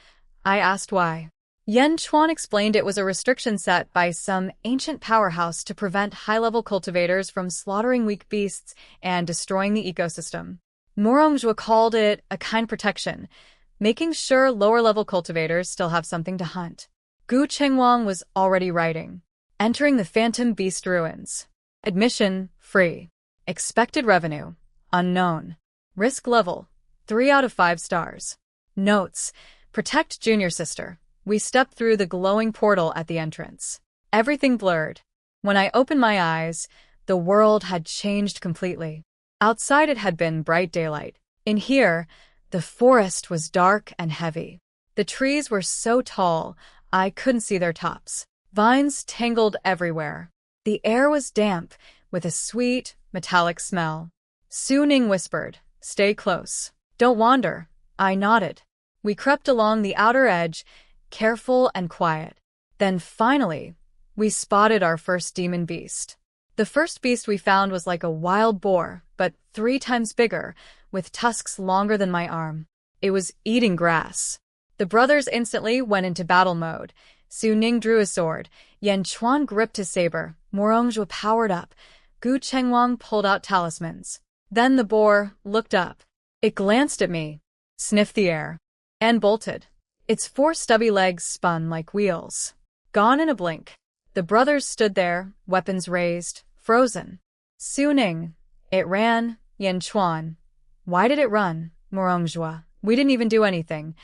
I asked why. Yan Chuan explained it was a restriction set by some ancient powerhouse to prevent high-level cultivators from slaughtering weak beasts and destroying the ecosystem. Murongjua called it a kind protection, making sure lower-level cultivators still have something to hunt. Gu Chengwang was already writing. Entering the Phantom Beast Ruins. Admission, free. Expected revenue, unknown. Risk level, 3 out of 5 stars. Notes, protect junior sister. We stepped through the glowing portal at the entrance. Everything blurred. When I opened my eyes, the world had changed completely. Outside it had been bright daylight. In here, the forest was dark and heavy. The trees were so tall, I couldn't see their tops. Vines tangled everywhere. The air was damp, with a sweet, metallic smell. Su Ning whispered, "Stay close. Don't wander." I nodded. We crept along the outer edge, careful and quiet. Then finally, we spotted our first demon beast. The first beast we found was like a wild boar, but 3 times bigger, with tusks longer than my arm. It was eating grass. The brothers instantly went into battle mode. Su Ning drew his sword. Yan Chuan gripped his saber. Murongjua powered up. Gu Chengwang pulled out talismans. Then the boar looked up. It glanced at me, sniffed the air, and bolted. Its 4 stubby legs spun like wheels. Gone in a blink. The brothers stood there, weapons raised, frozen. Su Ning. It ran. Yan Chuan. Why did it run? Morongjua. We didn't even do anything.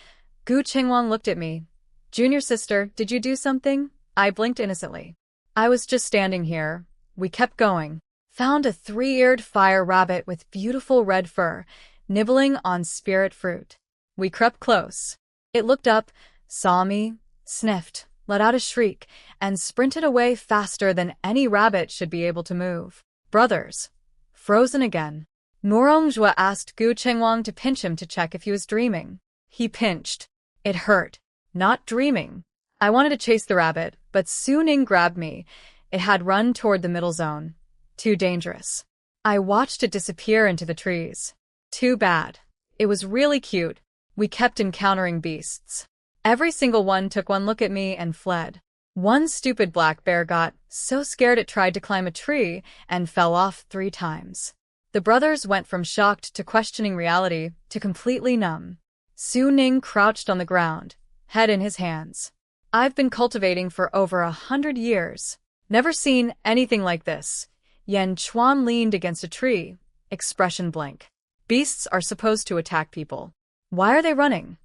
Gu Qingwang looked at me. Junior sister, did you do something? I blinked innocently. I was just standing here. We kept going. Found a 3-eared fire rabbit with beautiful red fur, nibbling on spirit fruit. We crept close. It looked up, saw me, sniffed, let out a shriek, and sprinted away faster than any rabbit should be able to move. Brothers. Frozen again. Morongjua asked Gu Qingwang to pinch him to check if he was dreaming. He pinched. It hurt. Not dreaming. I wanted to chase the rabbit, but Su Ning grabbed me. It had run toward the middle zone. Too dangerous. I watched it disappear into the trees. Too bad. It was really cute. We kept encountering beasts. Every single one took one look at me and fled. One stupid black bear got so scared it tried to climb a tree and fell off 3 times. The brothers went from shocked to questioning reality to completely numb. Su Ning crouched on the ground, head in his hands. I've been cultivating for over 100 years. Never seen anything like this. Yan Chuan leaned against a tree, expression blank. Beasts are supposed to attack people. Why are they running?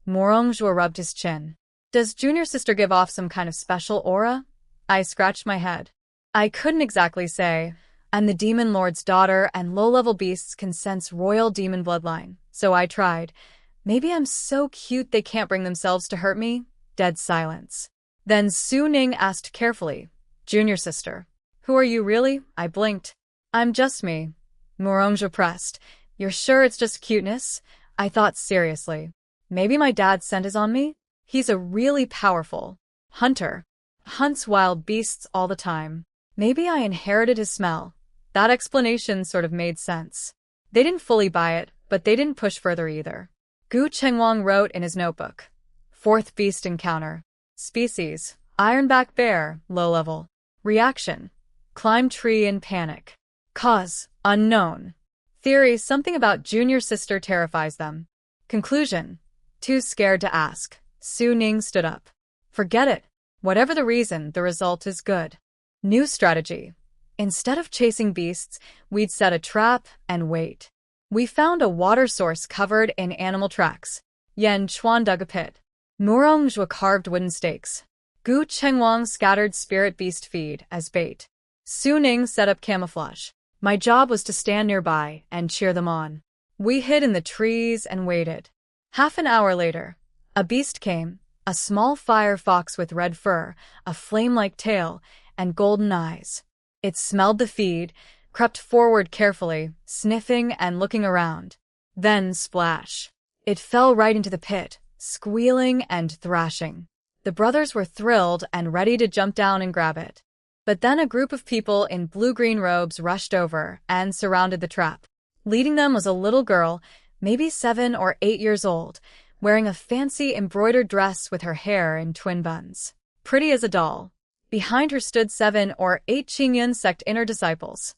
Morongjua rubbed his chin. Does Junior Sister give off some kind of special aura? I scratched my head. I couldn't exactly say. I'm the Demon Lord's daughter, and low-level beasts can sense royal demon bloodline. So I tried. Maybe I'm so cute they can't bring themselves to hurt me? Dead silence. Then Su Ning asked carefully, Junior Sister, who are you really? I blinked. I'm just me. Morongjua pressed. You're sure it's just cuteness? I thought seriously. Maybe my dad's scent is on me? He's a really powerful hunter. Hunts wild beasts all the time. Maybe I inherited his smell. That explanation sort of made sense. They didn't fully buy it, but they didn't push further either. Gu Qingwang wrote in his notebook. 4th beast encounter. Species: ironback bear, low level. Reaction: climb tree in panic. Cause: unknown. Theory: something about Junior Sister terrifies them. Conclusion: too scared to ask. Su Ning stood up. Forget it. Whatever the reason, the result is good. New strategy. Instead of chasing beasts, we'd set a trap and wait. We found a water source covered in animal tracks. Yan Chuan dug a pit. Morongjua carved wooden stakes. Gu Qingwang scattered spirit beast feed as bait. Su Ning set up camouflage. My job was to stand nearby and cheer them on. We hid in the trees and waited. Half an hour later, a beast came, a small fire fox with red fur, a flame-like tail, and golden eyes. It smelled the feed, crept forward carefully, sniffing and looking around. Then splash. It fell right into the pit, squealing and thrashing. The brothers were thrilled and ready to jump down and grab it. But then a group of people in blue-green robes rushed over and surrounded the trap. Leading them was a little girl, maybe 7 or 8 years old, wearing a fancy embroidered dress with her hair in twin buns. Pretty as a doll. Behind her stood 7 or 8 Qingyun sect inner disciples.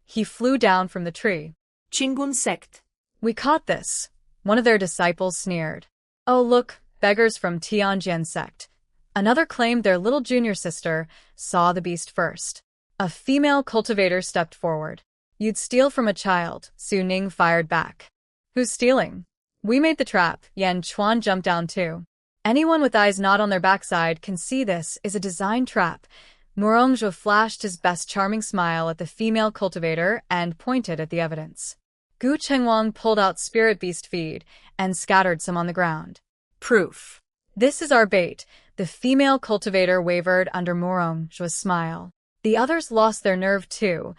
He flew down from the tree. Chingun sect. We caught this. One of their disciples sneered. Oh look, beggars from Tianjian sect. Another claimed their little junior sister saw the beast first. A female cultivator stepped forward. You'd steal from a child, Su Ning fired back. Who's stealing? We made the trap. Yan Chuan jumped down too. Anyone with eyes not on their backside can see this is a design trap. Morongjua flashed his best charming smile at the female cultivator and pointed at the evidence. Gu Qingwang pulled out spirit beast feed and scattered some on the ground. Proof. This is our bait. The female cultivator wavered under Morongjua's smile. The others lost their nerve too.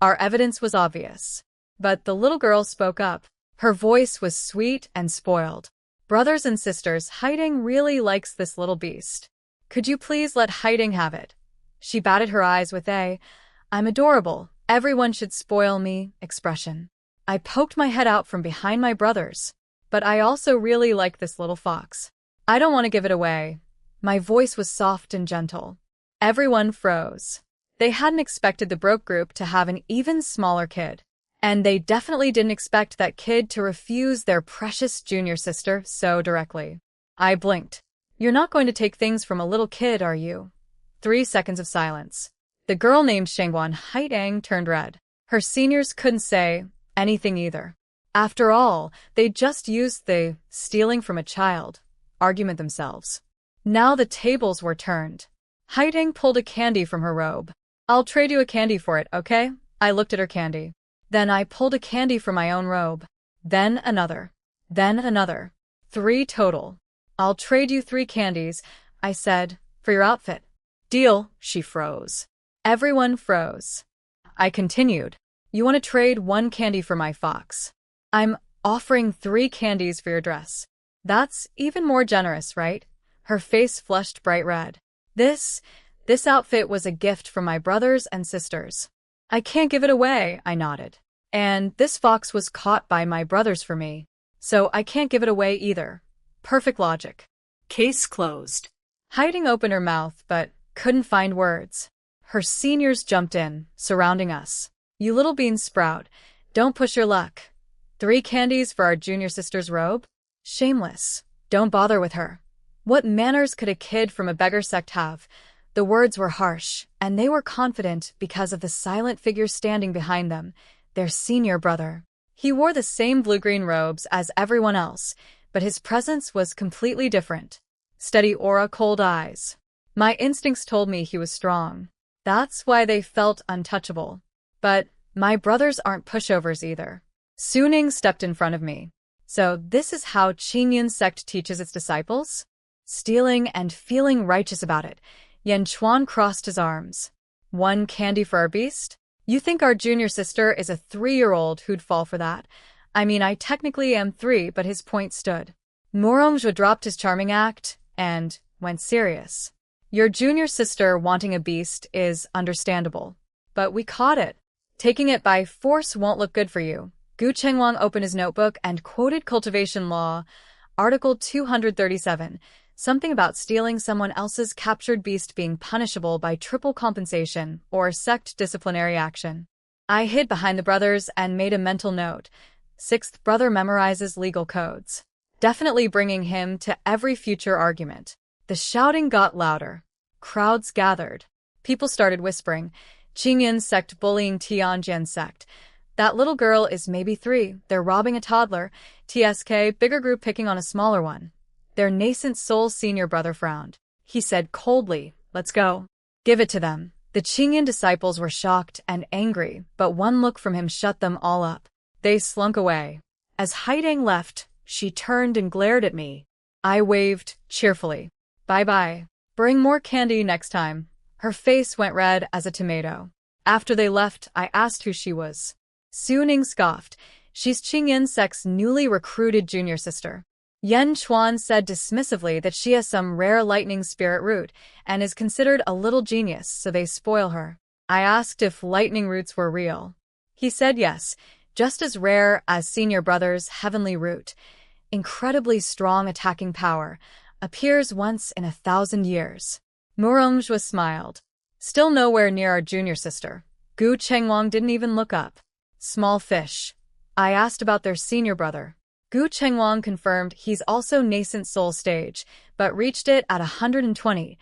Our evidence was obvious. But the little girl spoke up. Her voice was sweet and spoiled. Brothers and sisters, Haiding really likes this little beast. Could you please let Haiding have it? She batted her eyes with a, I'm adorable, everyone should spoil me, expression. I poked my head out from behind my brothers. But I also really like this little fox. I don't want to give it away. My voice was soft and gentle. Everyone froze. They hadn't expected the broke group to have an even smaller kid. And they definitely didn't expect that kid to refuse their precious junior sister so directly. I blinked. You're not going to take things from a little kid, are you? 3 seconds of silence. The girl named Shengwan Haidang turned red. Her seniors couldn't say anything either. After all, they just used the stealing from a child argument themselves. Now the tables were turned. Haidang pulled a candy from her robe. I'll trade you a candy for it, okay? I looked at her candy. Then I pulled a candy from my own robe. Then another. Then another. 3 total. I'll trade you 3 candies, I said, for your outfit. Deal, she froze. Everyone froze. I continued. You want to trade 1 candy for my fox? I'm offering 3 candies for your dress. That's even more generous, right? Her face flushed bright red. This outfit was a gift from my brothers and sisters. I can't give it away, I nodded. And this fox was caught by my brothers for me. So I can't give it away either. Perfect logic. Case closed. Haidang opened her mouth, but couldn't find words. Her seniors jumped in, surrounding us. You little bean sprout, don't push your luck. 3 candies for our junior sister's robe? Shameless. Don't bother with her. What manners could a kid from a beggar sect have? The words were harsh, and they were confident because of the silent figure standing behind them, their senior brother. He wore the same blue-green robes as everyone else, but his presence was completely different. Steady aura, cold eyes. My instincts told me he was strong. That's why they felt untouchable. But my brothers aren't pushovers either. Suning stepped in front of me. So this is how Qingyan sect teaches its disciples? Stealing and feeling righteous about it. Yan Chuan crossed his arms. 1 candy for our beast? You think our junior sister is a 3-year-old who'd fall for that? I mean, I technically am 3, but his point stood. Moromjwa dropped his charming act and went serious. Your junior sister wanting a beast is understandable. But we caught it. Taking it by force won't look good for you. Gu Chengwang opened his notebook and quoted Cultivation Law, Article 237, something about stealing someone else's captured beast being punishable by triple compensation or sect disciplinary action. I hid behind the brothers and made a mental note. 6th brother memorizes legal codes. Definitely bringing him to every future argument. The shouting got louder. Crowds gathered. People started whispering. Qingyan sect bullying Tianjin sect. That little girl is maybe 3. They're robbing a toddler. TSK, bigger group picking on a smaller one. Their nascent soul senior brother frowned. He said coldly, let's go. Give it to them. The Qingyan disciples were shocked and angry, but one look from him shut them all up. They slunk away. As Haidang left, she turned and glared at me. I waved, cheerfully. Bye-bye. Bring more candy next time. Her face went red as a tomato. After they left, I asked who she was. Suning scoffed. She's Qingyan sect's newly recruited junior sister. Yan Chuan said dismissively that she has some rare lightning spirit root and is considered a little genius, so they spoil her. I asked if lightning roots were real. He said yes, just as rare as senior brother's heavenly root. Incredibly strong attacking power. Appears once in 1,000 years. Moromjwa smiled. Still nowhere near our junior sister. Gu Chengwang didn't even look up. Small fish. I asked about their senior brother. Gu Chengwang confirmed he's also nascent soul stage, but reached it at 120.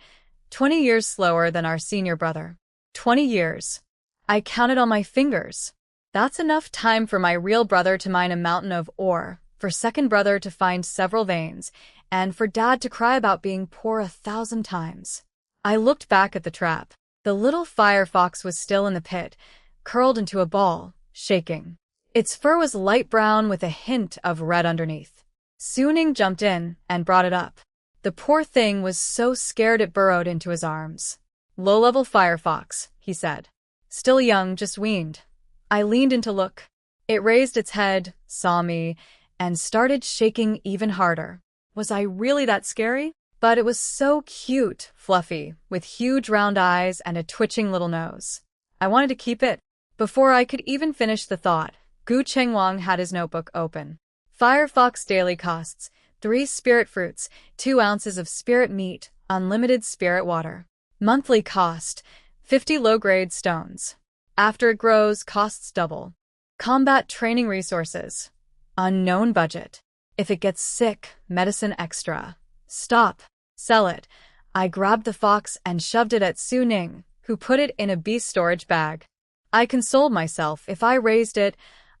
20 years slower than our senior brother. 20 years. I counted on my fingers. That's enough time for my real brother to mine a mountain of ore, for second brother to find several veins, and for dad to cry about being poor 1,000 times. I looked back at the trap. The little fire fox was still in the pit, curled into a ball, shaking. Its fur was light brown with a hint of red underneath. Suning jumped in and brought it up. The poor thing was so scared it burrowed into his arms. Low-level fire fox, he said. Still young, just weaned. I leaned in to look. It raised its head, saw me, and started shaking even harder. Was I really that scary? But it was so cute, fluffy, with huge round eyes and a twitching little nose. I wanted to keep it. Before I could even finish the thought, Gu Chengwang had his notebook open. Firefox daily costs, 3 spirit fruits, 2 ounces of spirit meat, unlimited spirit water. Monthly cost, 50 low-grade stones. After it grows, costs double. Combat training resources. Unknown budget. If it gets sick, medicine extra. Stop. Sell it. I grabbed the fox and shoved it at Su Ning, who put it in a beast storage bag. I consoled myself if I raised it,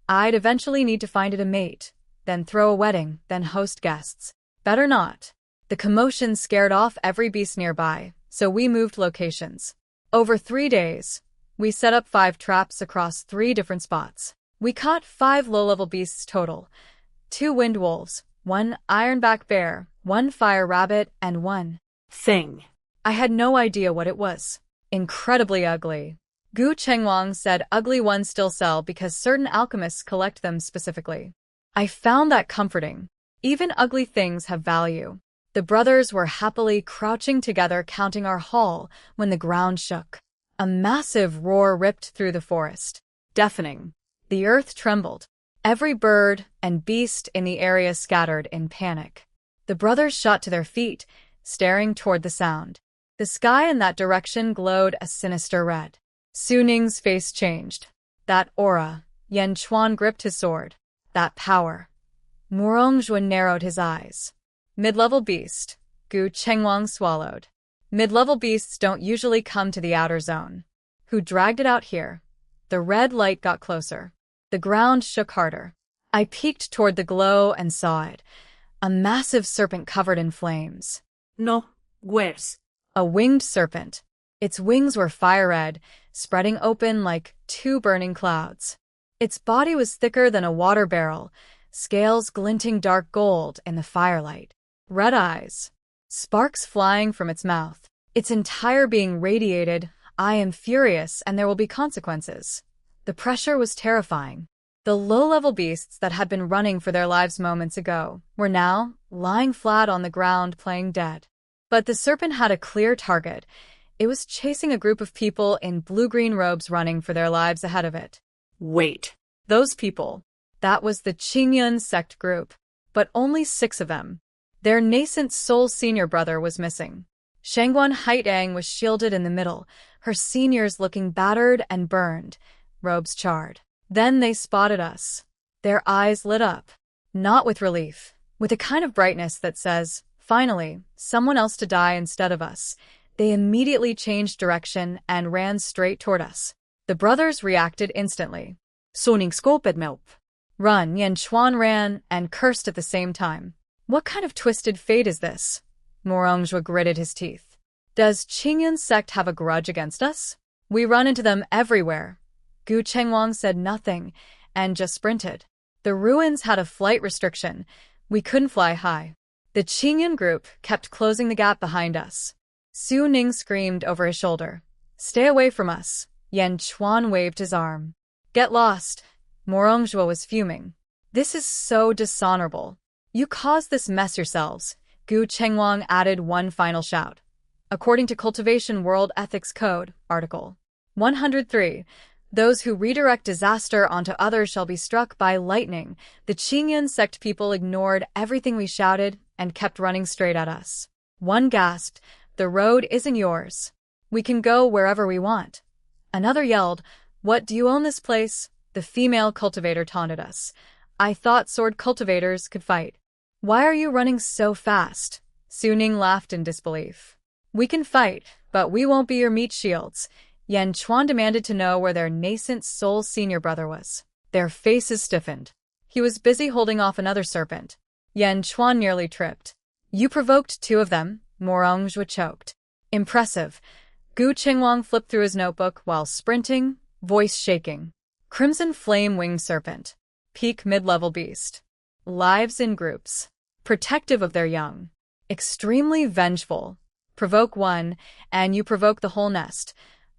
I'd eventually need to find it a mate, then throw a wedding, then host guests. Better not. The commotion scared off every beast nearby, so we moved locations. Over 3 days, we set up 5 traps across 3 different spots. We caught 5 low-level beasts total. 2 wind wolves, 1 ironback bear, 1 fire rabbit, and 1 thing. I had no idea what it was. Incredibly ugly. Gu Chengwang said ugly ones still sell because certain alchemists collect them specifically. I found that comforting. Even ugly things have value. The brothers were happily crouching together counting our haul when the ground shook. A massive roar ripped through the forest. Deafening. The earth trembled. Every bird and beast in the area scattered in panic. The brothers shot to their feet, staring toward the sound. The sky in that direction glowed a sinister red. Su Ning's face changed. That aura. Yan Chuan gripped his sword. That power. Murongjun narrowed his eyes. Mid-level beast. Gu Chengwang swallowed. Mid-level beasts don't usually come to the outer zone. Who dragged it out here? The red light got closer. The ground shook harder. I peeked toward the glow and saw it. A massive serpent covered in flames. No, where's? A winged serpent. Its wings were fire red, spreading open like 2 burning clouds. Its body was thicker than a water barrel, scales glinting dark gold in the firelight. Red eyes. Sparks flying from its mouth. Its entire being radiated, I am furious and there will be consequences. The pressure was terrifying. The low-level beasts that had been running for their lives moments ago were now lying flat on the ground playing dead. But the serpent had a clear target. It was chasing a group of people in blue-green robes running for their lives ahead of it. Wait. Those people. That was the Qingyun sect group. But only 6 of them. Their nascent soul senior brother was missing. Shangguan Haitang was shielded in the middle, her seniors looking battered and burned, robes charred. Then they spotted us. Their eyes lit up. Not with relief, with a kind of brightness that says, finally, someone else to die instead of us. They immediately changed direction and ran straight toward us. The brothers reacted instantly. Soningskopet. Run, Yan Chuan ran and cursed at the same time. What kind of twisted fate is this? Morongjua gritted his teeth. Does Qingyun sect have a grudge against us? We run into them everywhere. Gu Chengwang said nothing and just sprinted. The ruins had a flight restriction. We couldn't fly high. The Qingyun group kept closing the gap behind us. Su Ning screamed over his shoulder. Stay away from us. Yan Chuan waved his arm. Get lost. Morongjua was fuming. This is so dishonorable. You caused this mess yourselves. Gu Chengwang added one final shout. According to Cultivation World Ethics Code, Article 103, those who redirect disaster onto others shall be struck by lightning. The Qingyun sect people ignored everything we shouted and kept running straight at us. One gasped, the road isn't yours. We can go wherever we want. Another yelled, what, do you own this place? The female cultivator taunted us. I thought sword cultivators could fight. Why are you running so fast? Su Ning laughed in disbelief. We can fight, but we won't be your meat shields. Yan Chuan demanded to know where their nascent soul senior brother was. Their faces stiffened. He was busy holding off another serpent. Yan Chuan nearly tripped. You provoked 2 of them, Morongjua choked. Impressive. Gu Chengwang flipped through his notebook while sprinting, voice shaking. Crimson flame winged serpent. Peak mid-level beast. Lives in groups. Protective of their young. Extremely vengeful. Provoke 1, and you provoke the whole nest.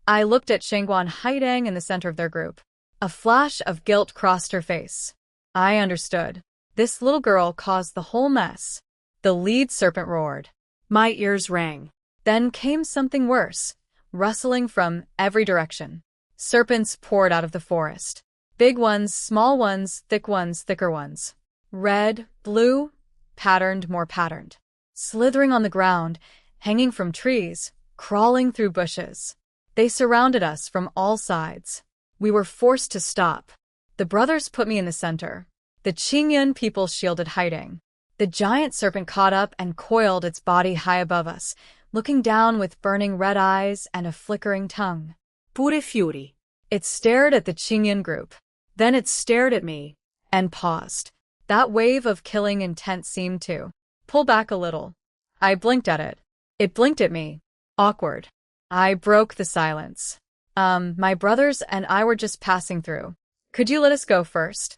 I looked at Shangguan Haidang in the center of their group. A flash of guilt crossed her face. I understood. This little girl caused the whole mess. The lead serpent roared. My ears rang. Then came something worse, rustling from every direction. Serpents poured out of the forest. Big ones, small ones, thicker ones. Red, blue, patterned, more patterned. Slithering on the ground, hanging from trees, crawling through bushes. They surrounded us from all sides. We were forced to stop. The brothers put me in the center. The Qingyun people shielded Haidang. The giant serpent caught up and coiled its body high above us, looking down with burning red eyes and a flickering tongue. Pure fury. It stared at the Qingyan group. Then it stared at me and paused. That wave of killing intent seemed to pull back a little. I blinked at it. It blinked at me. Awkward. I broke the silence. My brothers and I were just passing through. Could you let us go first?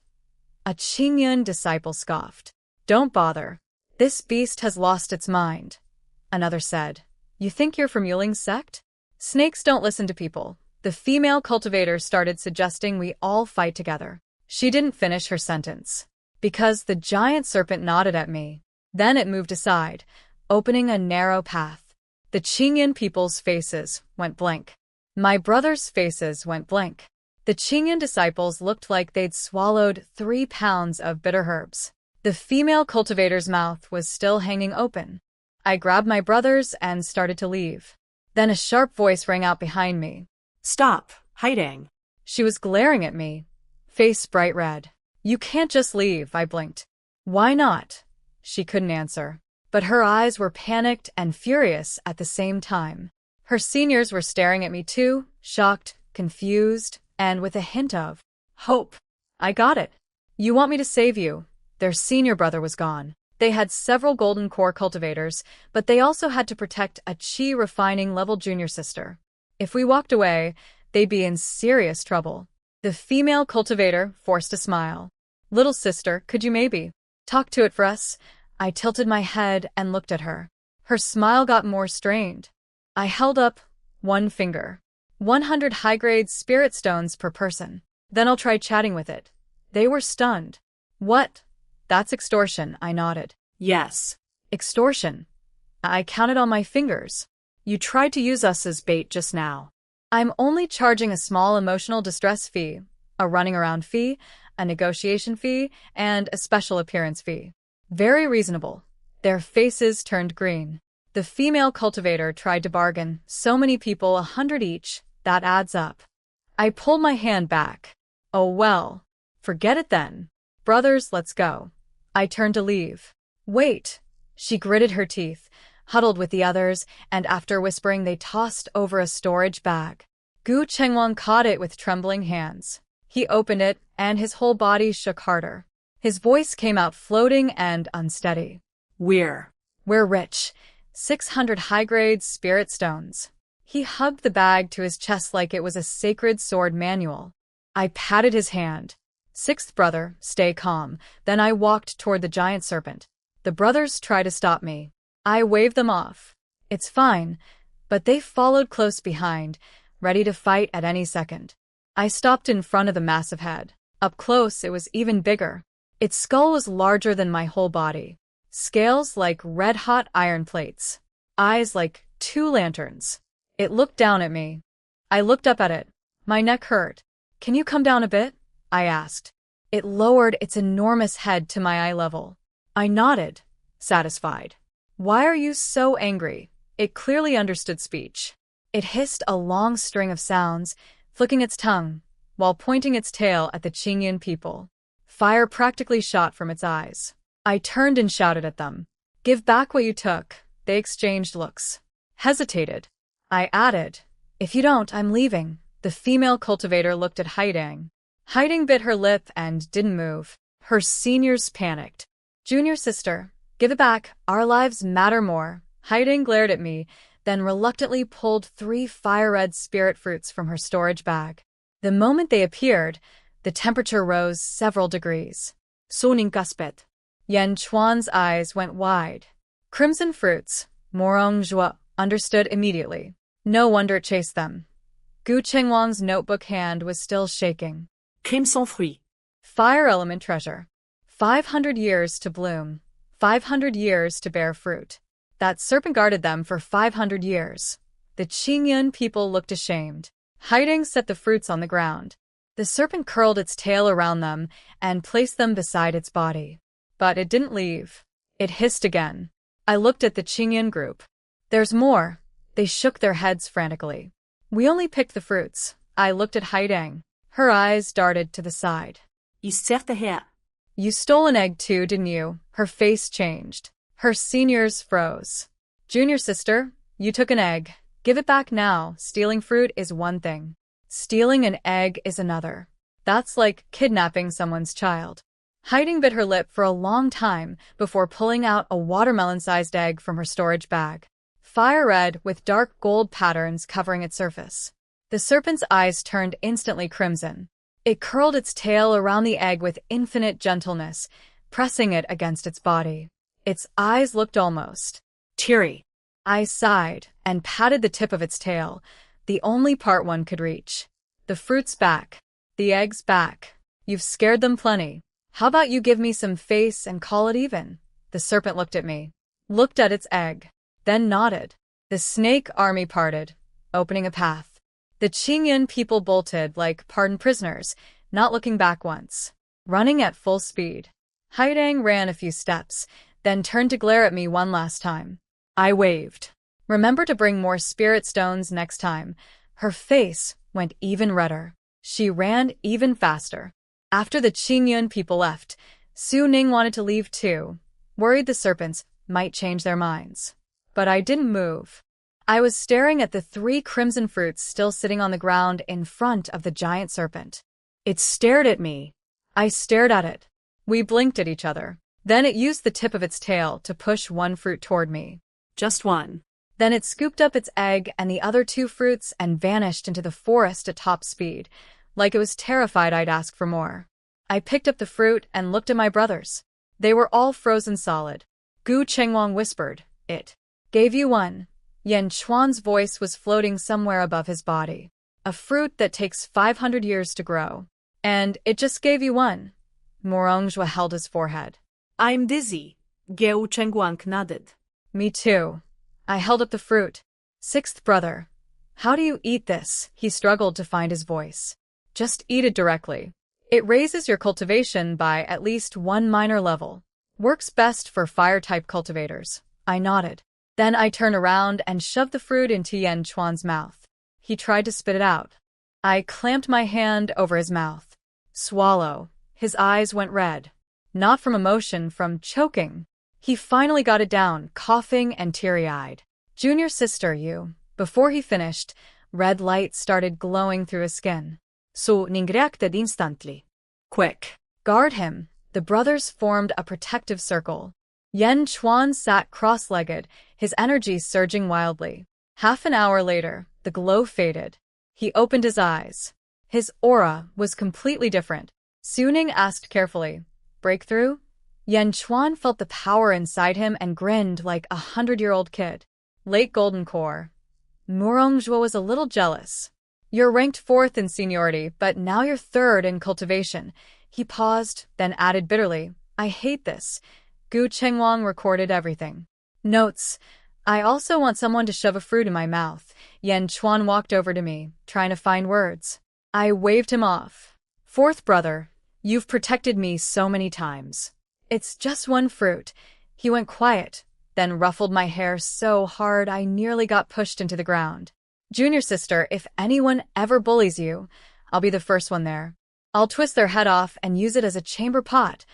A Qingyun disciple scoffed. Don't bother. This beast has lost its mind. Another said. You think you're from Yuling's sect? Snakes don't listen to people. The female cultivator started suggesting we all fight together. She didn't finish her sentence. Because the giant serpent nodded at me. Then it moved aside, opening a narrow path. The Qingyan people's faces went blank. My brothers' faces went blank. The Qingyan disciples looked like they'd swallowed 3 pounds of bitter herbs. The female cultivator's mouth was still hanging open. I grabbed my brothers and started to leave. Then a sharp voice rang out behind me. Stop, Haidang. She was glaring at me, face bright red. You can't just leave, I blinked. Why not? She couldn't answer. But her eyes were panicked and furious at the same time. Her seniors were staring at me too, shocked, confused, and with a hint of hope. I got it. You want me to save you? Their senior brother was gone. They had several golden core cultivators, but they also had to protect a chi refining level junior sister. If we walked away, they'd be in serious trouble. The female cultivator forced a smile. Little sister, could you maybe talk to it for us? I tilted my head and looked at her. Her smile got more strained. I held up one finger. 100 high-grade spirit stones per person. Then I'll try chatting with it. They were stunned. What? That's extortion, I nodded. Yes. Extortion. I counted on my fingers. You tried to use us as bait just now. I'm only charging a small emotional distress fee, a running around fee, a negotiation fee, and a special appearance fee. Very reasonable. Their faces turned green. The female cultivator tried to bargain. So many people, 100 each. That adds up. I pulled my hand back. Oh well. Forget it then. Brothers, let's go. I turned to leave. Wait. She gritted her teeth, huddled with the others, and after whispering they tossed over a storage bag. Gu Chengwang caught it with trembling hands. He opened it, and his whole body shook harder. His voice came out floating and unsteady. We're rich. 600 high-grade spirit stones. He hugged the bag to his chest like it was a sacred sword manual. I patted his hand. Sixth brother, stay calm. Then I walked toward the giant serpent. The brothers tried to stop me. I waved them off. It's fine. But they followed close behind, ready to fight at any second. I stopped in front of the massive head. Up close, it was even bigger. Its skull was larger than my whole body. Scales like red-hot iron plates. Eyes like 2 lanterns. It looked down at me. I looked up at it. My neck hurt. Can you come down a bit? I asked. It lowered its enormous head to my eye level. I nodded, satisfied. Why are you so angry? It clearly understood speech. It hissed a long string of sounds, flicking its tongue, while pointing its tail at the Qingyan people. Fire practically shot from its eyes. I turned and shouted at them. Give back what you took. They exchanged looks. Hesitated. I added, if you don't, I'm leaving. The female cultivator looked at Haidang. Haidang bit her lip and didn't move. Her seniors panicked. Junior sister, give it back. Our lives matter more. Haidang glared at me, then reluctantly pulled 3 fire-red spirit fruits from her storage bag. The moment they appeared, the temperature rose several degrees. Soning Gaspet. Yan Chuan's eyes went wide. Crimson fruits, Morong Zhua, understood immediately. No wonder it chased them. Gu Chengwang's notebook hand was still shaking. Crimson fruit. Fire element treasure. 500 years to bloom. 500 years to bear fruit. That serpent guarded them for 500 years. The Qingyan people looked ashamed. Haidang set the fruits on the ground. The serpent curled its tail around them and placed them beside its body. But it didn't leave. It hissed again. I looked at the Qingyan group. There's more. They shook their heads frantically. We only picked the fruits. I looked at Haidang. Her eyes darted to the side. I certes her. You stole an egg too, didn't you? Her face changed. Her seniors froze. Junior sister, you took an egg. Give it back now. Stealing fruit is one thing. Stealing an egg is another. That's like kidnapping someone's child. Hiding bit her lip for a long time before pulling out a watermelon-sized egg from her storage bag. Fire red with dark gold patterns covering its surface. The serpent's eyes turned instantly crimson. It curled its tail around the egg with infinite gentleness, pressing it against its body. Its eyes looked almost teary. I sighed and patted the tip of its tail, the only part one could reach. The fruit's back. The egg's back. You've scared them plenty. How about you give me some face and call it even? The serpent looked at me, looked at its egg, then nodded. The snake army parted, opening a path. The Qingyan people bolted like pardoned prisoners, not looking back once, running at full speed. Haidang ran a few steps, then turned to glare at me one last time. I waved. Remember to bring more spirit stones next time. Her face went even redder. She ran even faster. After the Qingyan people left, Su Ning wanted to leave too, worried the serpents might change their minds. But I didn't move. I was staring at the 3 crimson fruits still sitting on the ground in front of the giant serpent. It stared at me. I stared at it. We blinked at each other. Then it used the tip of its tail to push one fruit toward me. Just one. Then it scooped up its egg and the other 2 fruits and vanished into the forest at top speed, like it was terrified I'd ask for more. I picked up the fruit and looked at my brothers. They were all frozen solid. Gu Chengwang whispered, "It gave you one." Yan Chuan's voice was floating somewhere above his body. "A fruit that takes 500 years to grow. And it just gave you one." Morongjua held his forehead. I'm dizzy. Geu Chengguang nodded. Me too. I held up the fruit. 6th brother. How do you eat this? He struggled to find his voice. Just eat it directly. It raises your cultivation by at least 1 minor level. Works best for fire-type cultivators. I nodded. Then I turned around and shoved the fruit into Yan Chuan's mouth. He tried to spit it out. I clamped my hand over his mouth. Swallow. His eyes went red. Not from emotion, from choking. He finally got it down, coughing and teary-eyed. Junior sister, you. Before he finished, red light started glowing through his skin. Su Ning reacted instantly. Quick. Guard him. The brothers formed a protective circle. Yan Chuan sat cross-legged, his energy surging wildly. Half an hour later, the glow faded. He opened his eyes. His aura was completely different. Su Ning asked carefully, "Breakthrough?" Yan Chuan felt the power inside him and grinned like a 100-year-old kid. Late golden core. Morongjua was a little jealous. You're ranked 4th in seniority, but now you're 3rd in cultivation. He paused, then added bitterly, I hate this. Gu Chengwang recorded everything. Notes. I also want someone to shove a fruit in my mouth. Yan Chuan walked over to me, trying to find words. I waved him off. 4th brother, you've protected me so many times. It's just one fruit. He went quiet, then ruffled my hair so hard I nearly got pushed into the ground. Junior sister, if anyone ever bullies you, I'll be the first one there. I'll twist their head off and use it as a chamber pot.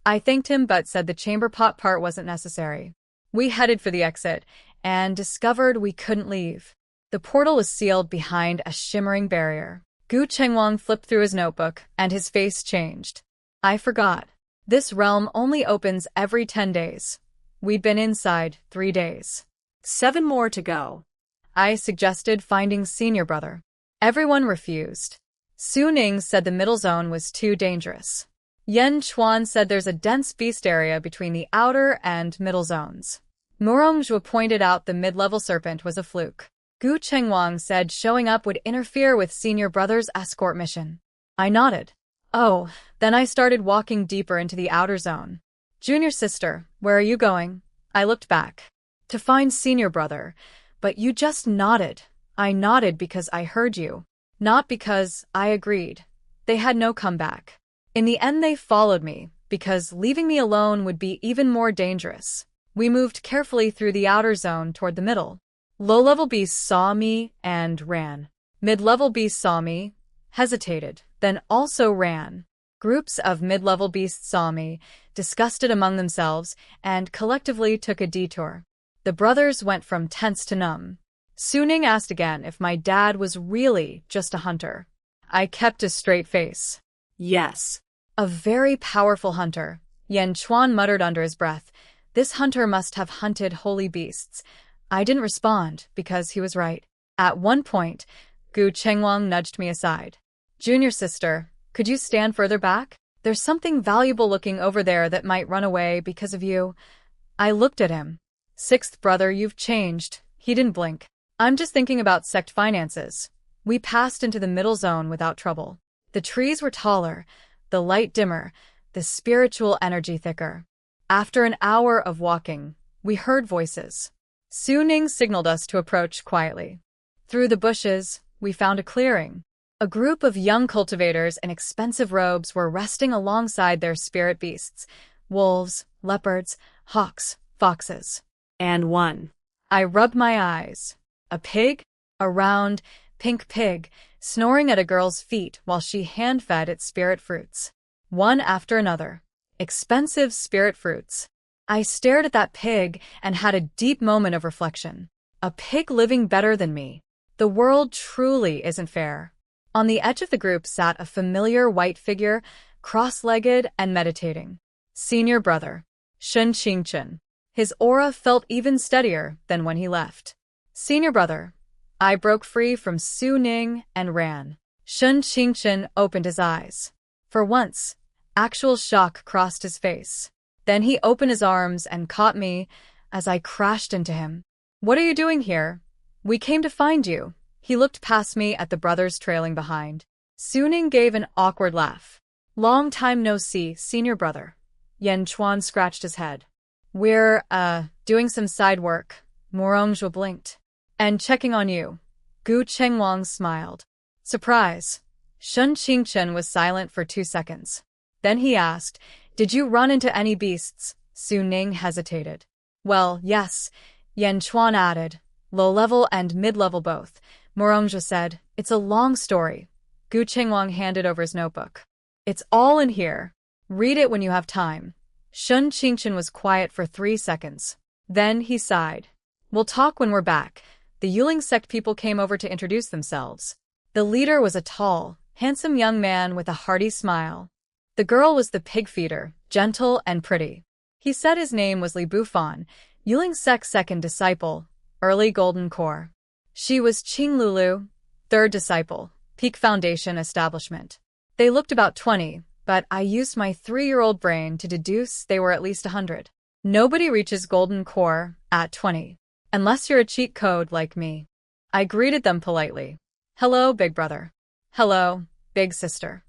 I thanked him but said the chamber pot part wasn't necessary. We headed for the exit and discovered we couldn't leave. The portal was sealed behind a shimmering barrier. Gu Chengwang flipped through his notebook and his face changed. I forgot. This realm only opens every 10 days. We'd been inside 3 days. 7 more to go. I suggested finding senior brother. Everyone refused. Su Ning said the middle zone was too dangerous. Yan Chuan said there's a dense beast area between the outer and middle zones. Morongjua pointed out the mid-level serpent was a fluke. Gu Chengwang said showing up would interfere with senior brother's escort mission. I nodded. Oh, then I started walking deeper into the outer zone. Junior sister, where are you going? I looked back. To find senior brother. But you just nodded. I nodded because I heard you. Not because I agreed. They had no comeback. In the end they followed me, because leaving me alone would be even more dangerous. We moved carefully through the outer zone toward the middle. Low-level beasts saw me and ran. Mid-level beasts saw me, hesitated, then also ran. Groups of mid-level beasts saw me, disgusted among themselves, and collectively took a detour. The brothers went from tense to numb. Suning asked again if my dad was really just a hunter. I kept a straight face. Yes. A very powerful hunter, Yan Chuan muttered under his breath. This hunter must have hunted holy beasts. I didn't respond because he was right. At one point, Gu Chengwang nudged me aside. Junior sister, could you stand further back? There's something valuable looking over there that might run away because of you. I looked at him. Sixth brother, you've changed. He didn't blink. I'm just thinking about sect finances. We passed into the middle zone without trouble. The trees were taller, the light dimmer, the spiritual energy thicker. After an hour of walking, we heard voices. Su Ning signaled us to approach quietly. Through the bushes, we found a clearing. A group of young cultivators in expensive robes were resting alongside their spirit beasts, wolves, leopards, hawks, foxes. And one. I rubbed my eyes. A pig? A round, pink pig, snoring at a girl's feet while she hand-fed it spirit fruits. One after another. Expensive spirit fruits. I stared at that pig and had a deep moment of reflection. A pig living better than me. The world truly isn't fair. On the edge of the group sat a familiar white figure, cross-legged and meditating. Senior brother, Shen Qingchen. His aura felt even steadier than when he left. Senior brother. I broke free from Su Ning and ran. Shen Qingchen opened his eyes. For once, actual shock crossed his face. Then he opened his arms and caught me as I crashed into him. What are you doing here? We came to find you. He looked past me at the brothers trailing behind. Su Ning gave an awkward laugh. Long time no see, senior brother. Yan Chuan scratched his head. We're, doing some side work. Morongzhou blinked. And checking on you. Gu Chengwang smiled. Surprise. Shen Qingchen was silent for 2 seconds. Then he asked, did you run into any beasts? Su Ning hesitated. Well, yes. Yan Chuan added. Low-level and mid-level both. Morongzhou said, it's a long story. Gu Chengwang handed over his notebook. It's all in here. Read it when you have time. Shen Qingchen was quiet for 3 seconds. Then he sighed. We'll talk when we're back. The Yuling sect people came over to introduce themselves. The leader was a tall, handsome young man with a hearty smile. The girl was the pig feeder, gentle and pretty. He said his name was Li Bufan, Yuling sect's second disciple, early golden core. She was Qing Lulu, third disciple, peak foundation establishment. They looked about 20, but I used my 3-year-old brain to deduce they were at least 100. Nobody reaches golden core at 20, unless you're a cheat code like me. I greeted them politely. Hello, big brother. Hello, big sister.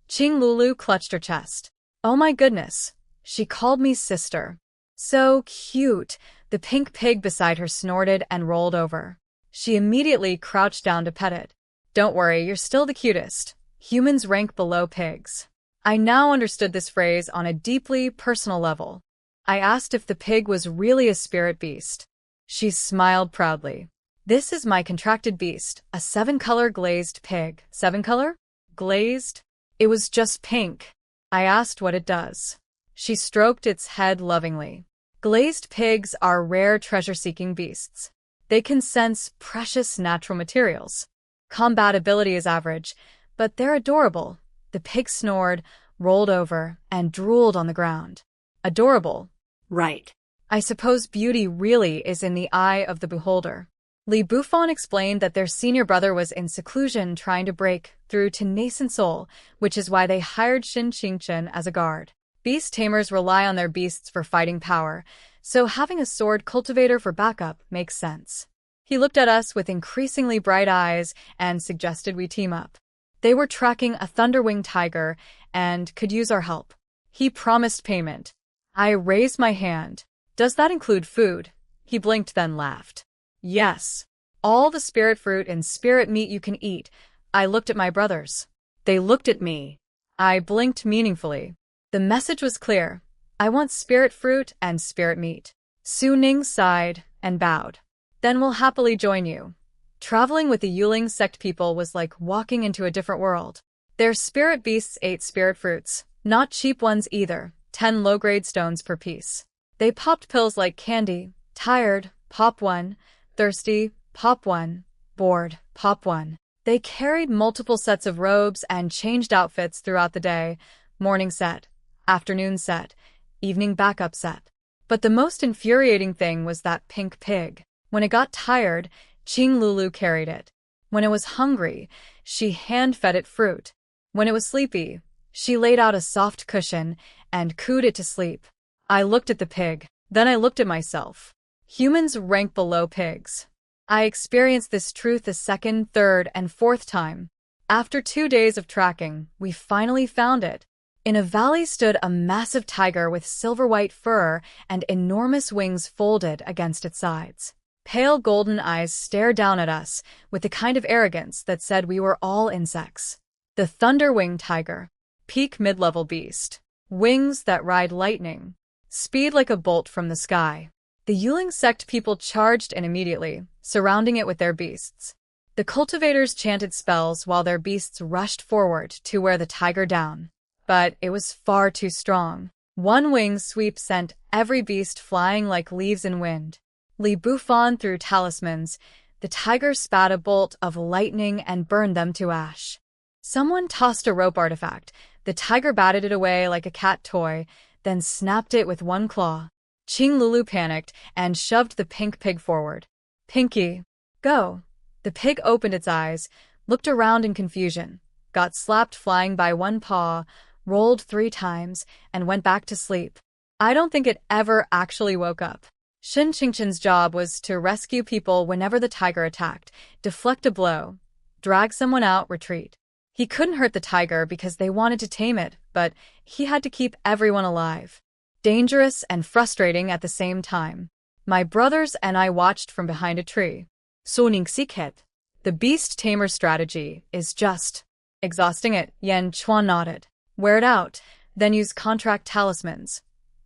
Qing Lulu clutched her chest. Oh my goodness, she called me sister. So cute. The pink pig beside her snorted and rolled over. She immediately crouched down to pet it. Don't worry, you're still the cutest. Humans rank below pigs. I now understood this phrase on a deeply personal level. I asked if the pig was really a spirit beast. She smiled proudly. This is my contracted beast, a 7-color glazed pig. 7-color? Glazed? It was just pink. I asked what it does. She stroked its head lovingly. Glazed pigs are rare treasure-seeking beasts. They can sense precious natural materials. Combat ability is average, but they're adorable. The pig snored, rolled over, and drooled on the ground. Adorable. Right. I suppose beauty really is in the eye of the beholder. Li Bufan explained that their senior brother was in seclusion trying to break through to nascent soul, which is why they hired Shen Qingchen as a guard. Beast tamers rely on their beasts for fighting power, so having a sword cultivator for backup makes sense. He looked at us with increasingly bright eyes and suggested we team up. They were tracking a thunderwing tiger and could use our help. He promised payment. I raised my hand. Does that include food? He blinked then laughed. Yes. All the spirit fruit and spirit meat you can eat. I looked at my brothers. They looked at me. I blinked meaningfully. The message was clear. I want spirit fruit and spirit meat. Su Ning sighed and bowed. Then we'll happily join you. Traveling with the Yuling sect people was like walking into a different world. Their spirit beasts ate spirit fruits, not cheap ones either, 10 low-grade stones per piece. They popped pills like candy. Tired, pop one. Thirsty, pop one. Bored, pop one. They carried multiple sets of robes and changed outfits throughout the day. Morning set, afternoon set, evening backup set. But the most infuriating thing was that pink pig. When it got tired, Ching Lulu carried it. When it was hungry, she hand-fed it fruit. When it was sleepy, she laid out a soft cushion and cooed it to sleep. I looked at the pig. Then I looked at myself. Humans rank below pigs. I experienced this truth a second, third, and fourth time. After 2 days of tracking, we finally found it. In a valley stood a massive tiger with silver-white fur and enormous wings folded against its sides. Pale golden eyes stared down at us with the kind of arrogance that said we were all insects. The thunder-winged tiger. Peak mid-level beast. Wings that ride lightning. Speed like a bolt from the sky. The Yuling sect people charged in immediately, surrounding it with their beasts. The cultivators chanted spells while their beasts rushed forward to wear the tiger down. But it was far too strong. One wing sweep sent every beast flying like leaves in wind. Li Bufan threw talismans. The tiger spat a bolt of lightning and burned them to ash. Someone tossed a rope artifact. The tiger batted it away like a cat toy, then snapped it with one claw. Ching Lulu panicked and shoved the pink pig forward. Pinky, go. The pig opened its eyes, looked around in confusion, got slapped flying by one paw, rolled 3 times, and went back to sleep. I don't think it ever actually woke up. Shin Qingqin's job was to rescue people whenever the tiger attacked, deflect a blow, drag someone out, retreat. He couldn't hurt the tiger because they wanted to tame it, but he had to keep everyone alive. Dangerous and frustrating at the same time. My brothers and I watched from behind a tree. Soning Sikhet. The beast tamer strategy is just exhausting it. Yan Chuan nodded. Wear it out, then use contract talismans.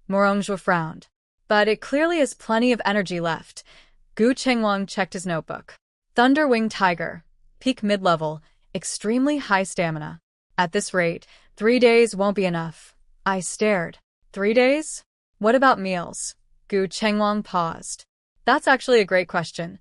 Morongjua frowned. But it clearly has plenty of energy left. Gu Chengwang checked his notebook. Thunder-winged tiger. Peak mid-level. Extremely high stamina. At this rate, 3 days won't be enough. I stared. 3 days? What about meals? Gu Chengwang paused. That's actually a great question.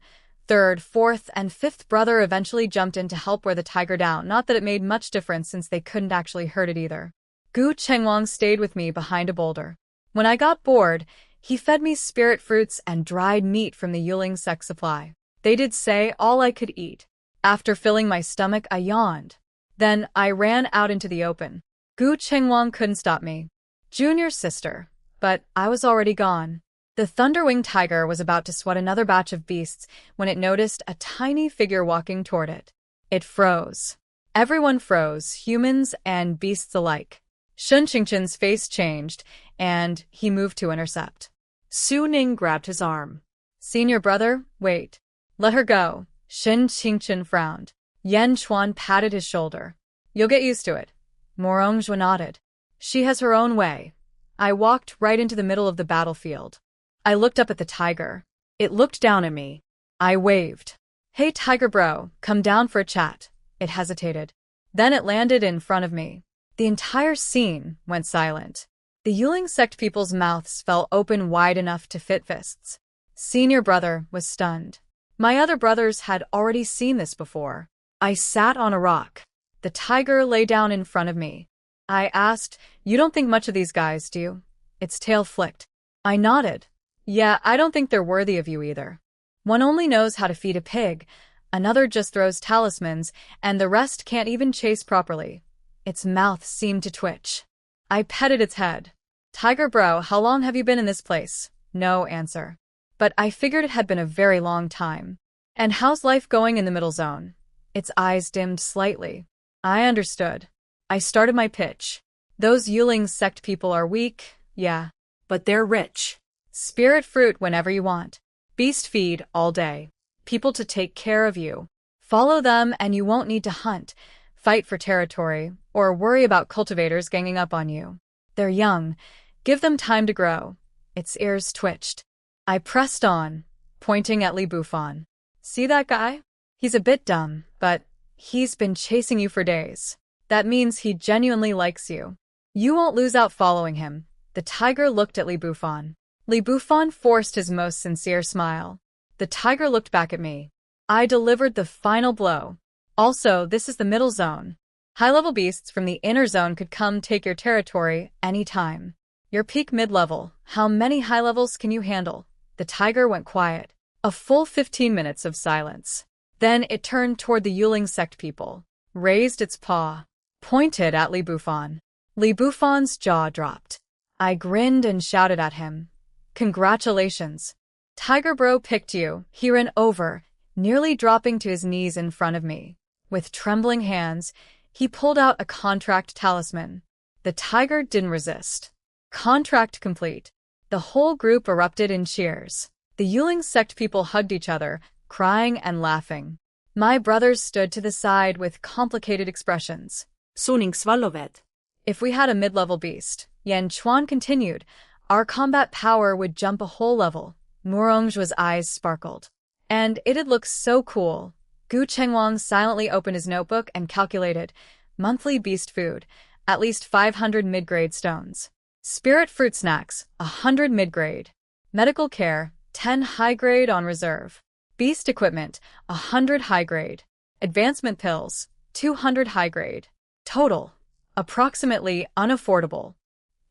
Third, fourth, and fifth brother eventually jumped in to help wear the tiger down, not that it made much difference since they couldn't actually hurt it either. Gu Chengwang stayed with me behind a boulder. When I got bored, he fed me spirit fruits and dried meat from the Yuling sect supply. They did say all I could eat. After filling my stomach, I yawned. Then I ran out into the open. Gu Chengwang couldn't stop me. Junior sister. But I was already gone. The thunder-winged tiger was about to sweat another batch of beasts when it noticed a tiny figure walking toward it. It froze. Everyone froze, humans and beasts alike. Shun Qingqin's face changed, and he moved to intercept. Su Ning grabbed his arm. Senior brother, wait. Let her go. Shin Qingqin frowned. Yan Chuan patted his shoulder. You'll get used to it. Morongjua nodded. She has her own way. I walked right into the middle of the battlefield. I looked up at the tiger. It looked down at me. I waved. Hey tiger bro, come down for a chat. It hesitated. Then it landed in front of me. The entire scene went silent. The Yuling sect people's mouths fell open wide enough to fit fists. Senior brother was stunned. My other brothers had already seen this before. I sat on a rock. The tiger lay down in front of me. I asked, you don't think much of these guys, do you? Its tail flicked. I nodded. Yeah, I don't think they're worthy of you either. One only knows how to feed a pig, another just throws talismans, and the rest can't even chase properly. Its mouth seemed to twitch. I petted its head. Tiger bro, how long have you been in this place? No answer. But I figured it had been a very long time. And how's life going in the middle zone? Its eyes dimmed slightly. I understood. I started my pitch. Those Yuling sect people are weak, yeah. But they're rich. Spirit fruit whenever you want. Beast feed all day. People to take care of you. Follow them and you won't need to hunt, fight for territory, or worry about cultivators ganging up on you. They're young. Give them time to grow. Its ears twitched. I pressed on, pointing at Li Bufan. See that guy? He's a bit dumb, but he's been chasing you for days. That means he genuinely likes you. You won't lose out following him. The tiger looked at Li Bufan. Li Bufan forced his most sincere smile. The tiger looked back at me. I delivered the final blow. Also, this is the middle zone. High-level beasts from the inner zone could come take your territory anytime. Your peak mid-level. How many high levels can you handle? The tiger went quiet. A full 15 minutes of silence. Then it turned toward the Yuling sect people, raised its paw, pointed at Li Bufan. Li Bufan's jaw dropped. I grinned and shouted at him. Congratulations. Tiger Bro picked you. He ran over, nearly dropping to his knees in front of me. With trembling hands, he pulled out a contract talisman. The tiger didn't resist. Contract complete. The whole group erupted in cheers. The Yuling sect people hugged each other, crying and laughing. My brothers stood to the side with complicated expressions. Suning Svalovet. If we had a mid-level beast, Yan Chuan continued, our combat power would jump a whole level. Murongzhua's eyes sparkled. And it'd look so cool. Gu Chengwang silently opened his notebook and calculated. Monthly beast food, at least 500 mid-grade stones. Spirit fruit snacks, 100 mid-grade. Medical care, 10 high-grade on reserve. Beast equipment, 100 high-grade. Advancement pills, 200 high-grade. Total, approximately unaffordable.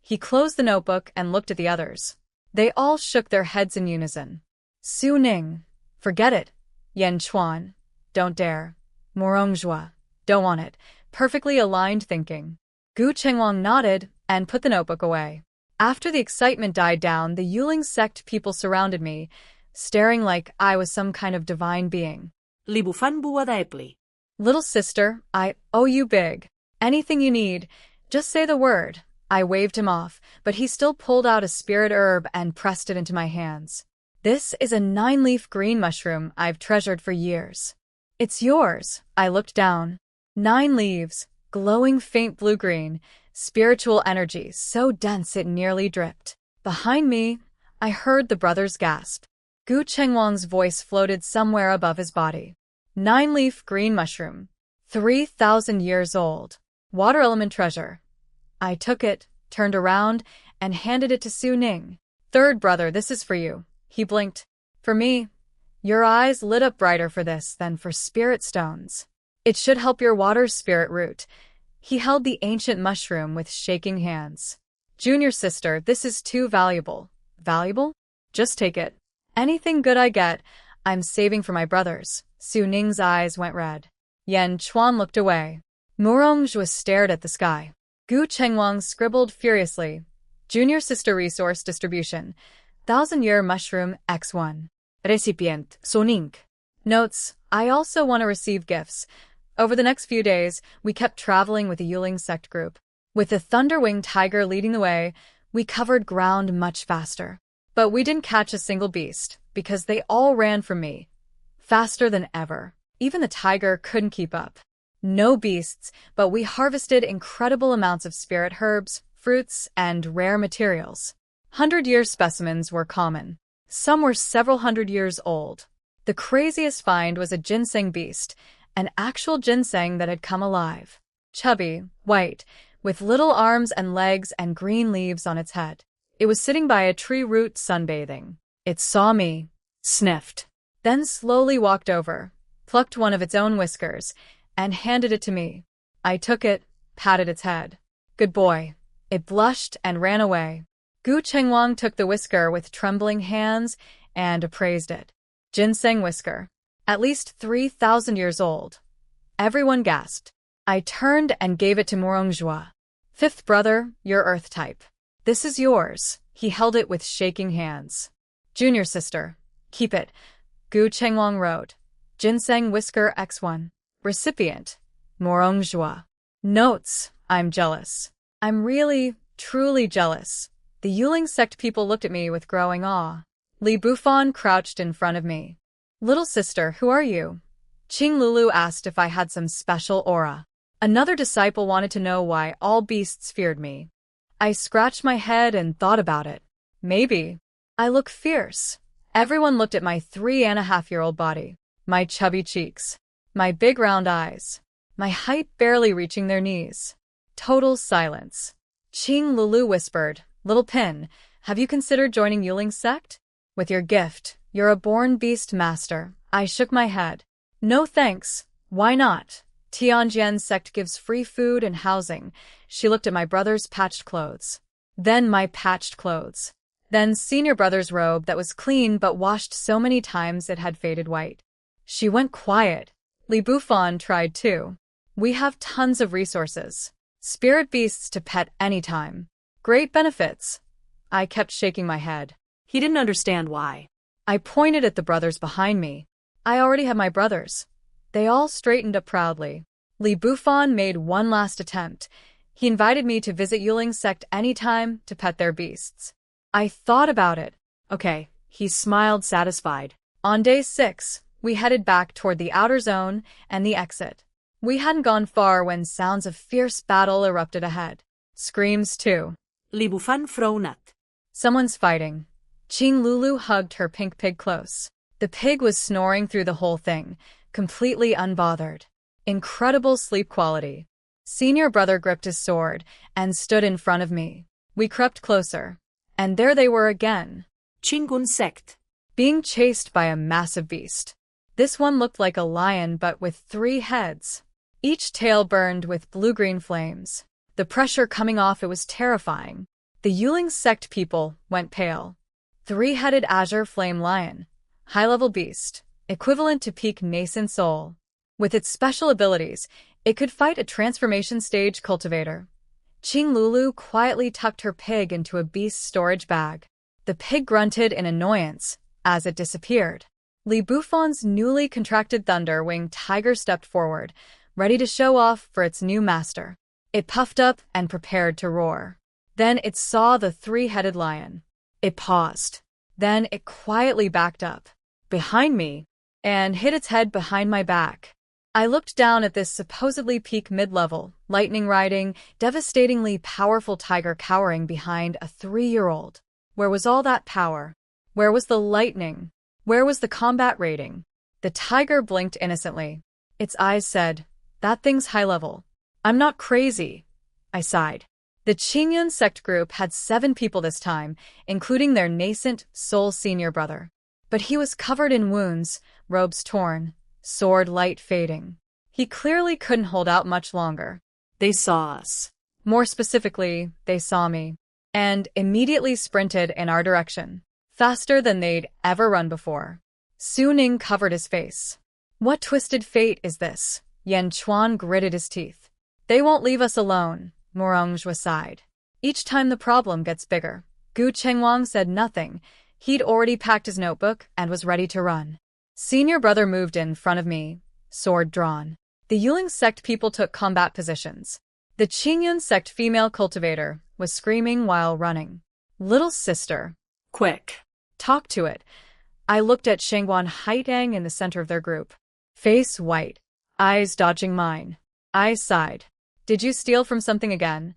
He closed the notebook and looked at the others. They all shook their heads in unison. Su Ning, forget it. Yan Chuan, don't dare. Murongzhua, don't want it. Perfectly aligned thinking. Gu Chengwang nodded and put the notebook away. After the excitement died down, the Yuling sect people surrounded me, staring like I was some kind of divine being. Li Bufan buwadaepli. Little sister, I owe you big. Anything you need, just say the word. I waved him off, but he still pulled out a spirit herb and pressed it into my hands. This is a 9-leaf green mushroom I've treasured for years. It's yours. I looked down. 9 leaves, glowing faint blue-green, spiritual energy so dense it nearly dripped. Behind me, I heard the brothers gasp. Gu Chengwang's voice floated somewhere above his body. 9-leaf green mushroom. 3,000 years old. Water element treasure. I took it, turned around, and handed it to Su Ning. Third brother, this is for you. He blinked. For me. Your eyes lit up brighter for this than for spirit stones. It should help your water spirit root. He held the ancient mushroom with shaking hands. Junior sister, this is too valuable. Valuable? Just take it. Anything good I get, I'm saving for my brothers. Su Ning's eyes went red. Yan Chuan looked away. Murongzhua stared at the sky. Gu Chengwang scribbled furiously. Junior sister resource distribution. 1,000-year mushroom X1. Recipient, Soning. Notes, I also want to receive gifts. Over the next few days, we kept traveling with the Yuling sect group. With the thunder-winged tiger leading the way, we covered ground much faster. But we didn't catch a single beast, because they all ran from me. Faster than ever. Even the tiger couldn't keep up. No beasts, but we harvested incredible amounts of spirit herbs, fruits, and rare materials. 100-year specimens were common. Some were several hundred years old. The craziest find was a ginseng beast, an actual ginseng that had come alive. Chubby, white, with little arms and legs and green leaves on its head. It was sitting by a tree root sunbathing. It saw me, sniffed, then slowly walked over, plucked one of its own whiskers, and handed it to me. I took it, patted its head. Good boy. It blushed and ran away. Gu Chengwang took the whisker with trembling hands and appraised it. Ginseng whisker. At least 3,000 years old. Everyone gasped. I turned and gave it to Murongzhua. Fifth brother, your earth type. This is yours. He held it with shaking hands. Junior sister, keep it. Gu Chengwang wrote. Ginseng whisker X1. Recipient, Murongzhua. Notes, I'm jealous. I'm really, truly jealous. The Yuling sect people looked at me with growing awe. Li Bufan crouched in front of me. Little sister, who are you? Qing Lulu asked if I had some special aura. Another disciple wanted to know why all beasts feared me. I scratched my head and thought about it. Maybe. I look fierce. Everyone looked at my 3.5-year-old body. My chubby cheeks. My big round eyes. my height barely reaching their knees. Total silence. Qing Lulu whispered, "Little Pin, have you considered joining Yuling's sect? With your gift, you're a born beast master." I shook my head. "No thanks. Why not? Tianjian's sect gives free food and housing." She looked at my brother's patched clothes. Then my patched clothes. Then senior brother's robe that was clean but washed so many times it had faded white. She went quiet. Li Bufan tried too. "We have tons of resources. Spirit beasts to pet anytime. Great benefits." I kept shaking my head. He didn't understand why. I pointed at the brothers behind me. I already had my brothers. They all straightened up proudly. Li Bufan made one last attempt. He invited me to visit Yuling's sect anytime to pet their beasts. I thought about it. Okay, he smiled satisfied. On day 6, we headed back toward the outer zone and the exit. We hadn't gone far when sounds of fierce battle erupted ahead. Screams too. Li Bufan frowned. Someone's fighting. Qing Lulu hugged her pink pig close. The pig was snoring through the whole thing, completely unbothered. Incredible sleep quality. Senior brother gripped his sword and stood in front of me. We crept closer. And there they were again. Qinggun sect. Being chased by a massive beast. This one looked like a lion but with 3 heads. Each tail burned with blue-green flames. The pressure coming off it was terrifying. The Yuling sect people went pale. 3-headed azure flame lion. High-level beast. Equivalent to peak nascent soul. With its special abilities, it could fight a transformation stage cultivator. Qing Lulu quietly tucked her pig into a beast's storage bag. The pig grunted in annoyance as it disappeared. Li Bufan's newly contracted thunder-winged tiger stepped forward, ready to show off for its new master. It puffed up and prepared to roar. Then it saw the 3-headed lion. It paused. Then it quietly backed up, behind me, and hid its head behind my back. I looked down at this supposedly peak mid-level, lightning-riding, devastatingly powerful tiger cowering behind a 3-year-old. Where was all that power? Where was the lightning? Where was the combat rating? The tiger blinked innocently. Its eyes said, "That thing's high level." "I'm not crazy," I sighed. The Qingyun sect group had 7 people this time, including their nascent soul senior brother. But he was covered in wounds, robes torn, sword light fading. He clearly couldn't hold out much longer. They saw us. More specifically, they saw me. And immediately sprinted in our direction, faster than they'd ever run before. Su Ning covered his face. "What twisted fate is this?" Yan Chuan gritted his teeth. "They won't leave us alone," Morongjua sighed. "Each time the problem gets bigger." Gu Chengwang said nothing. He'd already packed his notebook and was ready to run. Senior brother moved in front of me, sword drawn. The Yuling sect people took combat positions. The Qingyun sect female cultivator was screaming while running. "Little sister. Quick. Talk to it." I looked at Shengguan Haitang in the center of their group. Face white. Eyes dodging mine. I sighed. "Did you steal from something again?"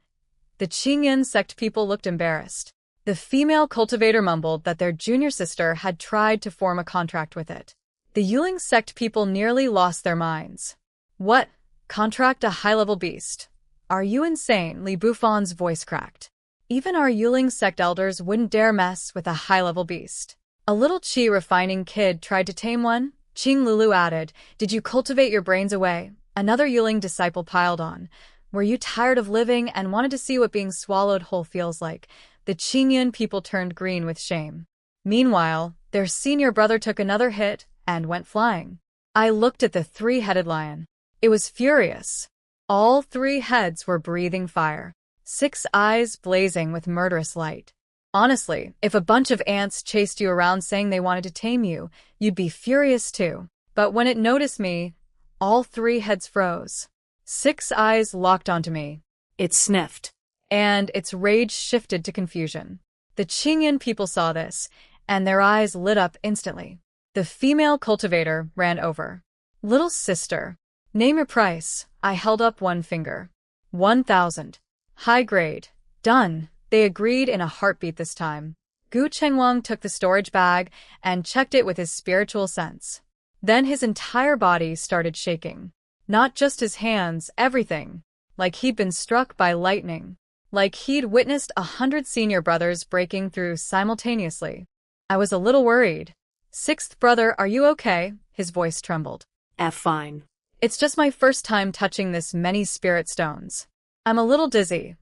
The Qingyun sect people looked embarrassed. The female cultivator mumbled that their junior sister had tried to form a contract with it. The Yuling sect people nearly lost their minds. "What? Contract a high-level beast? Are you insane?" Li Bufan's voice cracked. "Even our Yuling sect elders wouldn't dare mess with a high-level beast. A little chi refining kid tried to tame one." Qing Lulu added, "Did you cultivate your brains away?" Another Yuling disciple piled on. "Were you tired of living and wanted to see what being swallowed whole feels like?" The Qingyun people turned green with shame. Meanwhile, their senior brother took another hit and went flying. I looked at the 3-headed lion. It was furious. All 3 heads were breathing fire. 6 eyes blazing with murderous light. Honestly, if a bunch of ants chased you around saying they wanted to tame you, you'd be furious too. But when it noticed me, all 3 heads froze. 6 eyes locked onto me. It sniffed. And its rage shifted to confusion. The Qingyun people saw this, and their eyes lit up instantly. The female cultivator ran over. "Little sister, name your price." I held up one finger. 1,000. High grade. Done. They agreed in a heartbeat this time. Gu Chengwang took the storage bag and checked it with his spiritual sense. Then his entire body started shaking. Not just his hands, everything. Like he'd been struck by lightning. Like he'd witnessed 100 senior brothers breaking through simultaneously. I was a little worried. Sixth brother, are you okay? His voice trembled. Fine. It's just my first time touching this many spirit stones. I'm a little dizzy.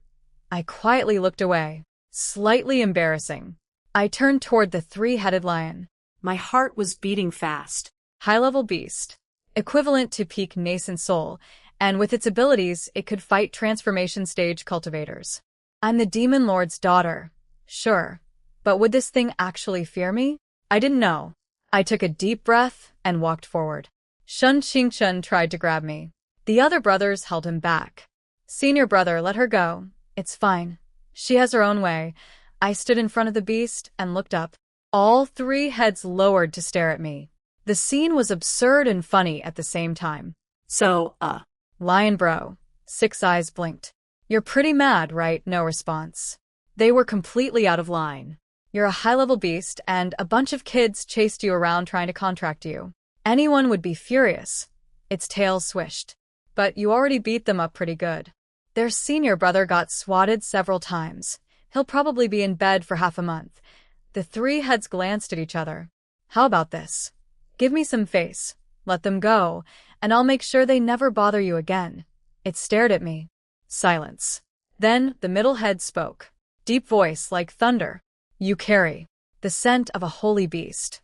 I quietly looked away. Slightly embarrassing. I turned toward the three-headed lion. My heart was beating fast. High-level beast. Equivalent to peak nascent soul, and with its abilities, it could fight transformation stage cultivators. I'm the Demon Lord's daughter. Sure. But would this thing actually fear me? I didn't know. I took a deep breath and walked forward. Shun Qingchun tried to grab me. The other brothers held him back. Senior brother, let her go. It's fine. She has her own way. I stood in front of the beast and looked up. All three heads lowered to stare at me. The scene was absurd and funny at the same time. So, Lion bro. Six eyes blinked. You're pretty mad, right? No response. They were completely out of line. You're a high-level beast, and a bunch of kids chased you around trying to contract you. Anyone would be furious. Its tail swished. But you already beat them up pretty good. Their senior brother got swatted several times. He'll probably be in bed for half a month. The three heads glanced at each other. How about this? Give me some face. Let them go, and I'll make sure they never bother you again. It stared at me. Silence. Then the middle head spoke. Deep voice like thunder. You carry the scent of a holy beast.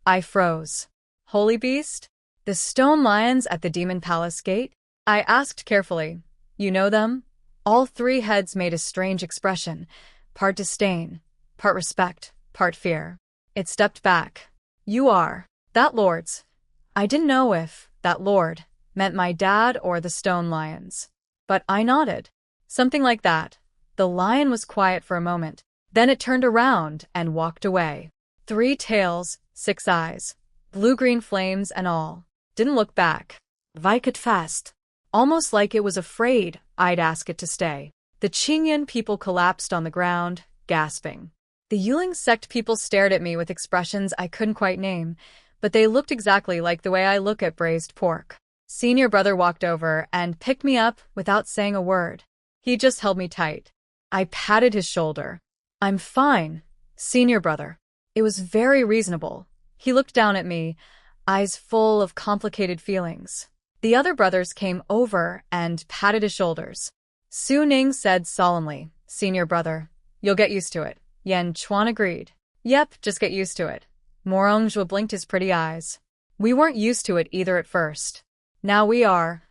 I froze. Holy beast? The stone lions at the Demon Palace gate? I asked carefully. You know them? All three heads made a strange expression. Part disdain, part respect, part fear. It stepped back. You are. That lord's. I didn't know if that lord meant my dad or the stone lions. But I nodded. Something like that. The lion was quiet for a moment. Then it turned around and walked away. 3 tails, 6 eyes. Blue-green flames and all. Didn't look back. Viked fast. Almost like it was afraid I'd ask it to stay. The Qingyan people collapsed on the ground, gasping. The Yuling sect people stared at me with expressions I couldn't quite name, but they looked exactly like the way I look at braised pork. Senior brother walked over and picked me up without saying a word. He just held me tight. I patted his shoulder. I'm fine, senior brother. It was very reasonable. He looked down at me, eyes full of complicated feelings. The other brothers came over and patted his shoulders. Su Ning said solemnly, Senior brother, you'll get used to it. Yan Chuan agreed. Yep, just get used to it. Morongjua blinked his pretty eyes. We weren't used to it either at first. Now we are.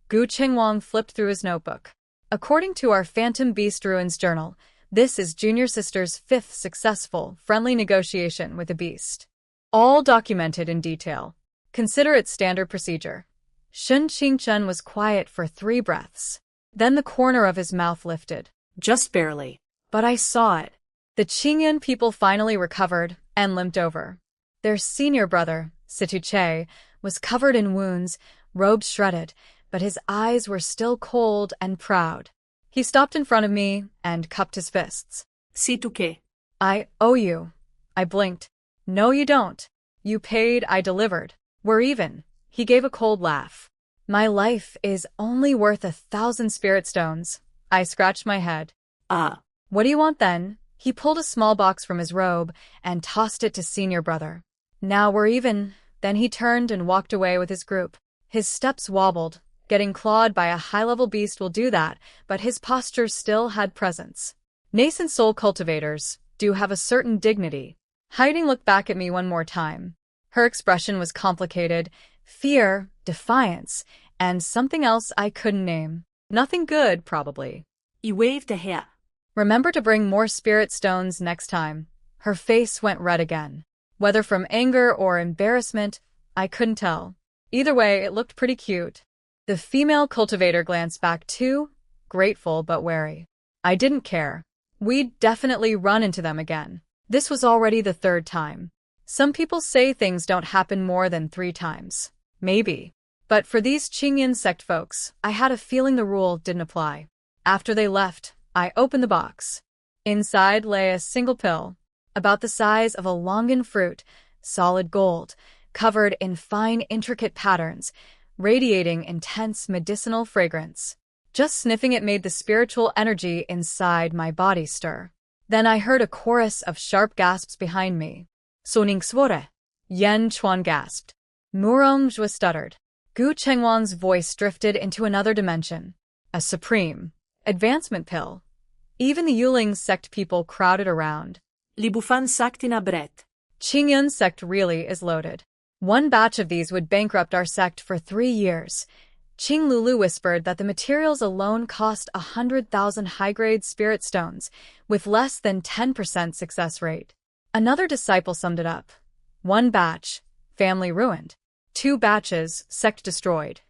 Gu Qingwang flipped through his notebook. According to our Phantom Beast Ruins journal, this is Junior Sister's 5th successful, friendly negotiation with a beast. All documented in detail. Consider it standard procedure. Shun Qingchun was quiet for 3 breaths. Then the corner of his mouth lifted. Just barely. But I saw it. The Qingyan people finally recovered and limped over. Their senior brother, Situ Che, was covered in wounds, robes shredded, but his eyes were still cold and proud. He stopped in front of me and cupped his fists. Situ que? I owe you. I blinked. No, you don't. You paid, I delivered. We're even. He gave a cold laugh. My life is only worth 1,000 spirit stones. I scratched my head. What do you want then? He pulled a small box from his robe and tossed it to senior brother. Now we're even. Then he turned and walked away with his group. His steps wobbled. Getting clawed by a high-level beast will do that, but his posture still had presence. Nascent soul cultivators do have a certain dignity. Hiding looked back at me one more time. Her expression was complicated. Fear, defiance, and something else I couldn't name. Nothing good, probably. He waved a hat. Remember to bring more spirit stones next time. Her face went red again. Whether from anger or embarrassment, I couldn't tell. Either way, it looked pretty cute. The female cultivator glanced back too, grateful but wary. I didn't care. We'd definitely run into them again. This was already the 3rd time. Some people say things don't happen more than 3 times. Maybe. But for these Qingyan sect folks, I had a feeling the rule didn't apply. After they left, I opened the box. Inside lay a single pill, about the size of a longan fruit, solid gold, covered in fine, intricate patterns, radiating intense medicinal fragrance. Just sniffing it made the spiritual energy inside my body stir. Then I heard a chorus of sharp gasps behind me. Soning swore. Yen Chuan gasped. Murong Zhua stuttered. Gu Chengwang's voice drifted into another dimension. A supreme advancement pill. Even the Yuling sect people crowded around. Li Bufan sakti na bret. Qingyun sect really is loaded. One batch of these would bankrupt our sect for 3 years. Qing Lulu whispered that the materials alone cost 100,000 high-grade spirit stones, with less than 10% success rate. Another disciple summed it up. 1 batch, family ruined. 2 batches, sect destroyed.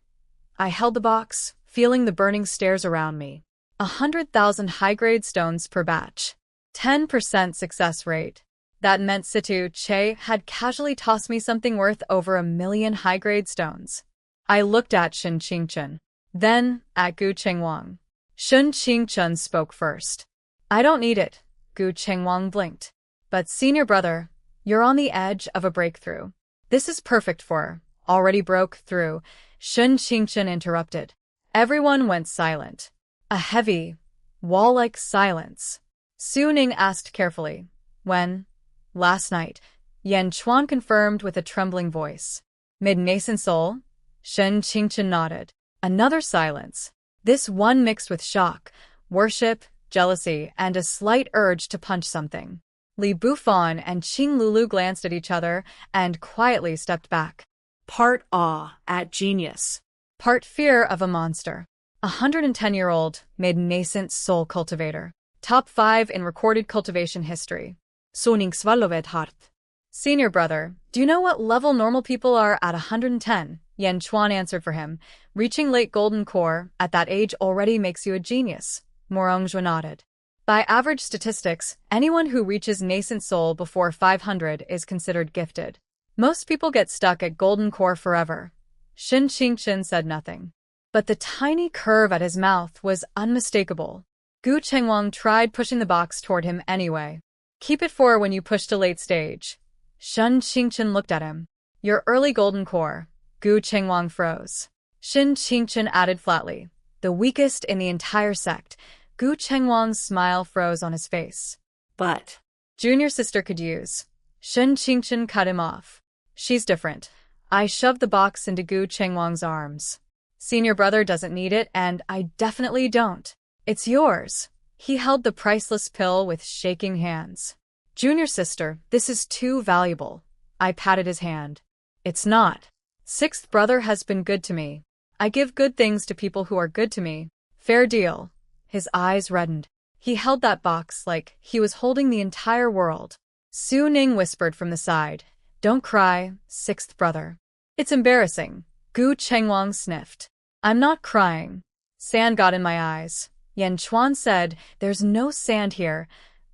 I held the box, feeling the burning stares around me. 100,000 high-grade stones per batch. 10% success rate. That meant Situ Che had casually tossed me something worth over 1 million high-grade stones. I looked at Shen Qingchen, then at Gu Chengwang. Shen Qingchen spoke first. I don't need it, Gu Chengwang blinked. But senior brother, you're on the edge of a breakthrough. This is perfect for, already broke through, Shen Qingchen interrupted. Everyone went silent. A heavy, wall-like silence. Su Ning asked carefully, when? Last night, Yan Chuan confirmed with a trembling voice. Mid-nascent soul? Shen Qingchen nodded. Another silence. This one mixed with shock, worship, jealousy, and a slight urge to punch something. Li Bufan and Qing Lulu glanced at each other and quietly stepped back. Part awe at genius. Part fear of a monster. 110-year-old, mid-nascent soul cultivator. Top 5 in recorded cultivation history. Soning Svalovet Hart. Senior brother, do you know what level normal people are at 110? Yan Chuan answered for him. Reaching late golden core at that age already makes you a genius. Morong Zhua nodded. By average statistics, anyone who reaches nascent soul before 500 is considered gifted. Most people get stuck at golden core forever. Shen Qingchen said nothing. But the tiny curve at his mouth was unmistakable. Gu Chengwang tried pushing the box toward him anyway. Keep it for when you push to late stage. Shen Qingchen looked at him. Your early golden core. Gu Chengwang froze. Shen Qingchen added flatly. The weakest in the entire sect. Gu Chengwang's smile froze on his face. But junior sister could use. Shen Qingchen cut him off. She's different. I shoved the box into Gu Chengwang's arms. Senior brother doesn't need it, and I definitely don't. It's yours. He held the priceless pill with shaking hands. Junior sister, this is too valuable. I patted his hand. It's not. Sixth brother has been good to me. I give good things to people who are good to me. Fair deal. His eyes reddened. He held that box like he was holding the entire world. Su Ning whispered from the side. Don't cry, sixth brother. It's embarrassing. Gu Chengwang sniffed. I'm not crying. Sand got in my eyes. Yan Chuan said, there's no sand here.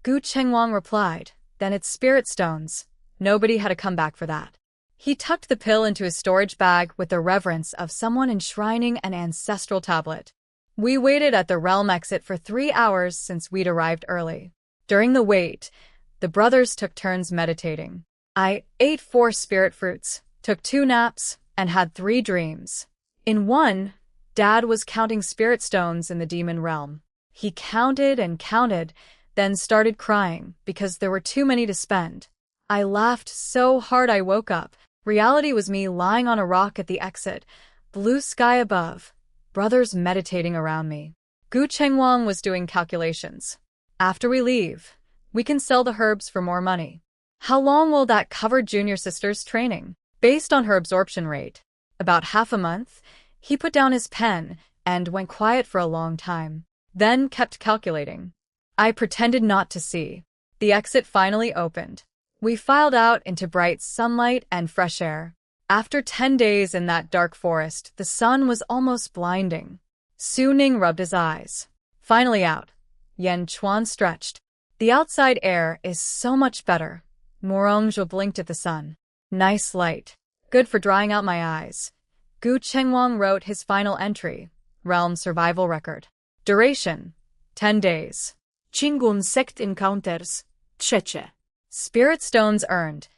Gu Chengwang replied, then it's spirit stones. Nobody had a comeback for that. He tucked the pill into his storage bag with the reverence of someone enshrining an ancestral tablet. We waited at the realm exit for 3 hours since we'd arrived early. During the wait, the brothers took turns meditating. I ate 4 spirit fruits, took 2 naps, and had 3 dreams. In one, Dad was counting spirit stones in the demon realm. He counted and counted, then started crying because there were too many to spend. I laughed so hard I woke up. Reality was me lying on a rock at the exit, blue sky above, brothers meditating around me. Gu Chengwang was doing calculations. After we leave, we can sell the herbs for more money. How long will that cover junior sister's training? Based on her absorption rate, about half a month. He put down his pen and went quiet for a long time, then kept calculating. I pretended not to see. The exit finally opened. We filed out into bright sunlight and fresh air. After 10 days in that dark forest, the sun was almost blinding. Su Ning rubbed his eyes. Finally out. Yan Chuan stretched. The outside air is so much better. Morong Zhua blinked at the sun. Nice light. Good for drying out my eyes. Gu Chengwang wrote his final entry. Realm survival record. Duration: 10 days. Qingun sect encounters. Cheche. Spirit stones earned: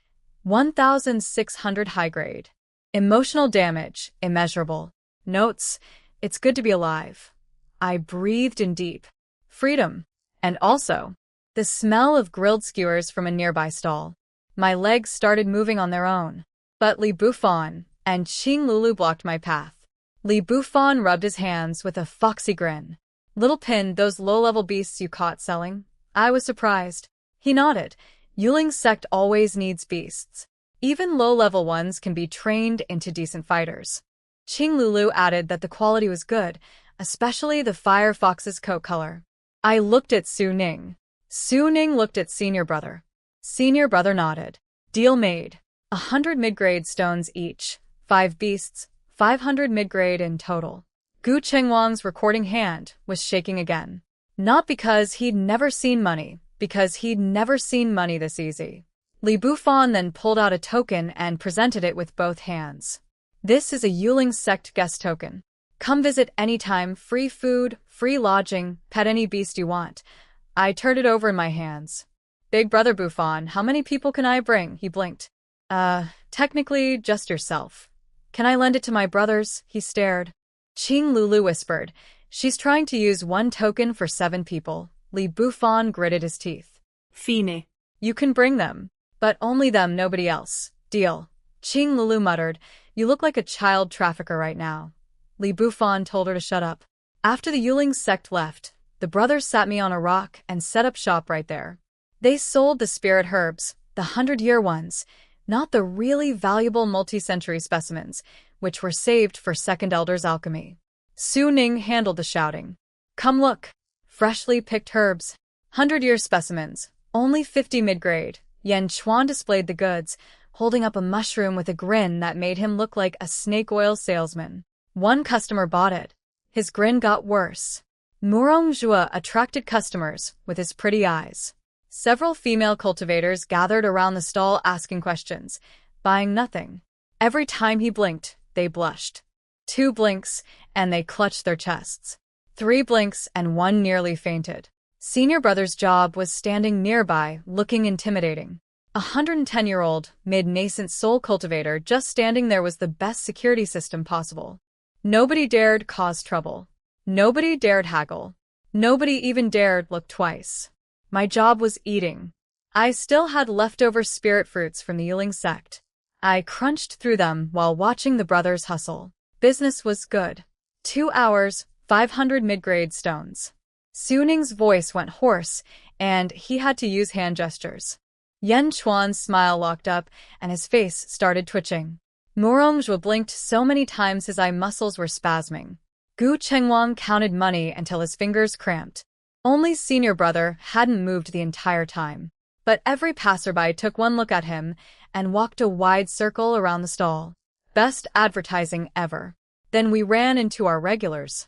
1,600 high grade. Emotional damage, immeasurable. Notes, it's good to be alive. I breathed in deep. Freedom. And also, the smell of grilled skewers from a nearby stall. My legs started moving on their own. But Li Bufan and Qing Lulu blocked my path. Li Bufan rubbed his hands with a foxy grin. Little Pin, those low-level beasts you caught selling? I was surprised. He nodded. Yuling's sect always needs beasts. Even low-level ones can be trained into decent fighters. Qing Lulu added that the quality was good, especially the fire fox's coat color. I looked at Su Ning. Su Ning looked at Senior Brother. Senior Brother nodded. Deal made. 100 mid-grade stones each. 5 beasts. 500 mid-grade in total. Gu Chengwang's recording hand was shaking again. Not because he'd never seen money, because he'd never seen money this easy. Li Bufan then pulled out a token and presented it with both hands. This is a Yuling sect guest token. Come visit anytime, free food, free lodging, pet any beast you want. I turned it over in my hands. Big Brother Bufan, how many people can I bring? He blinked. Technically, just yourself. Can I lend it to my brothers? He stared. Qing Lulu whispered. She's trying to use 1 token for 7 people. Li Bufan gritted his teeth. Fine. You can bring them. But only them, nobody else. Deal. Qing Lulu muttered. You look like a child trafficker right now. Li Bufan told her to shut up. After the Yuling sect left, the brothers sat me on a rock and set up shop right there. They sold the spirit herbs, the 100-year ones, not the really valuable multi-century specimens, which were saved for Second Elder's alchemy. Su Ning handled the shouting. Come look. Freshly picked herbs. 100-year specimens. Only 50 mid-grade. Yan Chuan displayed the goods, holding up a mushroom with a grin that made him look like a snake oil salesman. One customer bought it. His grin got worse. Murong Zhua attracted customers with his pretty eyes. Several female cultivators gathered around the stall asking questions, buying nothing. Every time he blinked, they blushed. 2 blinks, and they clutched their chests. 3 blinks, and one nearly fainted. Senior Brother's job was standing nearby, looking intimidating. A 110-year-old, mid-nascent soul cultivator just standing there was the best security system possible. Nobody dared cause trouble. Nobody dared haggle. Nobody even dared look twice. My job was eating. I still had leftover spirit fruits from the Yuling sect. I crunched through them while watching the brothers hustle. Business was good. 2 hours, 500 mid-grade stones. Su Ning's voice went hoarse, and he had to use hand gestures. Yan Chuan's smile locked up, and his face started twitching. Murong Zhua blinked so many times his eye muscles were spasming. Gu Chengwang counted money until his fingers cramped. Only Senior Brother hadn't moved the entire time. But every passerby took one look at him and walked a wide circle around the stall. Best advertising ever. Then we ran into our regulars.